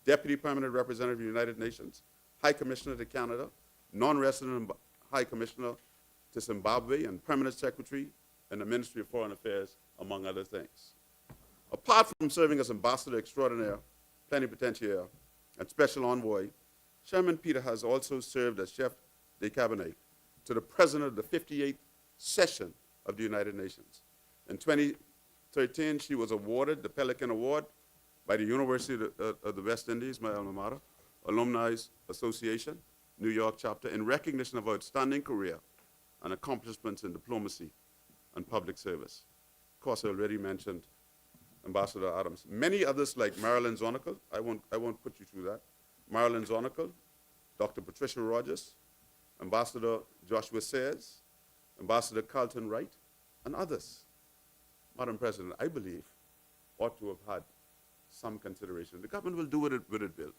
Deputy Permanent Representative of the United Nations, High Commissioner to Canada, Non-Resident High Commissioner to Zimbabwe, and Permanent Secretary in the Ministry of Foreign Affairs, among other things. Apart from serving as Ambassador Extraordinaire, Plenipotentiaire, and Special Envoy, Sherman Peter has also served as Chef de Cabinet to the President of the 58th Session of the United Nations. In 2013, she was awarded the Pelican Award by the University of the West Indies, my alma mater, Alumni Association, New York chapter, in recognition of her outstanding career and accomplishments in diplomacy and public service. Of course, I already mentioned Ambassador Adams. Many others like Marilyn Zonical, I won't put you through that. Marilyn Zonical, Dr. Patricia Rogers, Ambassador Joshua Sayers, Ambassador Carlton Wright, and others, Madam President, I believe, ought to have had some consideration. The government will do what it will.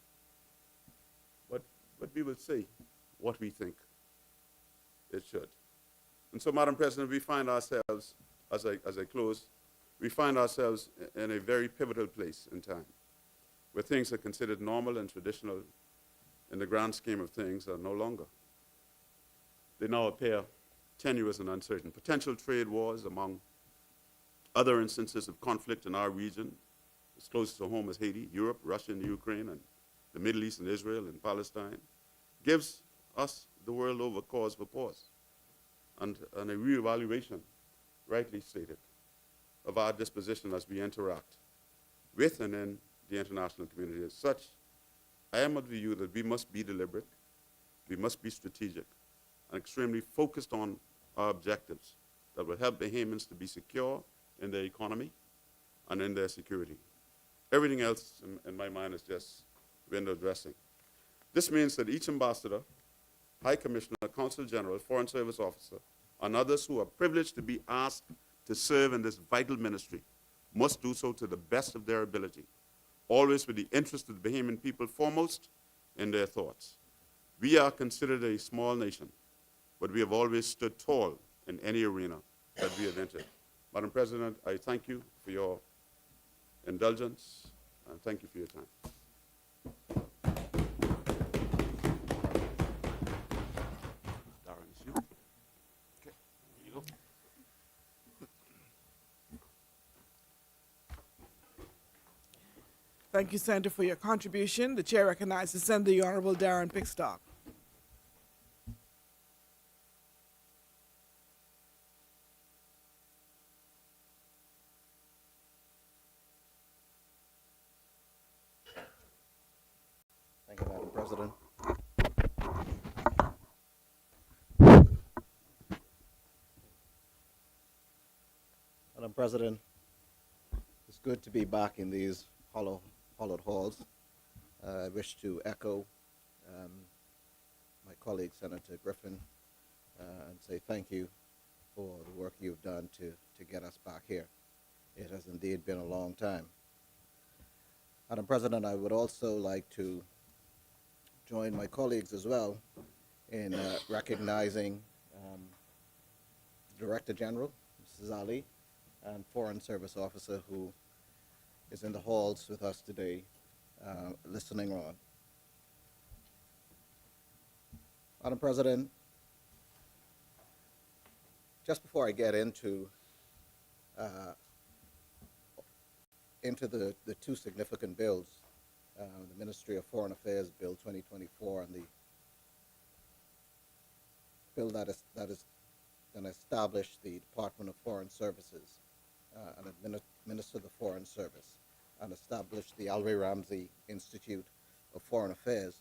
But we will say what we think it should. And so, Madam President, we find ourselves, as I close, we find ourselves in a very pivotal place in time, where things are considered normal and traditional in the grand scheme of things are no longer. They now appear tenuous and uncertain. Potential trade wars, among other instances of conflict in our region, as close to home as Haiti, Europe, Russia, and Ukraine, and the Middle East and Israel and Palestine, gives us, the world over, cause for pause and a reevaluation, rightly stated, of our disposition as we interact with and in the international community. As such, I am of the view that we must be deliberate, we must be strategic, and extremely focused on our objectives that will help Bahamians to be secure in their economy and in their security. Everything else, in my mind, is just window dressing. This means that each ambassador, High Commissioner, Consul General, Foreign Service Officer, and others who are privileged to be asked to serve in this vital ministry must do so to the best of their ability, always with the interest of the Bahamian people foremost in their thoughts. We are considered a small nation, but we have always stood tall in any arena that we have entered. Madam President, I thank you for your indulgence, and thank you for your time. Darren, it's you. Okay, here you go. Thank you, Senator, for your contribution. The chair recognizes Senator the Honorable Darren Pickstock. Thank you, Madam President. Madam President, it's good to be back in these hollowed halls. I wish to echo my colleague, Senator Griffin, and say thank you for the work you've done to get us back here. It has indeed been a long time. Madam President, I would also like to join my colleagues as well in recognizing Director General, Mrs. Ali, and Foreign Service Officer who is in the halls with us today, listening on. Madam President, just before I get into the two significant bills, the Ministry of Foreign Affairs Bill 2024 and the bill that is going to establish the Department of Foreign Services and administer the Foreign Service and establish the Alvey Ramsey Institute of Foreign Affairs,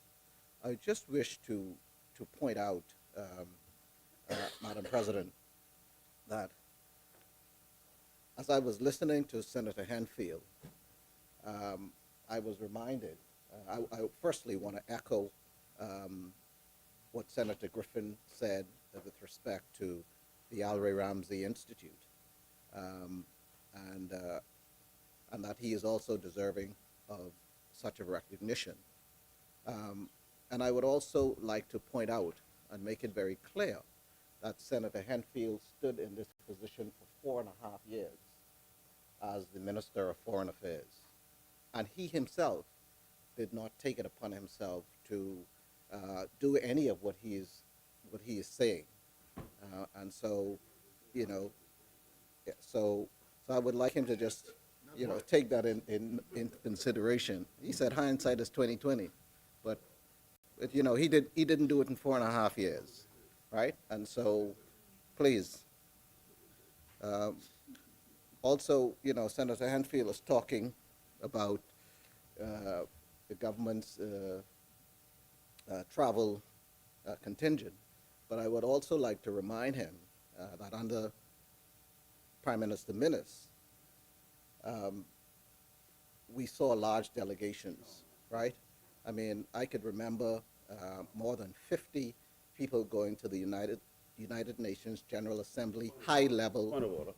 I just wish to point out, Madam President, that as I was listening to Senator Henfield, I was reminded, I firstly want to echo what Senator Griffin said with respect to the Alvey Ramsey Institute, and that he is also deserving of such a recognition. And I would also like to point out and make it very clear that Senator Henfield stood in this position for 4.5 years as the Minister of Foreign Affairs. And he himself did not take it upon himself to do any of what he is saying. And so, you know, so I would like him to just, you know, take that in consideration. He said hindsight is 20/20, but you know, he didn't do it in 4.5 years, right? And so, please. Also, you know, Senator Henfield is talking about the government's travel contingent, but I would also like to remind him that under Prime Minister Minnis, we saw large delegations, right? I mean, I could remember more than 50 people going to the United Nations General Assembly, high level. Point of order.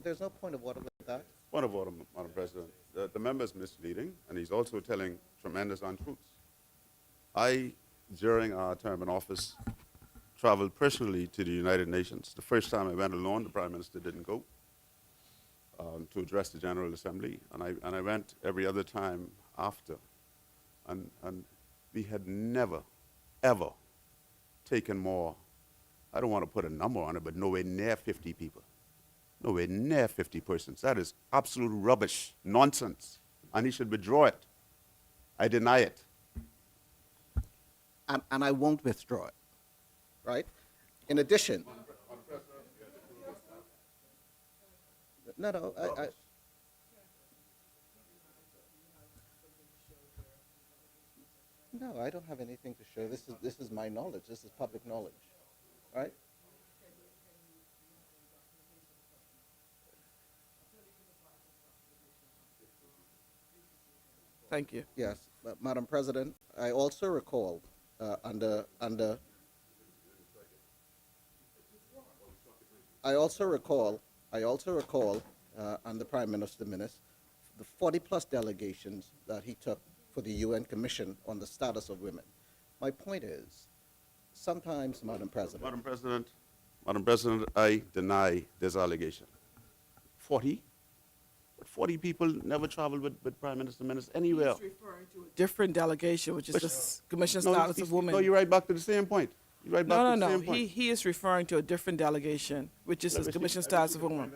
There's no point of order with that. Point of order, Madam President. The member is misleading, and he's also telling tremendous untruths. I, during our term in office, traveled personally to the United Nations. The first time I went alone, the Prime Minister didn't go to address the General Assembly, and I went every other time after. And we had never, ever taken more, I don't want to put a number on it, but nowhere near 50 people. Nowhere near 50 persons. That is absolute rubbish, nonsense, and he should withdraw it. I deny it. And I won't withdraw it, right? In addition, no, no, I don't have anything to show. This is my knowledge. This is public knowledge, right? Thank you. Yes, Madam President, I also recall under Prime Minister Minnis the 40+ delegations that he took for the UN Commission on the Status of Women. My point is, sometimes, Madam President. Madam President, I deny this allegation. 40? But 40 people never traveled with Prime Minister Minnis anywhere. He's referring to a different delegation, which is the Commission Status of Women. No, you're right back to the same point. You're right back to the same point. He is referring to a different delegation, which is the Commission Status of Women.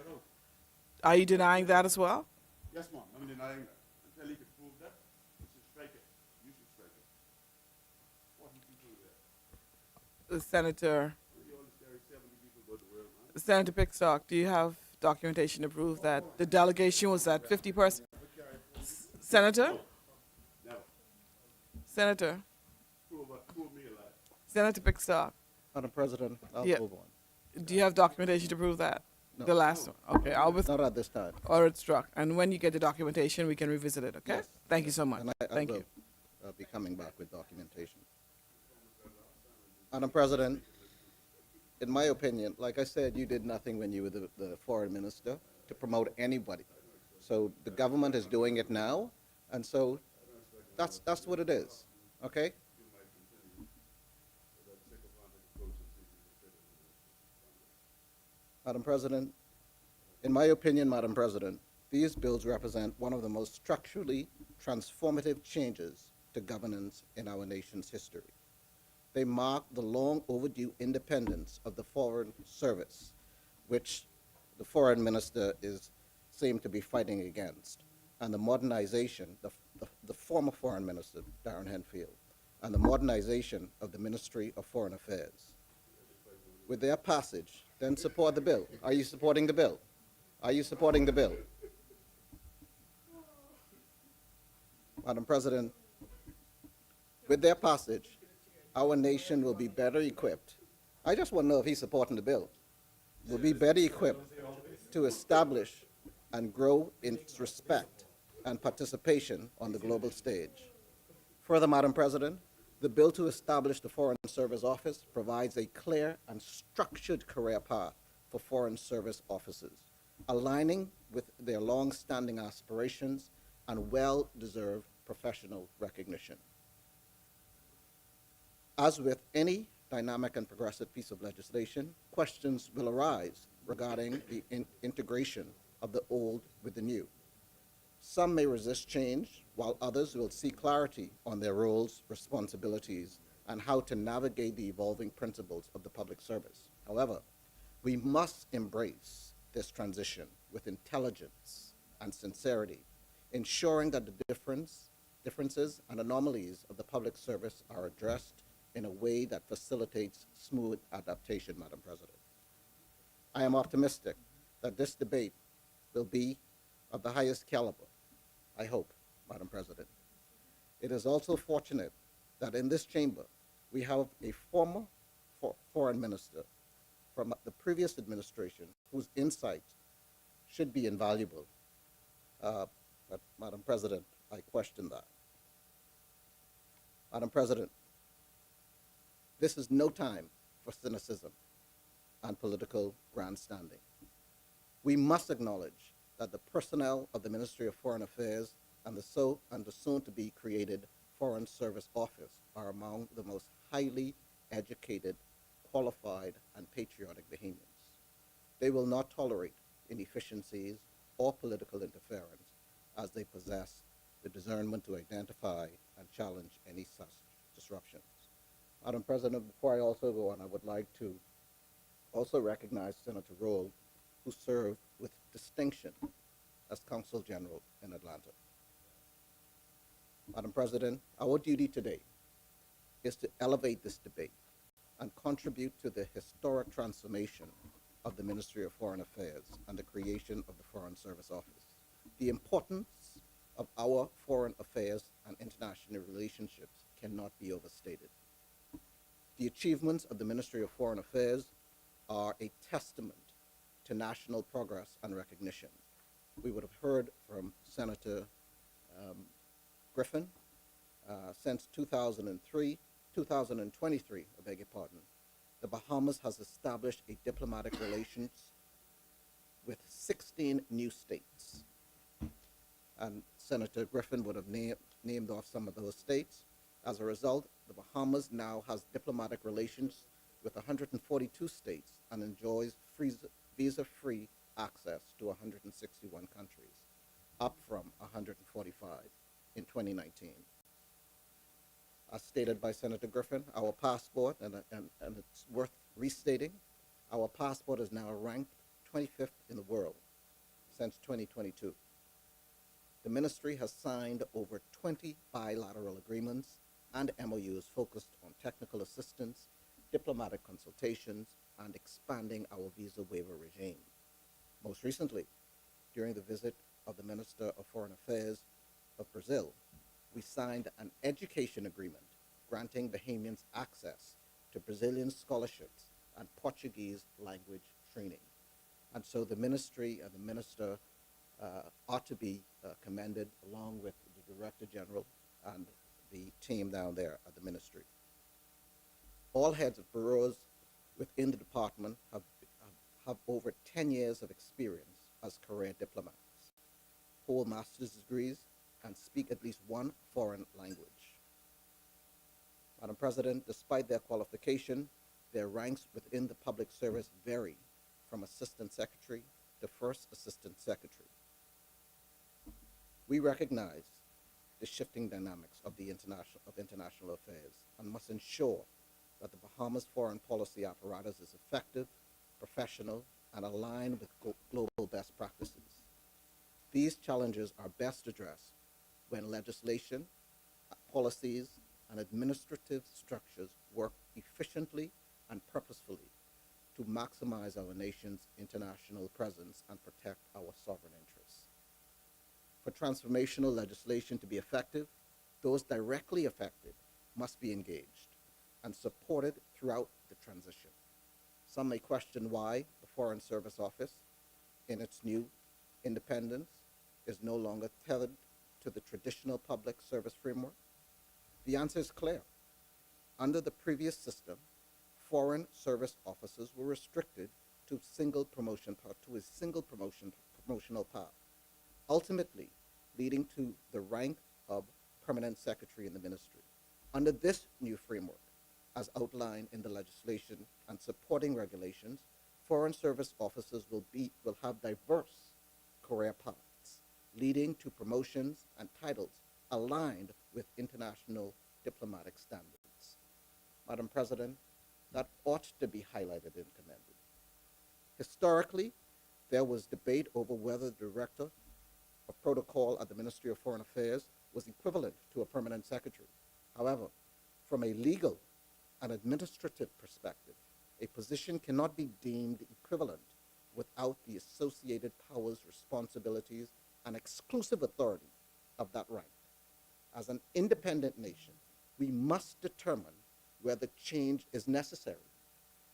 Are you denying that as well? Yes, ma'am, I'm denying that. Until he can prove that, you should strike it. You should strike it. 40 people there. Senator Pickstock, do you have documentation to prove that the delegation was at 50 persons? Senator? No. Senator? Prove me alive. Senator Pickstock, Madam President, I'll Yeah. move on. do you have documentation to prove that? No. The last one? Okay, I'll Not at this time. or it's struck. And when you get the documentation, we can revisit it, okay? Yes. Thank you so much. And I Thank will you. be coming back with documentation. Madam President, in my opinion, like I said, you did nothing when you were the foreign minister to promote anybody. So the government is doing it now, and so that's what it is, okay? Madam President, in my opinion, Madam President, these bills represent one of the most structurally transformative changes to governance in our nation's history. They mark the long overdue independence of the Foreign Service, which the foreign minister seemed to be fighting against, and the modernization, the former foreign minister, Darren Henfield, and the modernization of the Ministry of Foreign Affairs. With their passage, then support the bill. Are you supporting the bill? Are you supporting the bill? Madam President, with their passage, our nation will be better equipped. I just want to know if he's supporting the bill. Will be better equipped to establish and grow its respect and participation on the global stage. Further, Madam President, the bill to establish the Foreign Service Office provides a clear and structured career path for Foreign Service officers, aligning with their long-standing aspirations and well-deserved professional recognition. As with any dynamic and progressive piece of legislation, questions will arise regarding the integration of the old with the new. Some may resist change, while others will seek clarity on their roles, responsibilities, and how to navigate the evolving principles of the public service. However, we must embrace this transition with intelligence and sincerity, ensuring that the differences and anomalies of the public service are addressed in a way that facilitates smooth adaptation, Madam President. I am optimistic that this debate will be of the highest caliber, I hope, Madam President. It is also fortunate that in this chamber we have a former foreign minister from the previous administration whose insights should be invaluable. But Madam President, I question that. Madam President, this is no time for cynicism and political grandstanding. We must acknowledge that the personnel of the Ministry of Foreign Affairs and the soon-to-be created Foreign Service Office are among the most highly educated, qualified, and patriotic Bahamians. They will not tolerate inefficiencies or political interference, as they possess the discernment to identify and challenge any such disruptions. Madam President, before I also go on, I would like to also recognize Senator Rolle, who served with distinction as Consul General in Atlanta. Madam President, our duty today is to elevate this debate and contribute to the historic transformation of the Ministry of Foreign Affairs and the creation of the Foreign Service Office. The importance of our foreign affairs and international relationships cannot be overstated. The achievements of the Ministry of Foreign Affairs are a testament to national progress and recognition. We would have heard from Senator Griffin. Since 2023, I beg your pardon, the Bahamas has established a diplomatic relations with 16 new states. And Senator Griffin would have named off some of those states. As a result, the Bahamas now has diplomatic relations with 142 states and enjoys visa-free access to 161 countries, up from 145 in 2019. As stated by Senator Griffin, our passport, and it's worth restating, our passport is now ranked 25th in the world since 2022. The ministry has signed over 20 bilateral agreements and MOUs focused on technical assistance, diplomatic consultations, and expanding our visa waiver regime. Most recently, during the visit of the Minister of Foreign Affairs of Brazil, we signed an education agreement granting Bahamians access to Brazilian scholarships and Portuguese language training. And so the ministry and the minister ought to be commended, along with the Director General and the team down there at the ministry. All heads of bureaus within the department have over 10 years of experience as career diplomats, hold master's degrees, and speak at least one foreign language. Madam President, despite their qualification, their ranks within the public service vary from assistant secretary to first assistant secretary. We recognize the shifting dynamics of international affairs and must ensure that the Bahamas foreign policy apparatus is effective, professional, and aligned with global best practices. These challenges are best addressed when legislation, policies, and administrative structures work efficiently and purposefully to maximize our nation's international presence and protect our sovereign interests. For transformational legislation to be effective, those directly affected must be engaged and supported throughout the transition. Some may question why the Foreign Service Office, in its new independence, is no longer tethered to the traditional public service framework. The answer is clear. Under the previous system, foreign service officers were restricted to a single promotional path, ultimately leading to the rank of permanent secretary in the ministry. Under this new framework, as outlined in the legislation and supporting regulations, foreign service officers will have diverse career paths, leading to promotions and titles aligned with international diplomatic standards. Madam President, that ought to be highlighted and commended. Historically, there was debate over whether the Director of Protocol at the Ministry of Foreign Affairs was equivalent to a permanent secretary. However, from a legal and administrative perspective, a position cannot be deemed equivalent without the associated powers, responsibilities, and exclusive authority of that rank. As an independent nation, we must determine whether change is necessary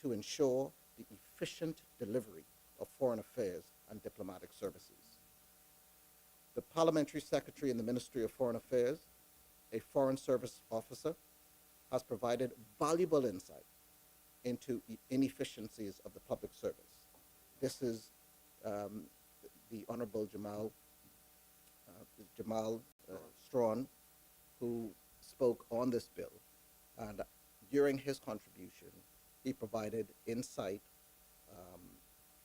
to ensure the efficient delivery of foreign affairs and diplomatic services. The Parliamentary Secretary in the Ministry of Foreign Affairs, a Foreign Service officer, has provided valuable insight into the inefficiencies of the public service. This is the Honorable Jamal Strawn, who spoke on this bill, and during his contribution, he provided insight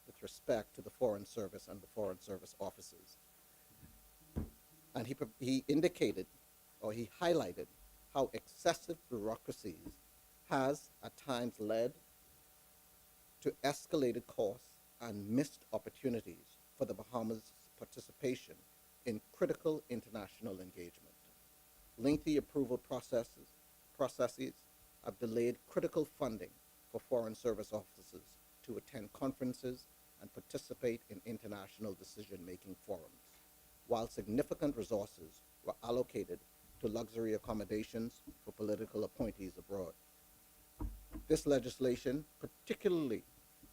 with respect to the Foreign Service and the Foreign Service officers. And he indicated, or he highlighted, how excessive bureaucracies has at times led to escalated costs and missed opportunities for the Bahamas' participation in critical international engagement. Lengthy approval processes have delayed critical funding for foreign service officers to attend conferences and participate in international decision-making forums, while significant resources were allocated to luxury accommodations for political appointees abroad. This legislation, particularly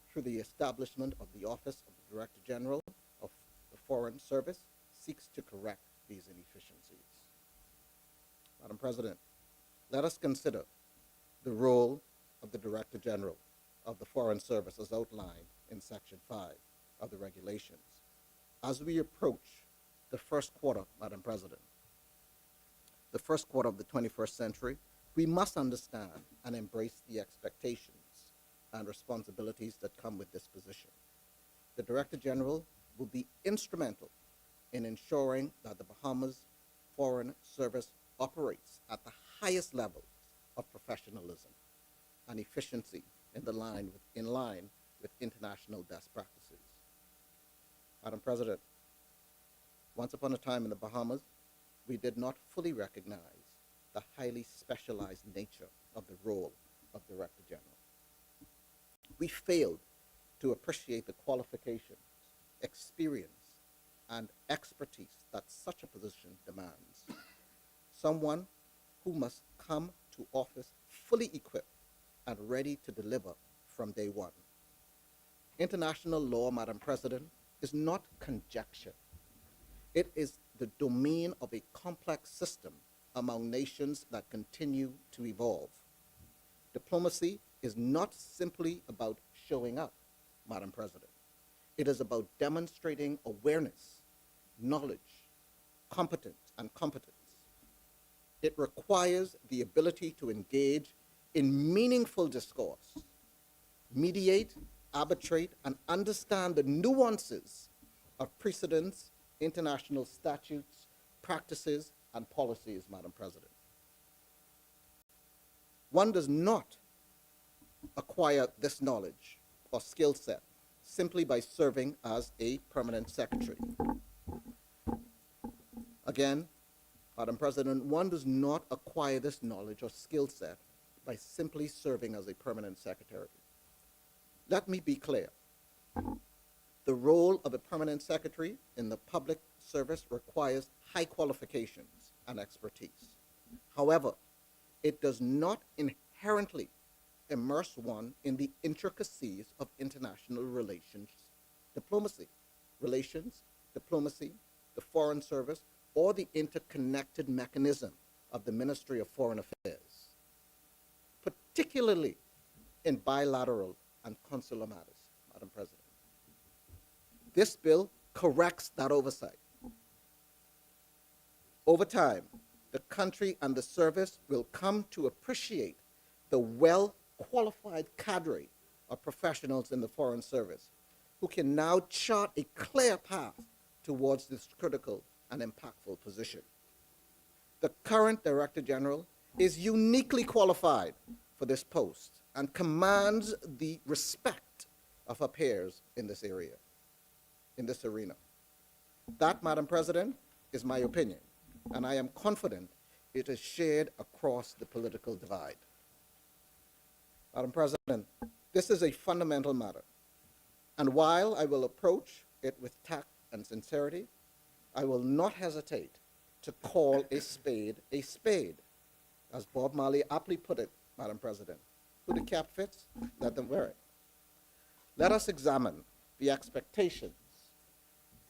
through the establishment of the Office of the Director General of the Foreign Service, seeks to correct these inefficiencies. Madam President, let us consider the role of the Director General of the Foreign Service as outlined in Section 5 of the regulations. As we approach the first quarter, Madam President, the first quarter of the 21st century, we must understand and embrace the expectations and responsibilities that come with this position. The Director General will be instrumental in ensuring that the Bahamas Foreign Service operates at the highest levels of professionalism and efficiency in line with international best practices. Madam President, once upon a time in the Bahamas, we did not fully recognize the highly specialized nature of the role of Director General. We failed to appreciate the qualifications, experience, and expertise that such a position demands. Someone who must come to office fully equipped and ready to deliver from day one. International law, Madam President, is not conjecture. It is the domain of a complex system among nations that continue to evolve. Diplomacy is not simply about showing up, Madam President. It is about demonstrating awareness, knowledge, competence, and competence. It requires the ability to engage in meaningful discourse, mediate, arbitrate, and understand the nuances of precedents, international statutes, practices, and policies, Madam President. One does not acquire this knowledge or skill set simply by serving as a permanent secretary. Again, Madam President, one does not acquire this knowledge or skill set by simply serving as a permanent secretary. Let me be clear. The role of a permanent secretary in the public service requires high qualifications and expertise. However, it does not inherently immerse one in the intricacies of international diplomacy, the Foreign Service, or the interconnected mechanism of the Ministry of Foreign Affairs, particularly in bilateral and consular matters, Madam President. This bill corrects that oversight. Over time, the country and the service will come to appreciate the well-qualified cadre of professionals in the Foreign Service who can now chart a clear path towards this critical and impactful position. The current Director General is uniquely qualified for this post and commands the respect of her peers in this area, in this arena. That, Madam President, is my opinion, and I am confident it is shared across the political divide. Madam President, this is a fundamental matter, and while I will approach it with tact and sincerity, I will not hesitate to call a spade, as Bob Marley aptly put it, Madam President. Who the cap fits, let them wear it. Let us examine the expectations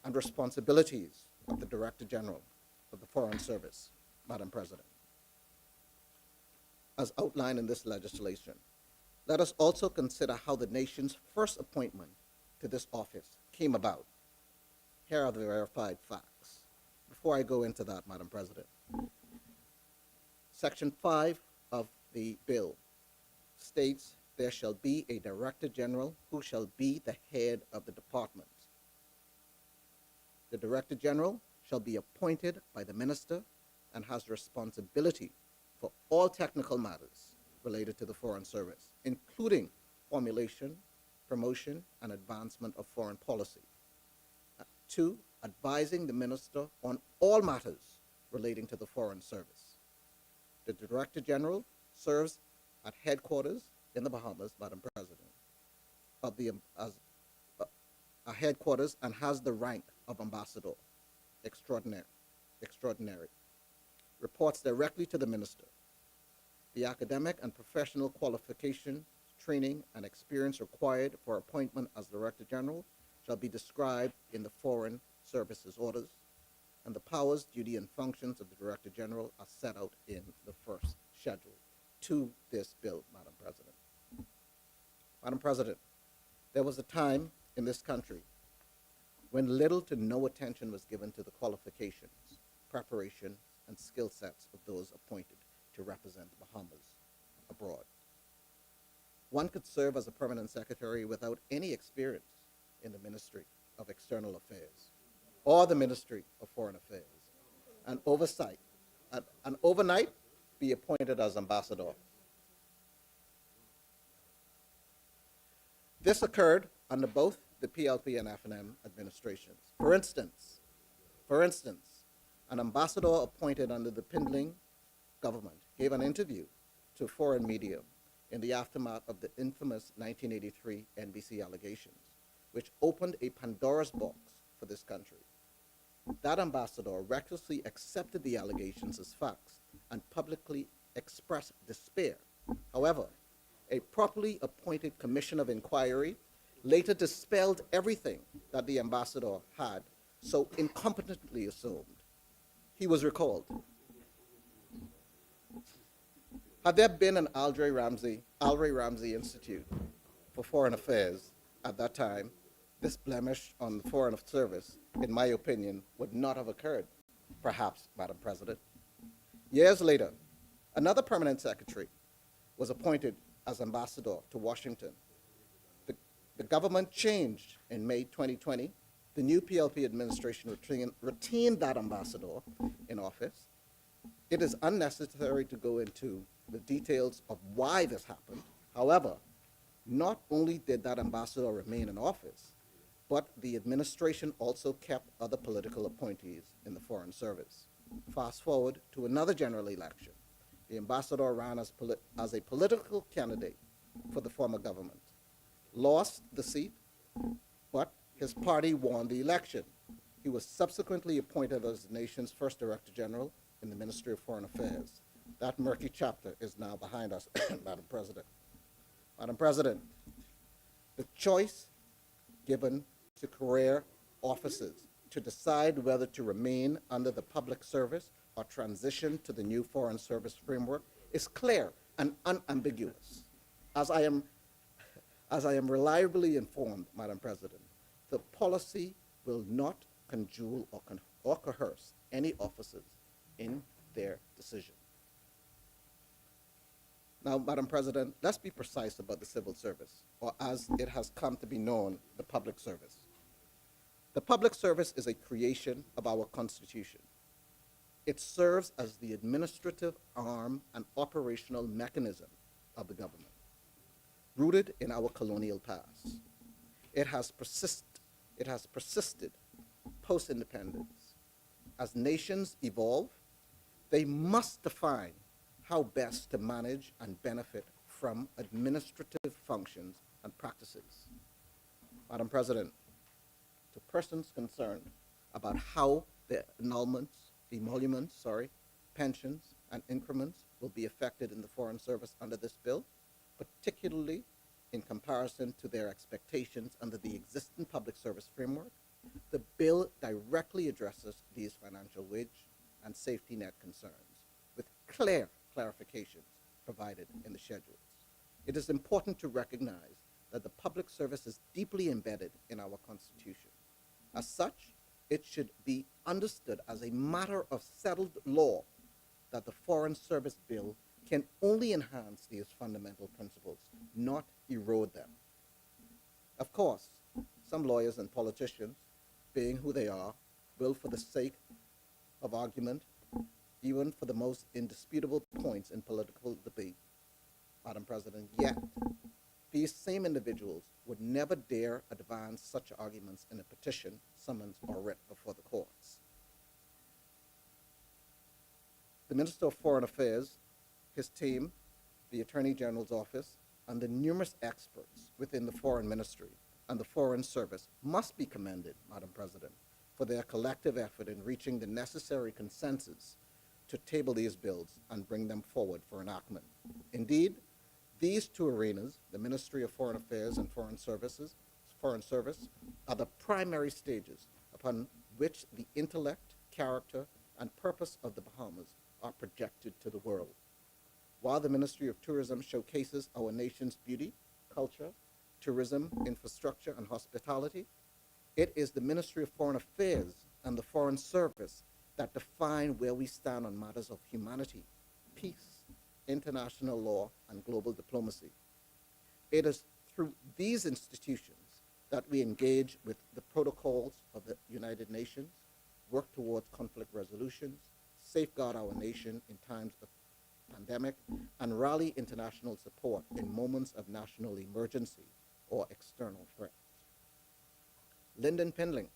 and responsibilities of the Director General of the Foreign Service, Madam President. As outlined in this legislation, let us also consider how the nation's first appointment to this office came about. Here are the verified facts. Before I go into that, Madam President, Section 5 of the bill states there shall be a Director General who shall be the head of the department. The Director General shall be appointed by the Minister and has responsibility for all technical matters related to the Foreign Service, including formulation, promotion, and advancement of foreign policy. 2, advising the Minister on all matters relating to the Foreign Service. The Director General serves at headquarters in the Bahamas, Madam President, a headquarters, and has the rank of Ambassador Extraordinary. Reports directly to the Minister. The academic and professional qualification, training, and experience required for appointment as Director General shall be described in the Foreign Services orders, and the powers, duty, and functions of the Director General are set out in the first schedule to this bill, Madam President. Madam President, there was a time in this country when little to no attention was given to the qualifications, preparation, and skill sets of those appointed to represent the Bahamas abroad. One could serve as a permanent secretary without any experience in the Ministry of External Affairs or the Ministry of Foreign Affairs, and overnight be appointed as ambassador. This occurred under both the PLP and FNM administrations. For instance, an ambassador appointed under the Pindling government gave an interview to foreign media in the aftermath of the infamous 1983 NBC allegations, which opened a Pandora's box for this country. That ambassador recklessly accepted the allegations as facts and publicly expressed despair. However, a properly appointed commission of inquiry later dispelled everything that the ambassador had so incompetently assumed. He was recalled. Had there been an Al Ray Ramsey Institute for Foreign Affairs at that time, this blemish on the Foreign Service, in my opinion, would not have occurred, perhaps, Madam President. Years later, another permanent secretary was appointed as ambassador to Washington. The government changed in May 2020. The new PLP administration retained that ambassador in office. It is unnecessary to go into the details of why this happened. However, Not only did that ambassador remain in office, but the administration also kept other political appointees in the Foreign Service. Fast forward to another general election. The ambassador ran as a political candidate for the former government, lost the seat, but his party won the election. He was subsequently appointed as the nation's first Director General in the Ministry of Foreign Affairs. That murky chapter is now behind us, Madam President. Madam President, the choice given to career officers to decide whether to remain under the public service or transition to the new Foreign Service framework is clear and unambiguous. As I am reliably informed, Madam President, the policy will not cajole or coerce any officers in their decision. Now, Madam President, let's be precise about the civil service, or as it has come to be known, the public service. The public service is a creation of our Constitution. It serves as the administrative arm and operational mechanism of the government, rooted in our colonial past. It has persisted post-independence. As nations evolve, they must define how best to manage and benefit from administrative functions and practices. Madam President, to persons concerned about how the emoluments, pensions, and increments will be affected in the Foreign Service under this bill, particularly in comparison to their expectations under the existing public service framework, the bill directly addresses these financial wage and safety net concerns with clear clarifications provided in the schedules. It is important to recognize that the public service is deeply embedded in our Constitution. As such, it should be understood as a matter of settled law that the Foreign Service Bill can only enhance these fundamental principles, not erode them. Of course, some lawyers and politicians, being who they are, will, for the sake of argument, even for the most indisputable points in political debate, Madam President, yet these same individuals would never dare advance such arguments in a petition, summons, or writ before the courts. The Minister of Foreign Affairs, his team, the Attorney General's office, and the numerous experts within the Foreign Ministry and the Foreign Service must be commended, Madam President, for their collective effort in reaching the necessary consensus to table these bills and bring them forward for enactment. Indeed, these two arenas, the Ministry of Foreign Affairs and Foreign Service, are the primary stages upon which the intellect, character, and purpose of the Bahamas are projected to the world. While the Ministry of Tourism showcases our nation's beauty, culture, tourism, infrastructure, and hospitality, it is the Ministry of Foreign Affairs and the Foreign Service that define where we stand on matters of humanity, peace, international law, and global diplomacy. It is through these institutions that we engage with the protocols of the United Nations, work towards conflict resolutions, safeguard our nation in times of pandemic, and rally international support in moments of national emergency or external threats. Lyndon Pindling,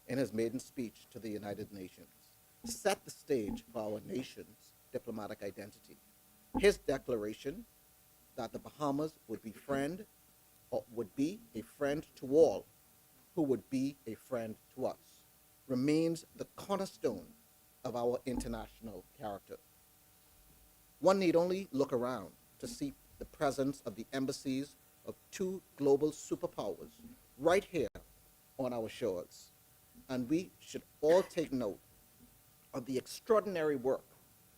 in his maiden speech to the United Nations, set the stage for our nation's diplomatic identity. His declaration that the Bahamas would be a friend to all who would be a friend to us remains the cornerstone of our international character. One need only look around to see the presence of the embassies of two global superpowers right here on our shores. And we should all take note of the extraordinary work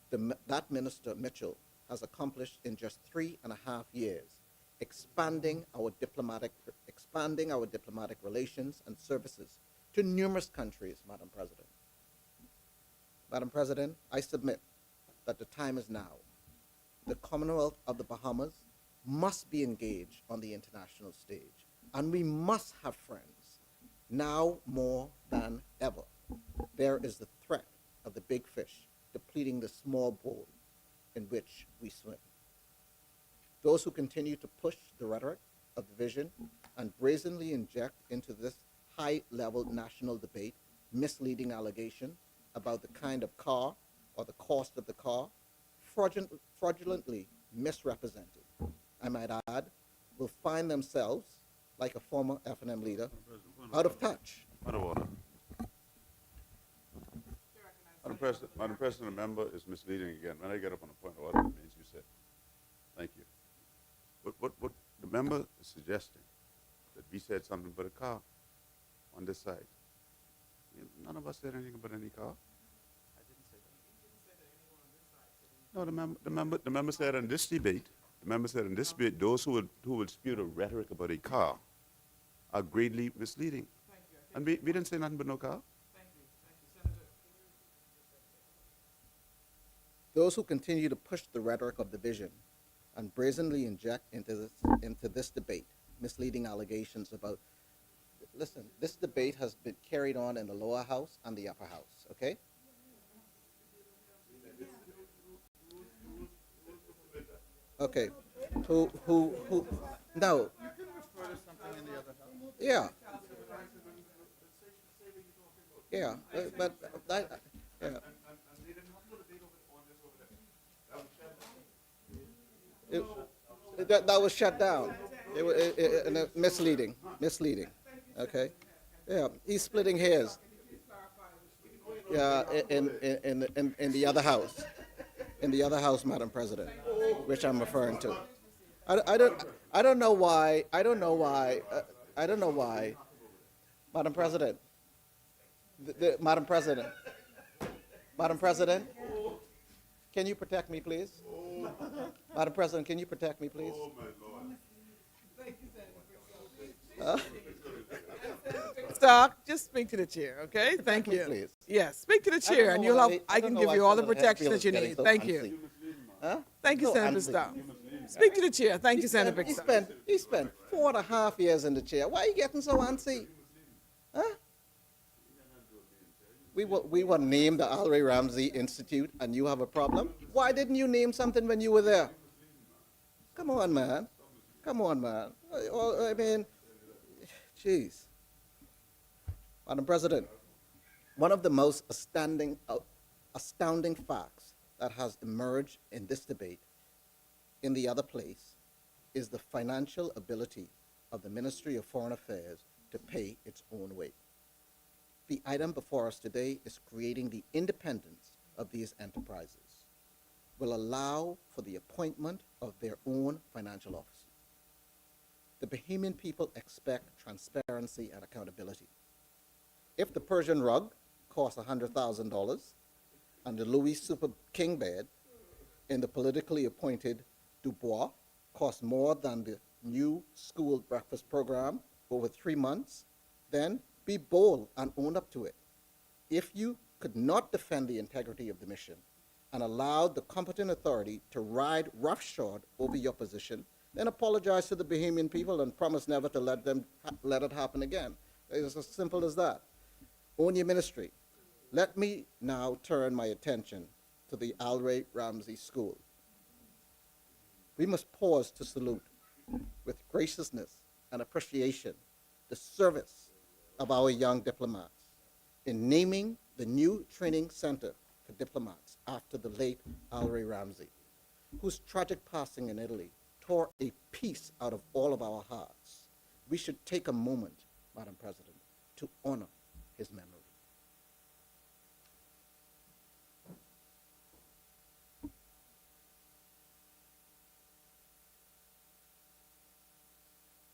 that Minister Mitchell has accomplished in just 3.5 years, expanding our diplomatic relations and services to numerous countries, Madam President. Madam President, I submit that the time is now. The Commonwealth of the Bahamas must be engaged on the international stage, and we must have friends, now more than ever. There is the threat of the big fish depleting the small bowl in which we swim. Those who continue to push the rhetoric of division and brazenly inject into this high-level national debate misleading allegation about the kind of car or the cost of the car, fraudulently misrepresented, I might add, will find themselves, like a former F&M leader, out of touch. Point of order. Madam President, the member is misleading again. When I get up on a point of order, it means you said. Thank you. What the member is suggesting, that we said something about a car on this side. None of us said anything about any car. I didn't say that. No, the member said in this debate, those who will spew the rhetoric about a car are greatly misleading. And we didn't say nothing but no car. Those who continue to push the rhetoric of division and brazenly inject into this debate misleading allegations about, listen, this debate has been carried on in the lower house and the upper house, okay? Okay, who, no. Yeah. Yeah, but, yeah. That was shut down. Misleading, okay? Yeah, he's splitting hairs. Yeah, in the other house. In the other house, Madam President, which I'm referring to. I don't know why, Madam President, Madam President, can you protect me, please? Madam President, can you protect me, please? Oh, my Lord. Pickstock, just speak to the chair, okay? Thank you. Please. Yes, speak to the chair, and I can give you all the protection that you need. Thank you. Thank you, No, Senator Pickstock. Speak to the chair. Thank you, Senator Pickstock. He spent 4.5 years in the chair. Why are you getting so antsy? Huh? We were named the Al Ray Ramsey Institute, and you have a problem? Why didn't you name something when you were there? Come on, man. Come on, man. I mean, jeez. Madam President, one of the most astounding facts that has emerged in this debate in the other place is the financial ability of the Ministry of Foreign Affairs to pay its own way. The item before us today is creating the independence of these enterprises, will allow for the appointment of their own financial officer. The Bahamian people expect transparency and accountability. If the Persian rug costs $100,000 and the Louis Super King bed in the politically appointed Dubois costs more than the new school breakfast program over 3 months, then be bold and own up to it. If you could not defend the integrity of the mission and allowed the competent authority to ride roughshod over your position, then apologize to the Bahamian people and promise never to let it happen again. It's as simple as that. Own your ministry. Let me now turn my attention to the Al Ray Ramsey School. We must pause to salute with graciousness and appreciation the service of our young diplomats in naming the new training center for diplomats after the late Al Ray Ramsey, whose tragic passing in Italy tore a piece out of all of our hearts. We should take a moment, Madam President, to honor his memory.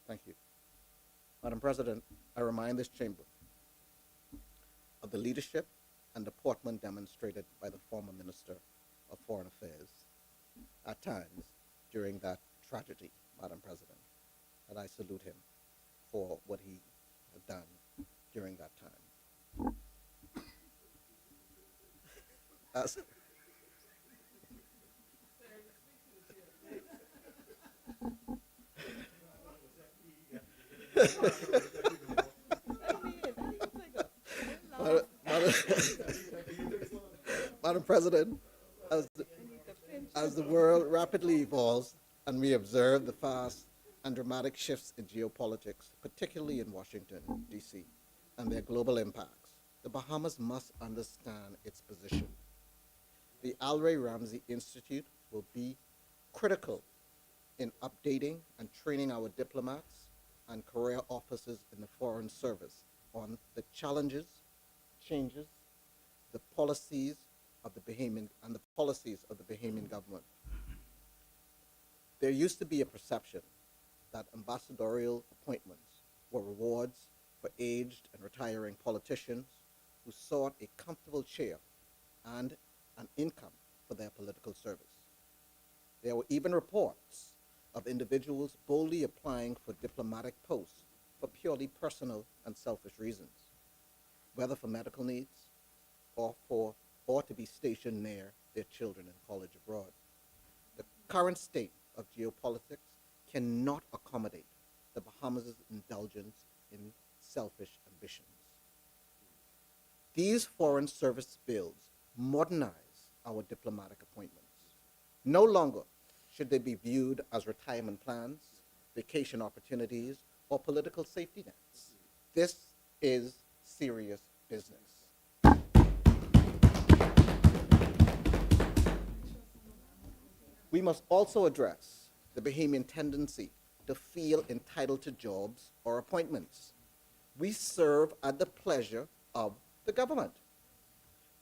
Thank you. Madam President, I remind this chamber of the leadership and deportment demonstrated by the former Minister of Foreign Affairs at times during that tragedy, Madam President, and I salute him for what he had done during that time. Madam President, as the world rapidly evolves and we observe the fast and dramatic shifts in geopolitics, particularly in Washington, D.C., and their global impacts, the Bahamas must understand its position. The Al Ray Ramsey Institute will be critical in updating and training our diplomats and career officers in the Foreign Service on the challenges, changes, the policies of the Bahamian government. There used to be a perception that ambassadorial appointments were rewards for aged and retiring politicians who sought a comfortable chair and an income for their political service. There were even reports of individuals boldly applying for diplomatic posts for purely personal and selfish reasons, whether for medical needs or to be stationed near their children in college abroad. The current state of geopolitics cannot accommodate the Bahamas' indulgence in selfish ambitions. These foreign service bills modernize our diplomatic appointments. No longer should they be viewed as retirement plans, vacation opportunities, or political safety nets. This is serious business. We must also address the Bahamian tendency to feel entitled to jobs or appointments. We serve at the pleasure of the government,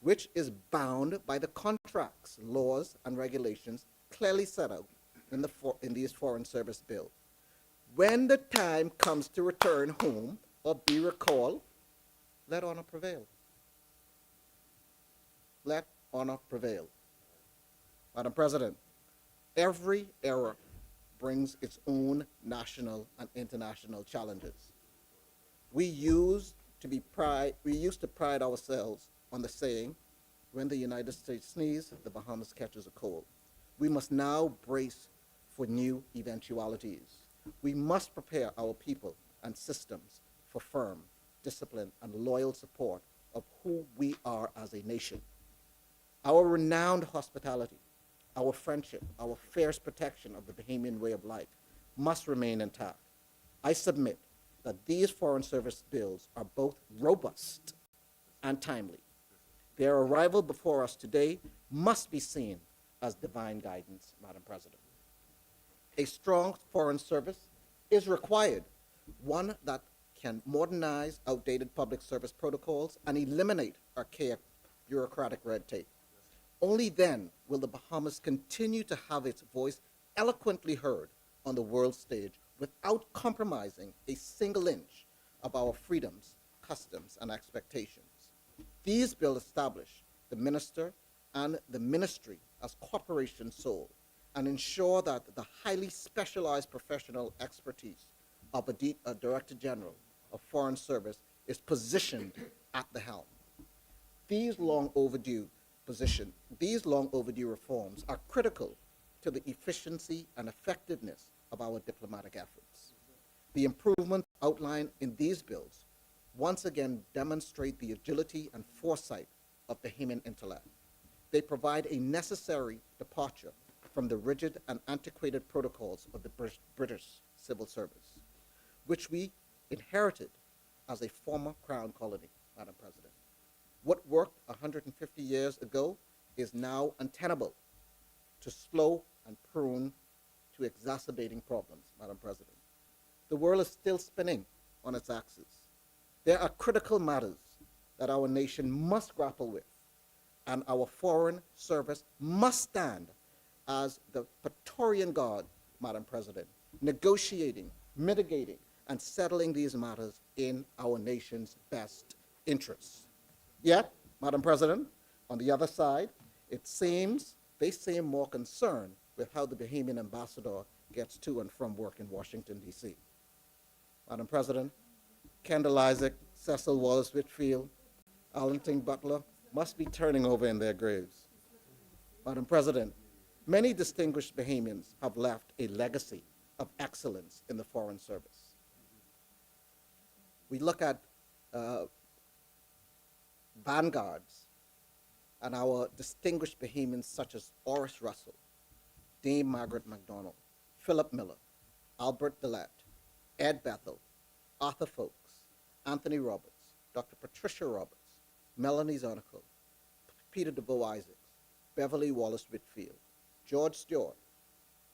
which is bound by the contracts, laws, and regulations clearly set out in these Foreign Service Bill. When the time comes to return home or be recalled, let honor prevail. Let honor prevail. Madam President, every era brings its own national and international challenges. We used to pride ourselves on the saying, when the United States sneezes, the Bahamas catches a cold. We must now brace for new eventualities. We must prepare our people and systems for firm, disciplined, and loyal support of who we are as a nation. Our renowned hospitality, our friendship, our fierce protection of the Bahamian way of life must remain intact. I submit that these Foreign Service bills are both robust and timely. Their arrival before us today must be seen as divine guidance, Madam President. A strong Foreign Service is required, one that can modernize outdated public service protocols and eliminate archaic bureaucratic red tape. Only then will the Bahamas continue to have its voice eloquently heard on the world stage without compromising a single inch of our freedoms, customs, and expectations. These bills establish the minister and the ministry as corporation sole and ensure that the highly specialized professional expertise of a Director General of Foreign Service is positioned at the helm. These long overdue reforms are critical to the efficiency and effectiveness of our diplomatic efforts. The improvements outlined in these bills once again demonstrate the agility and foresight of Bahamian intellect. They provide a necessary departure from the rigid and antiquated protocols of the British civil service, which we inherited as a former Crown colony, Madam President. What worked 150 years ago is now untenable to slow and prone to exacerbating problems, Madam President. The world is still spinning on its axis. There are critical matters that our nation must grapple with, and our Foreign Service must stand as the Praetorian Guard, Madam President, negotiating, mitigating, and settling these matters in our nation's best interests. Yet, Madam President, on the other side, it seems they seem more concerned with how the Bahamian ambassador gets to and from work in Washington, D.C. Madam President, Kendall Isaac, Cecil Wallace Whitfield, Arlington Butler must be turning over in their graves. Madam President, many distinguished Bahamians have left a legacy of excellence in the Foreign Service. We look at vanguards and our distinguished Bahamians such as Oris Russell, Dame Margaret MacDonald, Philip Miller, Albert Delat, Ed Bethel, Arthur Folks, Anthony Roberts, Dr. Patricia Roberts, Melanie Zonical, Peter DeVoe Isaacs, Beverly Wallace Whitfield, George Stewart,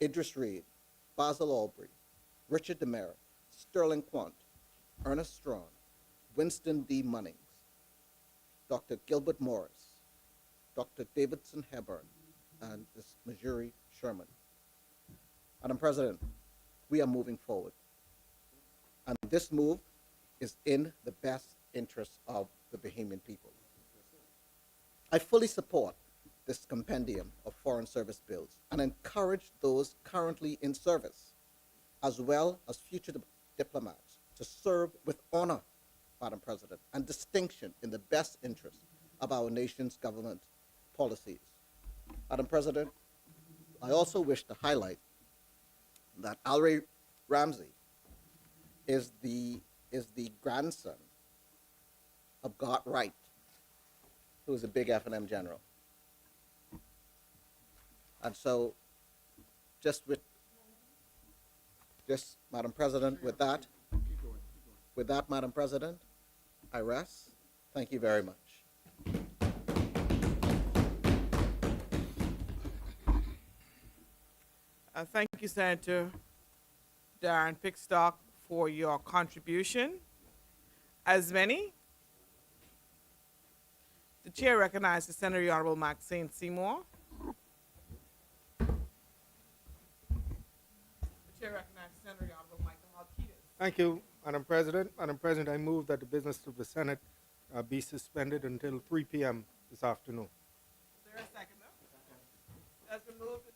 Idris Reed, Basil Albury, Richard Demerit, Sterling Quant, Ernest Strawn, Winston D. Munnings, Dr. Gilbert Morris, Dr. Davidson Hepburn, and Ms. Marjorie Sherman. Madam President, we are moving forward. And this move is in the best interest of the Bahamian people. I fully support this compendium of foreign service bills and encourage those currently in service, as well as future diplomats, to serve with honor, Madam President, and distinction in the best interest of our nation's government policies. Madam President, I also wish to highlight that Alray Ramsey is the grandson of Gart Wright, who was a big F&M general. And so, Madam President, with that, Madam President, I rest. Thank you very much. Thank you, Senator Darren Pickstock, for your contribution. As many, the chair recognizes Senator Honorable Maxine Seymour. The chair recognizes Senator Honorable Michael Halkitis. Thank you, Madam President. Madam President, I move that the business of the Senate be suspended until 3 p.m. this afternoon. Is there a seconder? That's been moved